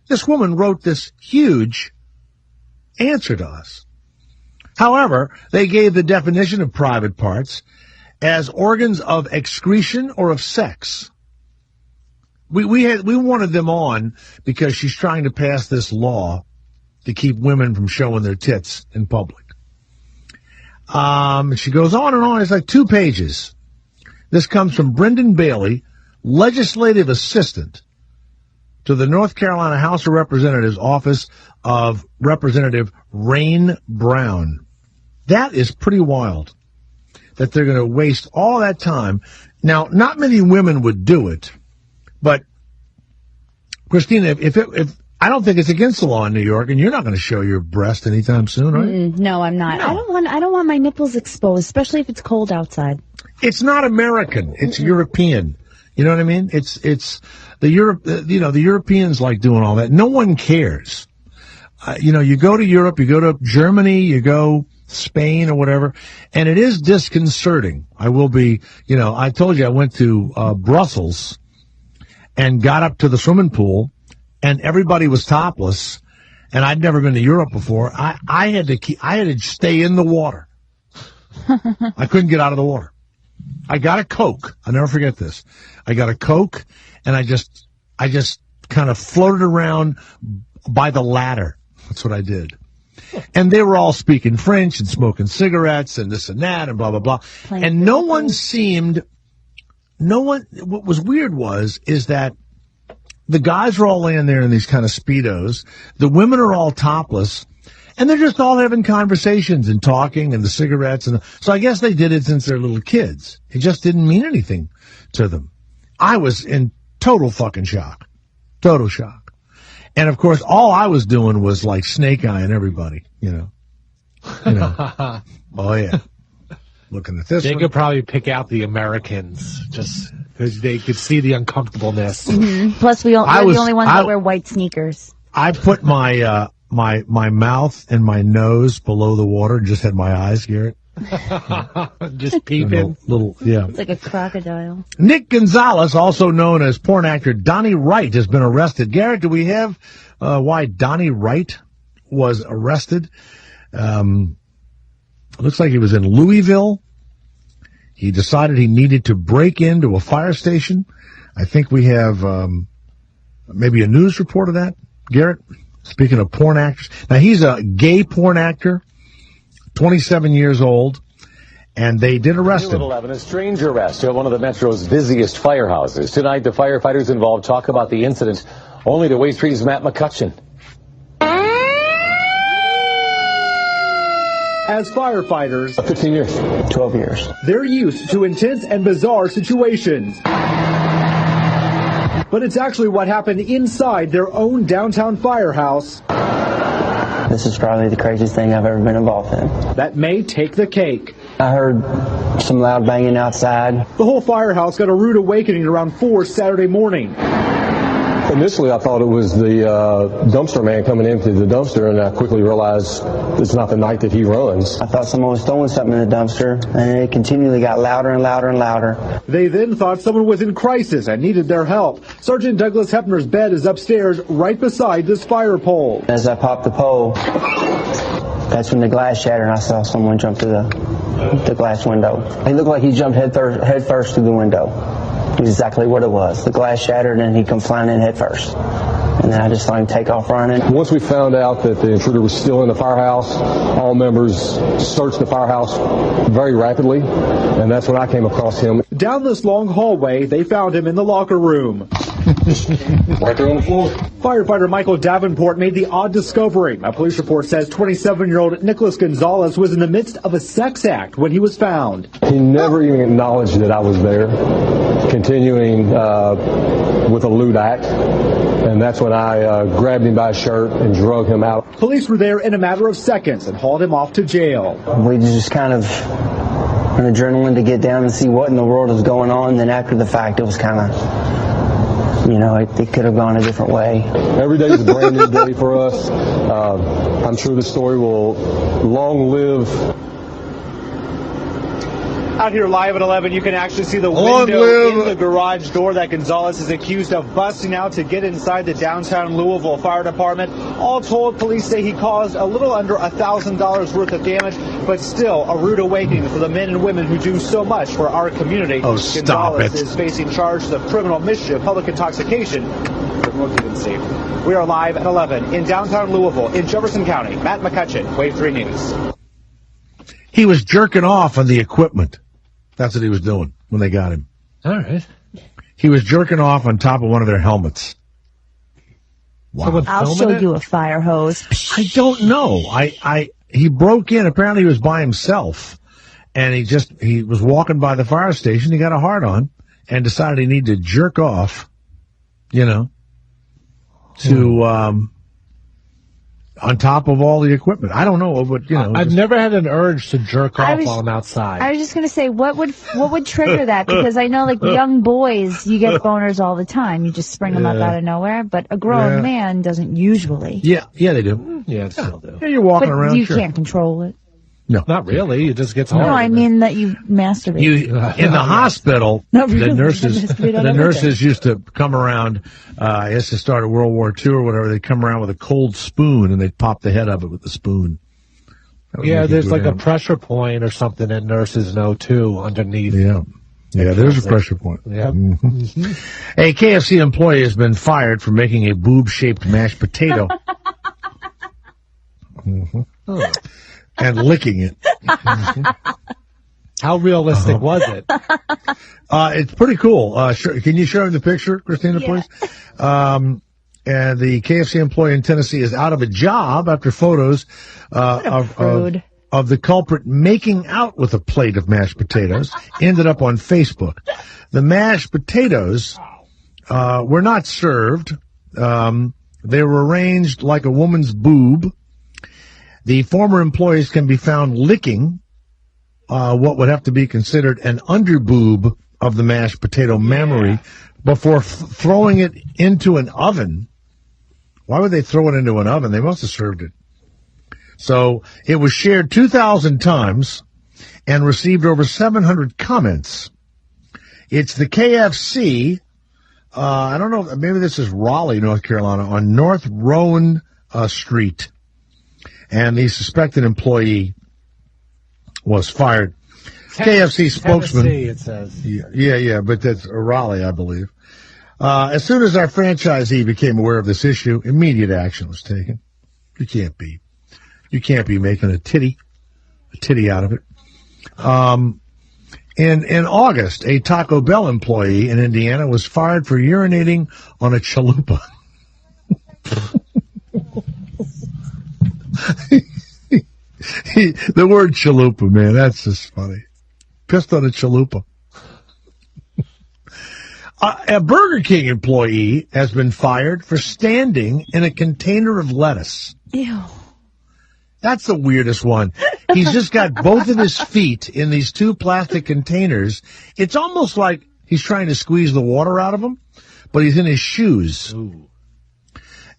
This woman wrote this huge answer to us. However, they gave the definition of private parts as organs of excretion or of sex. We wanted them on because she's trying to pass this law to keep women from showing their tits in public. She goes on and on. It's like 2 pages. This comes from Brendan Bailey, legislative assistant to the North Carolina House of Representatives office of Representative Rain Brown. That is pretty wild that they're going to waste all that time. Now, not many women would do it, but Christina, if I don't think it's against the law in New York, and you're not going to show your breast anytime soon, right? No, I'm not. No. I don't want my nipples exposed, especially if it's cold outside. It's not American. It's European. You know what I mean? It's the the Europeans like doing all that. No one cares. You go to Europe, you go to Germany, you go Spain or whatever, and it is disconcerting. I will be, I told you I went to Brussels and got up to the swimming pool, and everybody was topless, and I'd never been to Europe before. I had to stay in the water. I couldn't get out of the water. I got a Coke. I'll never forget this. I got a Coke, and I just kind of floated around by the ladder. That's what I did. And they were all speaking French and smoking cigarettes and this and that and blah, blah, blah. And what was weird is that the guys are all laying there in these kind of Speedos. The women are all topless. And they're just all having conversations and talking and the cigarettes. So I guess they did it since they're little kids. It just didn't mean anything to them. I was in total fucking shock. Total shock. And, of course, all I was doing was, like, snake-eyeing everybody, Oh, yeah. Looking at this They one. could probably pick out the Americans just because they could see the uncomfortableness. Mm-hmm. Plus, we're the only ones that wear white sneakers. I put my my mouth and my nose below the water and just had my eyes, Garrett. Just peeping. Yeah. It's like a crocodile. Nick Gonzalez, also known as porn actor Donnie Wright, has been arrested. Garrett, do we have why Donnie Wright was arrested? Looks like he was in Louisville. He decided he needed to break into a fire station. I think we have maybe a news report of that, Garrett. Speaking of porn actors. Now, he's a gay porn actor, 27 years old, and they did arrest him. 11, a strange arrest at one of the Metro's busiest firehouses. Tonight, the firefighters involved talk about the incident, only to Waste Tree's Matt McCutcheon. As firefighters, 15 years, 12 years. They're used to intense and bizarre situations. But it's actually what happened inside their own downtown firehouse. this is probably the craziest thing I've ever been involved in. That may take the cake. I heard some loud banging outside. The whole firehouse got a rude awakening around 4 Saturday morning. Initially, I thought it was the dumpster man coming into the dumpster, and I quickly realized it's not the night that he runs. I thought someone was throwing something in the dumpster, and it continually got louder and louder and louder. They then thought someone was in crisis and needed their help. Sergeant Douglas Hepner's bed is upstairs right beside this fire pole. As I popped the pole, that's when the glass shattered, and I saw someone jump through the glass window. He looked like he jumped head first through the window. Exactly what it was. The glass shattered and he come flying in head first. And then I just saw him take off running. Once we found out that the intruder was still in the firehouse, all members searched the firehouse very rapidly, and that's when I came across him. Down this long hallway, they found him in the locker room. Right there on the floor. Firefighter Michael Davenport made the odd discovery. A police report says 27-year-old Nicholas Gonzalez was in the midst of a sex act when he was found. He never even acknowledged that I was there, continuing with a lewd act. And that's when I grabbed him by his shirt and drug him out. Police were there in a matter of seconds and hauled him off to jail. We just kind of an adrenaline to get down and see what in the world is going on. Then after the fact, it was kind of, it could have gone a different way. Every day is a brand new day for us. I'm sure this story will long live. Out here live at 11, you can actually see the window in the garage door that Gonzalez is accused of busting out to get inside the downtown Louisville Fire Department. All told, police say he caused a little under $1,000 worth of damage, but still a rude awakening for the men and women who do so much for our community. Oh, stop Gonzalez it. is facing charges of criminal mischief, public intoxication, criminal occupancy. We are live at 11 in downtown Louisville in Jefferson County. Matt McCutcheon, Wave 3 News. He was jerking off on the equipment. That's what he was doing when they got him. All right. He was jerking off on top of one of their helmets. Wow. I'll show you a fire hose. I don't know. He broke in. Apparently he was by himself, and he was walking by the fire station. He got a hard on and decided he needed to jerk off, to on top of all the equipment. I don't know, but I've never had an urge to jerk off while I'm outside. I was just going to say, what would trigger that? Because I know, young boys, you get boners all the time. You just spring them up out of nowhere. But a grown man doesn't usually. Yeah, they do. Yeah, still do. Yeah, you're walking but around. You can't control it. No, not really. It just gets hard. No, I mean that you masturbate. In the hospital, Not really. the nurses used to come around. I guess to start World War II or whatever. They'd come around with a cold spoon and they'd pop the head of it with the spoon. Yeah, there's a pressure point or something that nurses know too underneath. Yeah, there's a pressure point. Yeah. Mm-hmm. A KFC employee has been fired for making a boob-shaped mashed potato. Oh. And licking it. How realistic was it? It's pretty cool. Can you show him the picture, Christina, please? And the KFC employee in Tennessee is out of a job after photos of the culprit making out with a plate of mashed potatoes ended up on Facebook. The mashed potatoes were not served. They were arranged like a woman's boob. The former employees can be found licking what would have to be considered an underboob of the mashed potato memory before throwing it into an oven. Why would they throw it into an oven? They must have served it. So it was shared 2,000 times and received over 700 comments. It's the KFC, I don't know, maybe this is Raleigh, North Carolina, on North Rowan Street. And the suspected employee was fired. KFC spokesman. Tennessee, it says. Yeah, but that's Raleigh, I believe. As soon as our franchisee became aware of this issue, immediate action was taken. You can't be making a titty out of it. In August, a Taco Bell employee in Indiana was fired for urinating on a chalupa. The word chalupa, man, that's just funny. Pissed on a chalupa. A Burger King employee has been fired for standing in a container of lettuce. Ew. That's the weirdest one. He's just got both of his feet in these two plastic containers. It's almost like he's trying to squeeze the water out of them, but he's in his shoes. Ooh.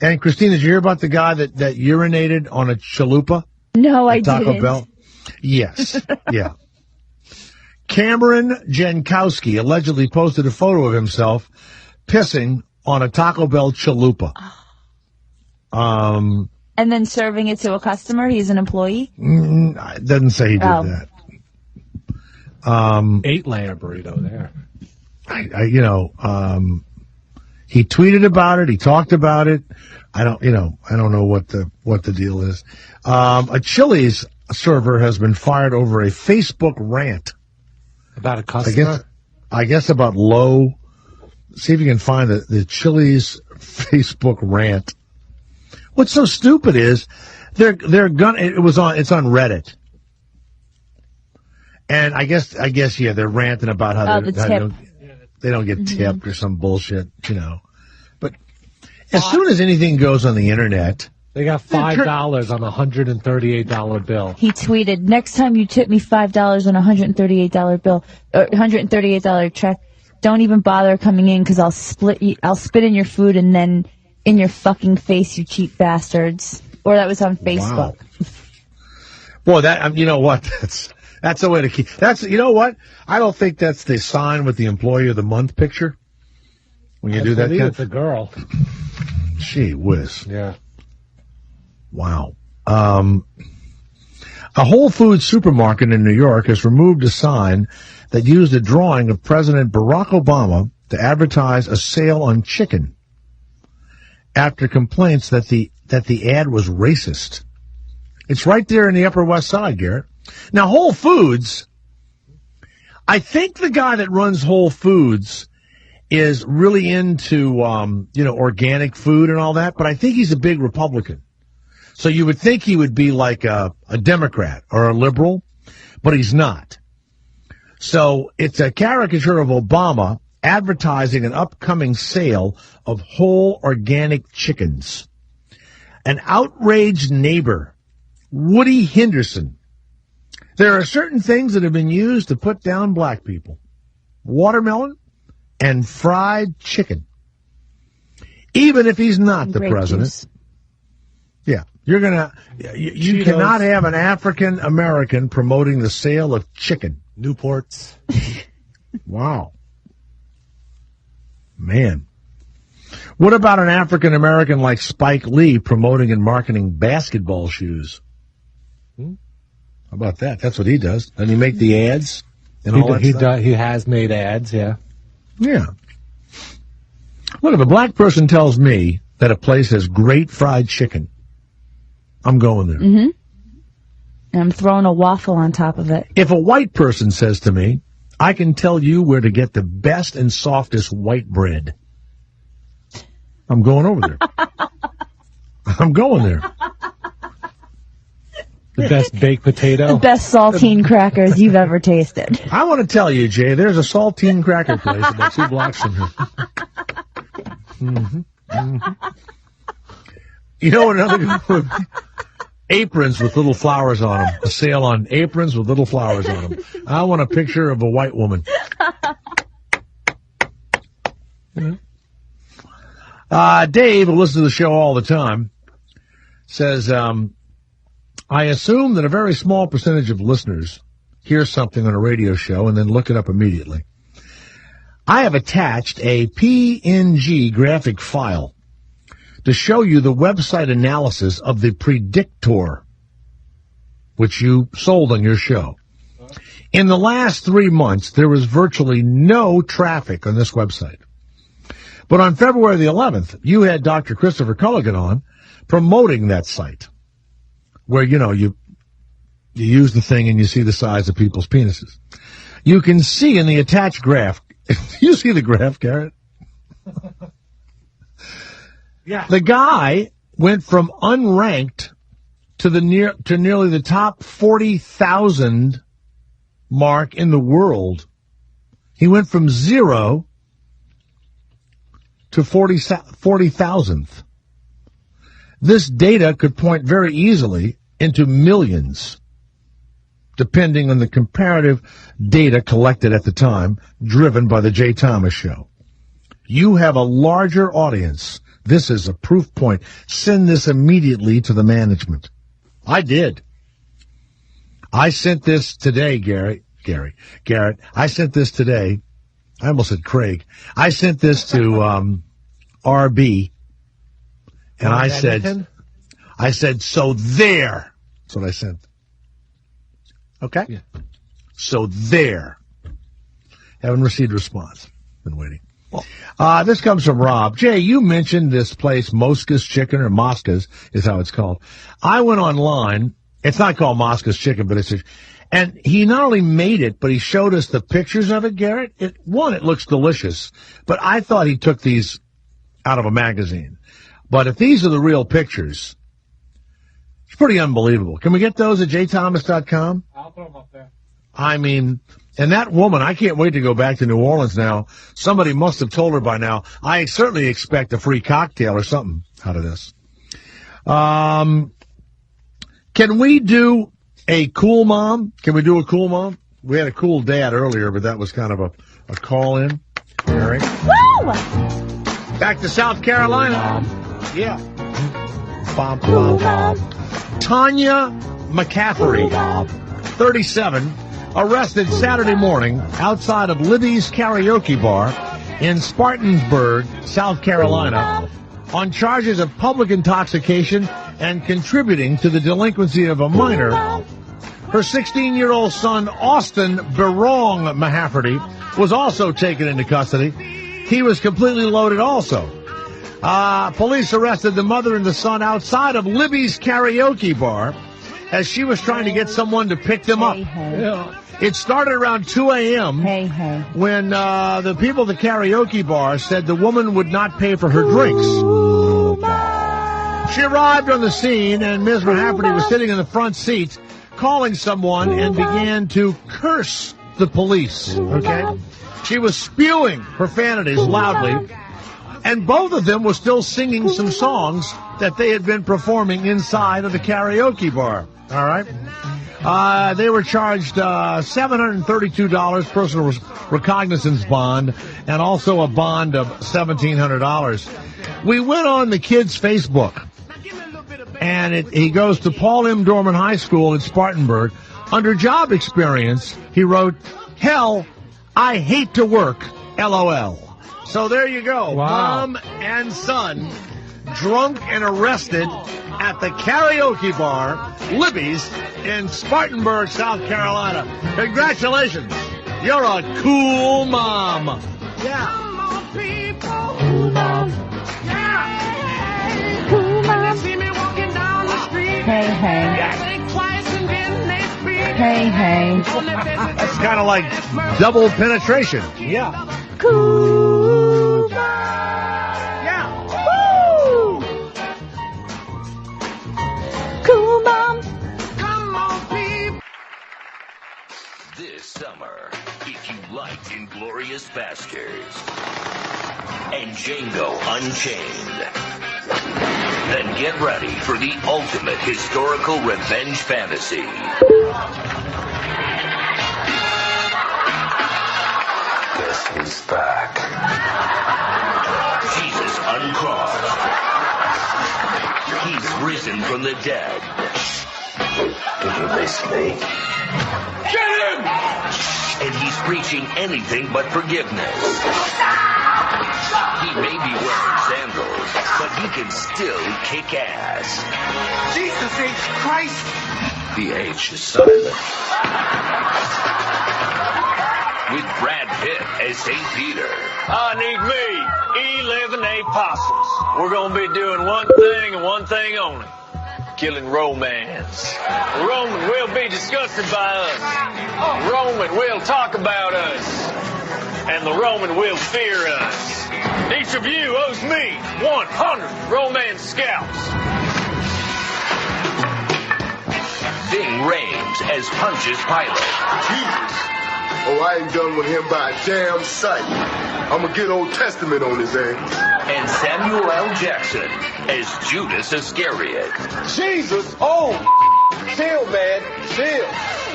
And Christine, did you hear about the guy that urinated on a chalupa? No, I Taco didn't. Bell? Yes. Yeah. Cameron Jankowski allegedly posted a photo of himself pissing on a Taco Bell chalupa. And then serving it to a customer? He's an employee? It doesn't say he did that. 8-layer burrito there. He tweeted about it. He talked about it. I don't know what the deal is. A Chili's server has been fired over a Facebook rant. About a customer? I guess about low. See if you can find the Chili's Facebook rant. What's so stupid is it's on Reddit. And I guess yeah, they're ranting about how they don't get tipped or some bullshit, But as soon as anything goes on the internet, they got $5 on a $138 bill. He tweeted, "Next time you tip me $5 on a $138 bill, or $138 check, don't even bother coming in because I'll spit in your food and then in your fucking face, you cheap bastards." Or that was on Facebook. Wow. Boy, you know what? That's the way to keep. You know what? I don't think that's the sign with the Employee of the Month picture. When you do that, it's a girl. Gee whiz. Yeah. Wow. A Whole Foods supermarket in New York has removed a sign that used a drawing of President Barack Obama to advertise a sale on chicken after complaints that the ad was racist. It's right there in the Upper West Side, Garrett. Now, Whole Foods, I think the guy that runs Whole Foods is really into, organic food and all that, but I think he's a big Republican. So you would think he would be like a Democrat or a liberal, but he's not. So it's a caricature of Obama advertising an upcoming sale of whole organic chickens. An outraged neighbor, Woody Henderson. There are certain things that have been used to put down black people. Watermelon and fried chicken. Even if he's not the president. Juice. Yeah. You cannot have an African American promoting the sale of chicken. Newports. Wow. Man. What about an African American like Spike Lee promoting and marketing basketball shoes? How about that? That's what he does. Doesn't he make the ads? And all that stuff? He has made ads, yeah. Yeah. Look, if a black person tells me that a place has great fried chicken, I'm going there. Mm-hmm. And I'm throwing a waffle on top of it. If a white person says to me, I can tell you where to get the best and softest white bread, I'm going over there. I'm going there. The best baked potato. The best saltine crackers you've ever tasted. I want to tell you, Jay, there's a saltine cracker place about 2 blocks from here. Mm-hmm. Mm-hmm. You know what another good aprons with little flowers on them. A sale on aprons with little flowers on them. I want a picture of a white woman. Dave, who listens to the show all the time, says, I assume that a very small percentage of listeners hear something on a radio show and then look it up immediately. I have attached a PNG graphic file to show you the website analysis of the Predictor, which you sold on your show. In the last 3 months, there was virtually no traffic on this website. But on February the 11th, you had Dr. Christopher Culligan on promoting that site, where, you use the thing and you see the size of people's penises. You can see in the attached graph, you see the graph, Garrett? Yeah. The guy went from unranked to nearly the top 40,000 mark in the world. He went from 0 to 40,000th. This data could point very easily into millions, depending on the comparative data collected at the time, driven by the Jay Thomas Show. You have a larger audience. This is a proof point. Send this immediately to the management. I did. I sent this today, Garrett. I sent this today. I almost said Craig. I sent this to RB, and I said, so there. That's what I sent. Okay? Yeah. So there. Haven't received a response. Been waiting. This comes from Rob. Jay, you mentioned this place, Mosca's Chicken, or Mosca's is how it's called. I went online. It's not called Mosca's Chicken, but and he not only made it, but he showed us the pictures of it, Garrett. It looks delicious, but I thought he took these out of a magazine. But if these are the real pictures, it's pretty unbelievable. Can we get those at jthomas.com? I'll put them up there. I mean, and that woman, I can't wait to go back to New Orleans now. Somebody must have told her by now. I certainly expect a free cocktail or something out of this. Can we do a cool mom? Can we do a cool mom? We had a cool dad earlier, but that was kind of a call-in. Eric. Woo! Back to South Carolina. Yeah. Tanya McCafferty, 37, arrested Saturday morning outside of Libby's Karaoke Bar in Spartanburg, South Carolina, on charges of public intoxication and contributing to the delinquency of a minor. Her 16-year-old son, Austin Berong Mahaferty, was also taken into custody. He was completely loaded also. Police arrested the mother and the son outside of Libby's Karaoke Bar as she was trying to get someone to pick them up. Yeah. It started around 2 a.m. when the people at the karaoke bar said the woman would not pay for her drinks. She arrived on the scene, and Ms. Mahaferty was sitting in the front seat calling someone and began to curse the police. Okay? She was spewing profanities loudly, and both of them were still singing some songs that they had been performing inside of the karaoke bar. All right? They were charged $732 personal recognizance bond and also a bond of $1,700. We went on the kid's Facebook, and he goes to Paul M. Dorman High School in Spartanburg. Under job experience, he wrote, "Hell, I hate to work, LOL." So there you go. Wow. Mom and son drunk and arrested at the karaoke bar, Libby's, in Spartanburg, South Carolina. Congratulations. You're a cool mom. Yeah. Cool mom. Cool mom. Hey, hey. Hey, hey. That's kind of like double penetration. Yeah. Cool mom. Yeah. Woo! Cool mom. Come on, people. This summer, if you liked Inglourious Basterds and Django Unchained, then get ready for the ultimate historical revenge fantasy. Guess who's back? Jesus uncrossed. He's risen from the dead. Did you miss me? Get him! And he's preaching anything but forgiveness. He may be wearing sandals, but he can still kick ass. Jesus H. Christ! The H is silent. With Brad Pitt as St. Peter. I need me 11 apostles. We're going to be doing one thing and one thing only. Killing romance. Roman will be disgusted by us. Roman will talk about us. And the Roman will fear us. Each of you owes me 100 romance scalps. Ving Rhames as Pontius Pilate. Jesus. Oh, I ain't done with him by a damn sight. I'm gonna get Old Testament on his ass. And Samuel L. Jackson as Judas Iscariot. Jesus! Oh, Chill, man. Chill.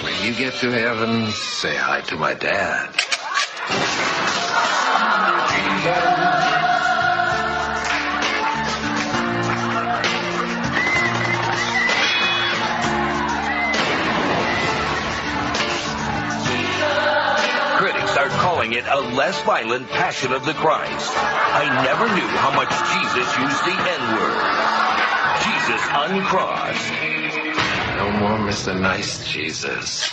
When you get to heaven, say hi to my dad. Critics are calling it a less violent Passion of the Christ. I never knew how much Jesus used the N-word. Jesus uncrossed. No more Mr. Nice Jesus.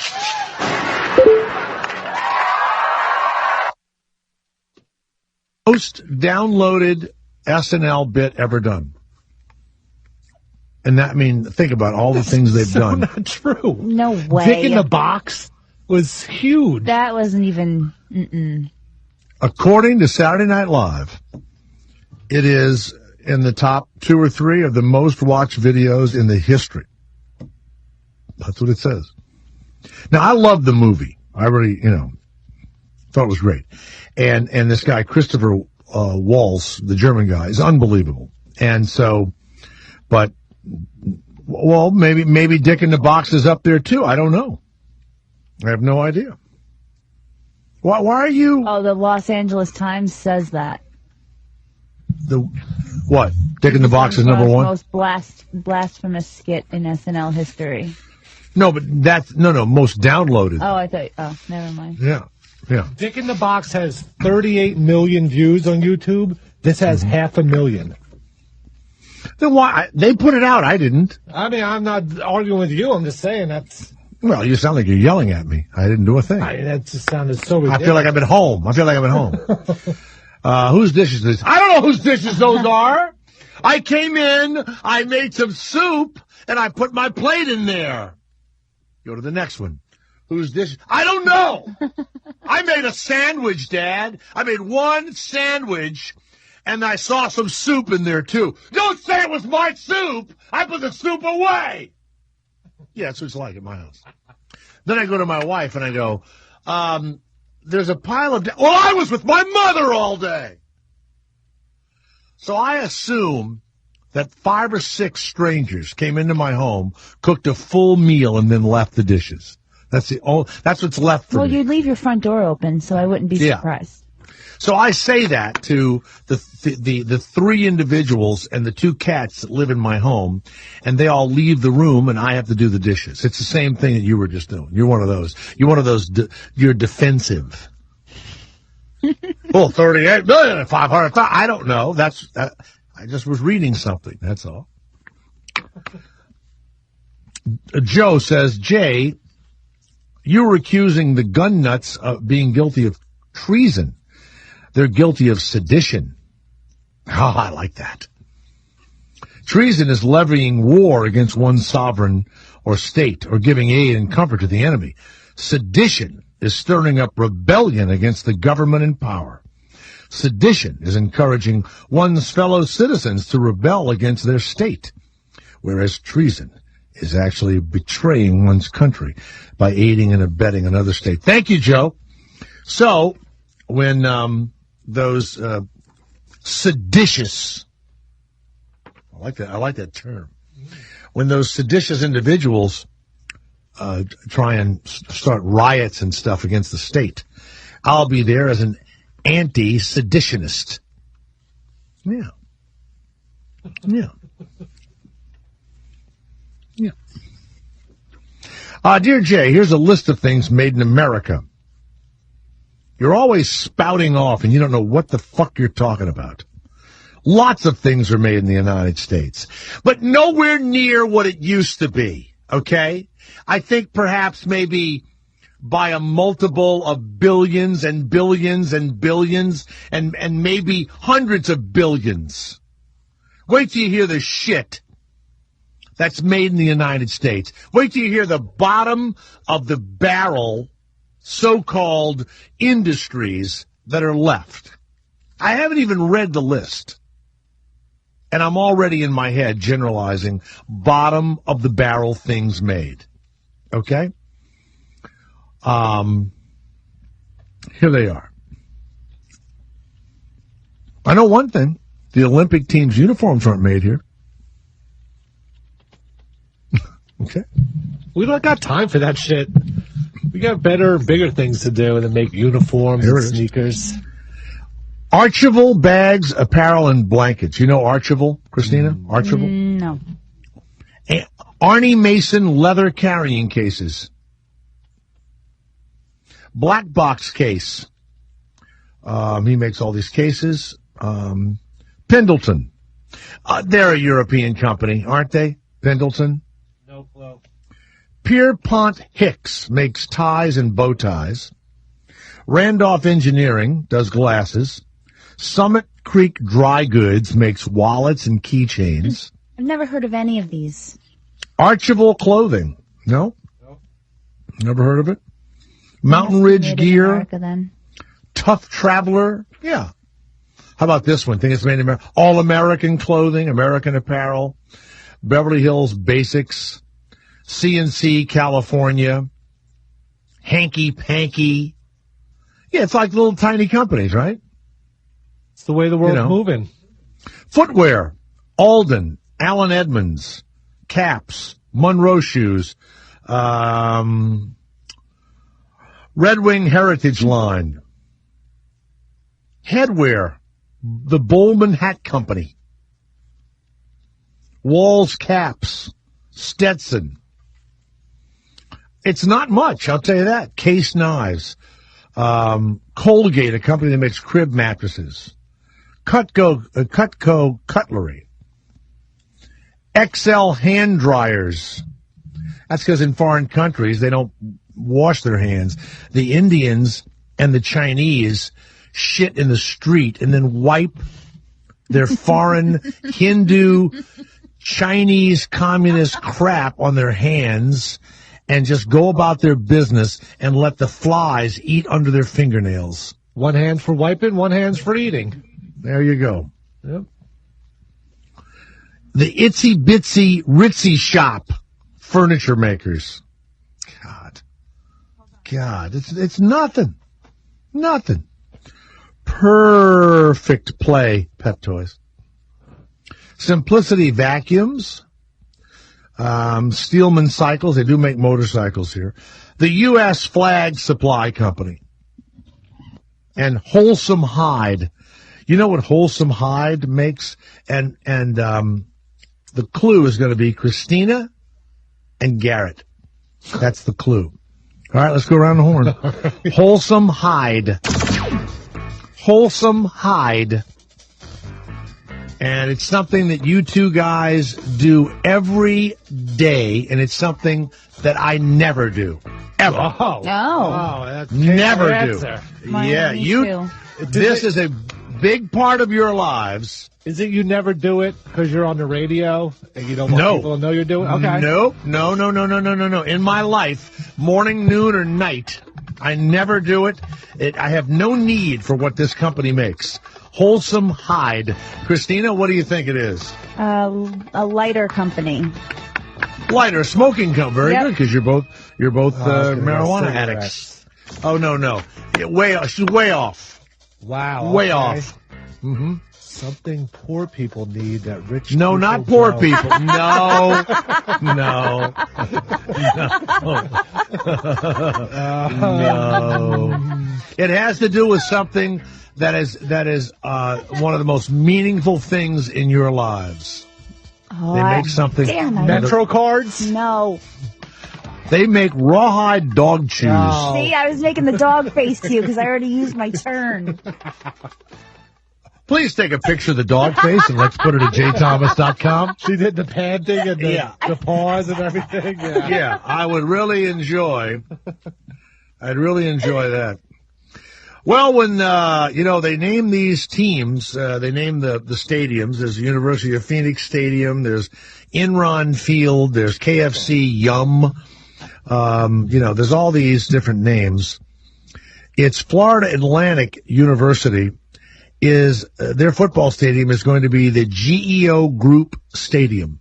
Most downloaded SNL bit ever done. And that, I mean, think about all the things they've done. Not true. No way. Dick in the Box was huge. That wasn't even. Mm-mm. According to Saturday Night Live, it is in the top 2 or 3 of the most watched videos in the history. That's what it says. Now, I love the movie. I really, thought it was great. And this guy, Christopher Waltz, the German guy, is unbelievable. And so, but, well, maybe Dick in the Box is up there too. I don't know. I have no idea. Why are you? Oh, the Los Angeles Times says that. What? Dick in the Box is number 1? Most blasphemous skit in SNL history. No, but that's, most downloaded. Never mind. Yeah. Dick in the Box has 38 million views on YouTube. This has 500,000. Then why? They put it out. I didn't. I mean, I'm not arguing with you. I'm just saying that's... Well, you sound like you're yelling at me. I didn't do a thing. That just sounded so ridiculous. I feel like I'm at home. Whose dishes is this? I don't know whose dishes those are. I came in, I made some soup, and I put my plate in there. Go to the next one. Whose dishes? I don't know. I made a sandwich, Dad. I made one sandwich, and I saw some soup in there, too. Don't say it was my soup. I put the soup away. Yeah, that's what it's like at my house. Then I go to my wife, and I go, there's a pile of... Well, I was with my mother all day. So I assume that 5 or 6 strangers came into my home, cooked a full meal, and then left the dishes. That's what's left for me. Well, you'd leave your front door open, so I wouldn't be surprised. So I say that to the 3 individuals and the 2 cats that live in my home, and they all leave the room, and I have to do the dishes. It's the same thing that you were just doing. You're one of those. You're defensive. Well, 38 million and 500,000. I don't know. I just was reading something. That's all. Joe says, Jay, you were accusing the gun nuts of being guilty of treason. They're guilty of sedition. Oh, I like that. Treason is levying war against one sovereign or state or giving aid and comfort to the enemy. Sedition is stirring up rebellion against the government in power. Sedition is encouraging one's fellow citizens to rebel against their state, whereas treason is actually betraying one's country by aiding and abetting another state. Thank you, Joe. So, when those seditious, I like that term, when those seditious individuals try and start riots and stuff against the state, I'll be there as an anti-seditionist. Yeah. Dear Jay, here's a list of things made in America. You're always spouting off and you don't know what the fuck you're talking about. Lots of things are made in the United States, but nowhere near what it used to be, okay? I think perhaps maybe by a multiple of billions and billions and billions and maybe hundreds of billions. Wait till you hear the shit that's made in the United States. Wait till you hear the bottom of the barrel so-called industries that are left. I haven't even read the list. And I'm already in my head generalizing bottom of the barrel things made. Okay? Here they are. I know one thing. The Olympic team's uniforms aren't made here. Okay. We don't got time for that shit. We got better, bigger things to do than make uniforms and sneakers. Archival bags, apparel, and blankets. You know Archival, Christina? Archival? No. Arnie Mason leather carrying cases. Black box case. He makes all these cases. Pendleton. They're a European company, aren't they? Pendleton? No clue. Pierpont Hicks makes ties and bow ties. Randolph Engineering does glasses. Summit Creek Dry Goods makes wallets and keychains. I've never heard of any of these. Archival Clothing. No? Never heard of it? Mountain Ridge Made in Gear. America, then. Tough Traveler. Yeah. How about this one? Think it's made in America. All American Clothing, American Apparel. Beverly Hills Basics. CNC California. Hanky Panky. Yeah, it's like little tiny companies, right? It's the way the world's moving. Footwear. Alden. Allen Edmonds. Caps. Monroe Shoes. Red Wing Heritage Line. Headwear. The Bowman Hat Company. Walls Caps. Stetson. It's not much, I'll tell you that. Case Knives. Colgate, a company that makes crib mattresses. Cutco Cutlery. XL Hand Dryers. That's because in foreign countries, they don't wash their hands. The Indians and the Chinese shit in the street and then wipe their foreign Hindu, Chinese, communist crap on their hands and just go about their business and let the flies eat under their fingernails. One hand for wiping, one hand's for eating. There you go. Yep. The Itsy Bitsy Ritzy Shop furniture makers. God, it's nothing. Nothing. Perfect Play pet toys. Simplicity Vacuums. Steelman Cycles. They do make motorcycles here. The U.S. Flag Supply Company. And Wholesome Hide. You know what Wholesome Hide makes? And the clue is going to be Christina and Garrett. That's the clue. All right, let's go around the horn. Wholesome Hide. Wholesome Hide. And it's something that you two guys do every day, and it's something that I never do. Ever. Oh, that's never do. answer. Yeah, too. This is a big part of your lives. Is it you never do it because you're on the radio and you don't want people to know you're doing it? Okay. Nope. No. In my life, morning, noon, or night, I never do it. I have no need for what this company makes. Wholesome Hide. Christina, what do you think it is? A lighter company. Lighter, smoking company. Very good, because you're both marijuana cigarettes. addicts. Oh, no. She's way off. Wow. Way okay. off. Mm-hmm. Something poor people need that rich No, people not poor don't. people. No. No. It has to do with something that is one of the most meaningful things in your lives. Oh, They make something. Damn, Metro cards? No. They make rawhide dog chews. No. See, I was making the dog face to you because I already used my turn. Please take a picture of the dog face and let's put it at jthomas.com. She did the panting and the paws and everything. Yeah, I would really enjoy. I'd really enjoy that. Well, when they name these teams, they name the stadiums. There's the University of Phoenix Stadium. There's Enron Field. There's KFC Yum. There's all these different names. It's Florida Atlantic University. Their football stadium is going to be the GEO Group Stadium.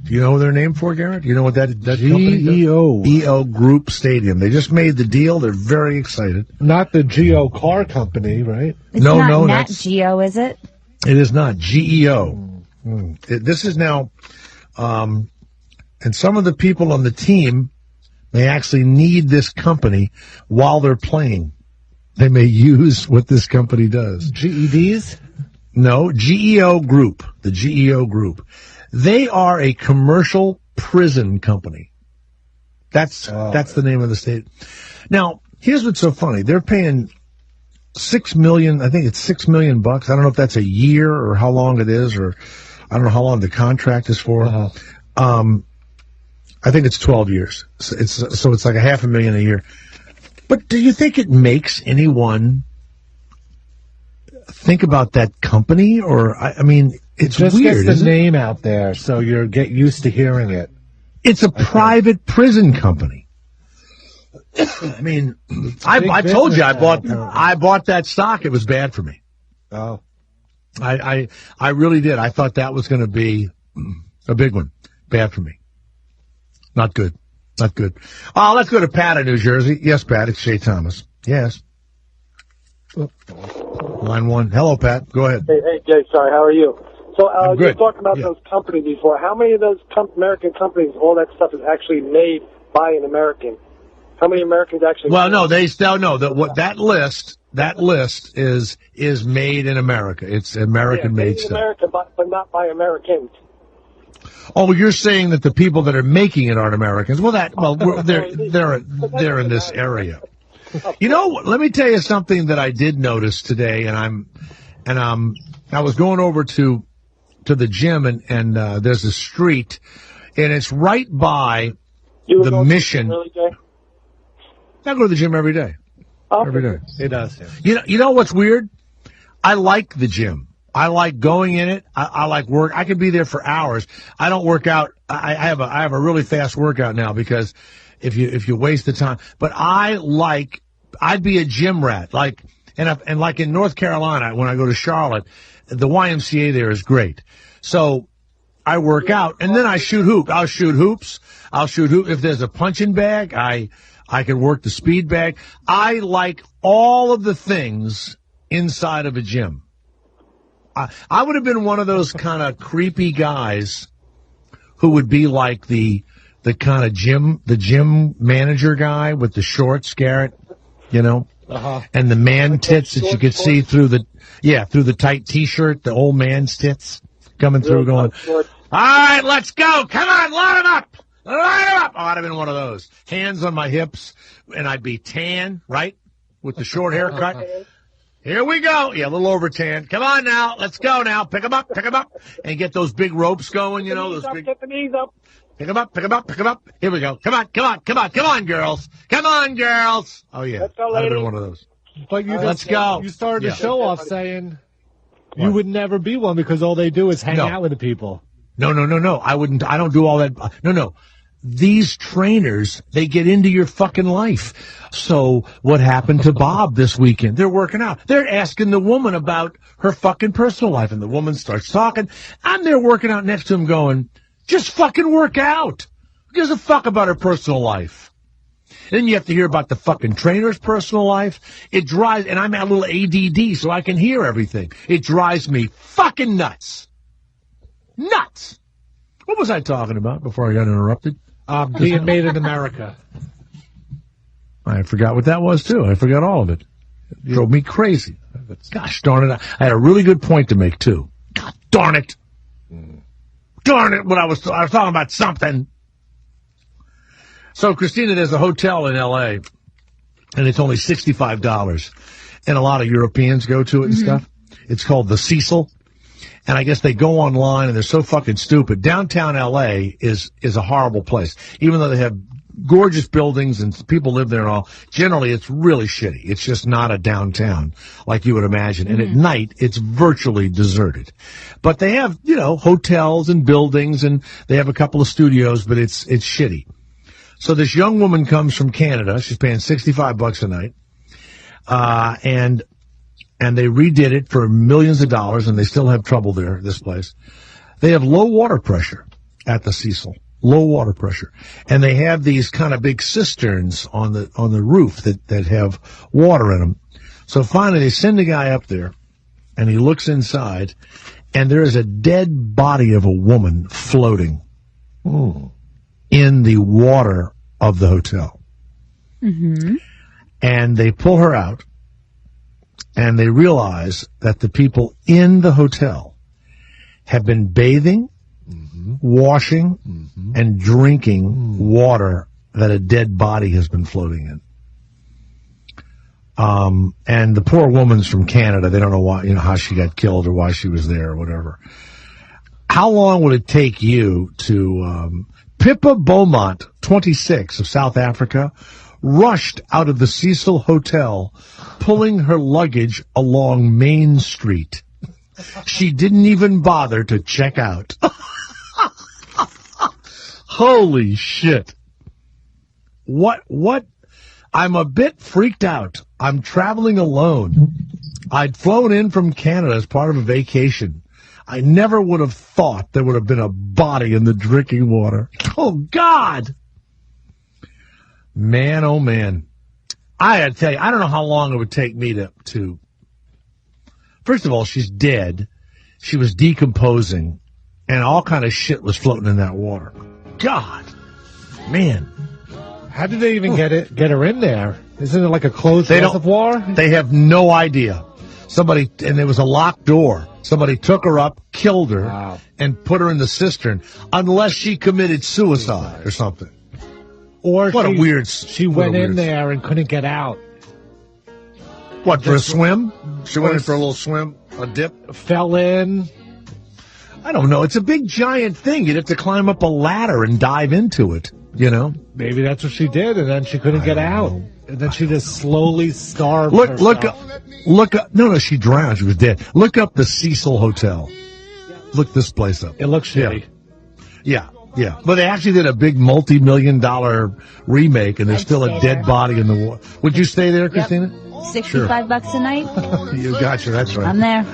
Do you know what they're named for, Garrett? Do you know what that company does? GEO Group Stadium. They just made the deal. They're very excited. Not the Geo car company, right? It's not Nat Geo, is it? It is not GEO. This is now And some of the people on the team may actually need this company while they're playing. They may use what this company does. GEDs? No, GEO Group, the GEO Group. They are a commercial prison company. That's the name of the state. Now, here's what's so funny. They're paying $6 million. I think it's $6 million bucks. I don't know if that's a year or how long it is, or I don't know how long the contract is for. I think it's 12 years. So it's like $500,000 a year. But do you think it makes anyone think about that company? Or, I mean, it's just weird. Gets the name out there, so you get used to hearing it. It's a private prison company. I mean, I told you I bought that stock. It was bad for me. Oh, I really did. I thought that was going to be a big one. Bad for me. Not good. Not good. Oh, let's go to Pat in New Jersey. Yes, Pat. It's Jay Thomas. Yes. Line one. Hello, Pat. Go ahead. Hey, Jay. Sorry. How are you? So you were talking about Yeah. those companies before. How many of those American companies, all that stuff is actually made by an American? How many Americans actually? Well, no, they still know that list is made in America. It's American made made in stuff. America, but not by Americans. Oh, you're saying that the people that are making it aren't Americans. They're in this area. You know, let me tell you something that I did notice today, and I was going over to the gym, and there's a street, and it's right by the Mission. Really, Jay? I go to the gym every day. Oh. Every day. It does. Yeah. You know what's weird? I like the gym. I like going in it. I like work. I could be there for hours. I don't work out. I have a really fast workout now because if you waste the time. But I'd be a gym rat. Like in North Carolina when I go to Charlotte, the YMCA there is great. So I work out and then I shoot hoop. I'll shoot hoops. If there's a punching bag, I can work the speed bag. I like all of the things inside of a gym. I would have been one of those kind of creepy guys who would be like the kind of gym manager guy with the shorts, Garrett, you know, and the man tits that you could see through the tight T-shirt, the old man's tits coming through going, all right, let's go. Come on, line them up. Line them up. Oh, I'd have been one of those. Hands on my hips, and I'd be tan, right, with the short haircut. Here we go. Yeah, a little over tan. Come on now. Let's go now. Pick them up. And get those big ropes going, you know, those big. Get the knees up. Pick them up. Here we go. Come on, girls. Come on, girls. Oh, yeah. Let's go, I'd have been lady. one of those. But Let's go. You started the show off saying What? you would never be one because all they do is hang No. out with the people. No. I wouldn't. I don't do all that. No. These trainers, they get into your fucking life. So what happened to Bob this weekend? They're working out. They're asking the woman about her fucking personal life. And the woman starts talking. I'm there working out next to him going, just fucking work out. Who gives a fuck about her personal life? Then you have to hear about the fucking trainer's personal life. It drives, and I'm a little ADD so I can hear everything. It drives me fucking nuts. Nuts. What was I talking about before I got interrupted? Being made in America. I forgot what that was, too. I forgot all of it. It drove me crazy. Gosh darn it. I had a really good point to make, too. God darn it. Darn it. I was talking about something. So, Christina, there's a hotel in L.A., and it's only $65. And a lot of Europeans go to it and stuff. It's called the Cecil. And I guess they go online and they're so fucking stupid. Downtown L.A. is a horrible place. Even though they have gorgeous buildings and people live there and all, generally it's really shitty. It's just not a downtown like you would imagine. And at night, it's virtually deserted. But they have, you know, hotels and buildings and they have a couple of studios, but it's shitty. So this young woman comes from Canada. She's paying $65 a night. And they redid it for millions of dollars, and they still have trouble there, this place. They have low water pressure at the Cecil. Low water pressure. And they have these kind of big cisterns on the roof that have water in them. So finally they send a guy up there, and he looks inside, and there is a dead body of a woman floating. in the water of the hotel. Mm-hmm. And they pull her out, and they realize that the people in the hotel have been bathing, washing, and drinking water that a dead body has been floating in. And the poor woman's from Canada. They don't know why, how she got killed or why she was there or whatever. How long would it take you to, Pippa Beaumont, 26, of South Africa, rushed out of the Cecil Hotel, pulling her luggage along Main Street. She didn't even bother to check out. Holy shit. What? I'm a bit freaked out. I'm traveling alone. I'd flown in from Canada as part of a vacation. I never would have thought there would have been a body in the drinking water. Oh, God. Man, oh, man. I gotta tell you, I don't know how long it would take me to... First of all, she's dead. She was decomposing, and all kind of shit was floating in that water. God. Man. How did they even get her in there? Isn't it like a closed reservoir? They have no idea. And there was a locked door. Somebody took her up, killed her, and put her in the cistern, unless she committed suicide or something. Or she went in there and couldn't get out. What, for a swim? She went in for a little swim, a dip? Fell in. I don't know. It's a big, giant thing. You'd have to climb up a ladder and dive into it, Maybe that's what she did, and then she couldn't get out. And then she just slowly starved herself. Look up. No, she drowned. She was dead. Look up the Cecil Hotel. Look this place up. It looks shitty. Yeah. But they actually did a big multi-million-dollar remake, and there's still a dead body in the water. Would you stay there, Christina? $65 a night. You gotcha. That's right. I'm there.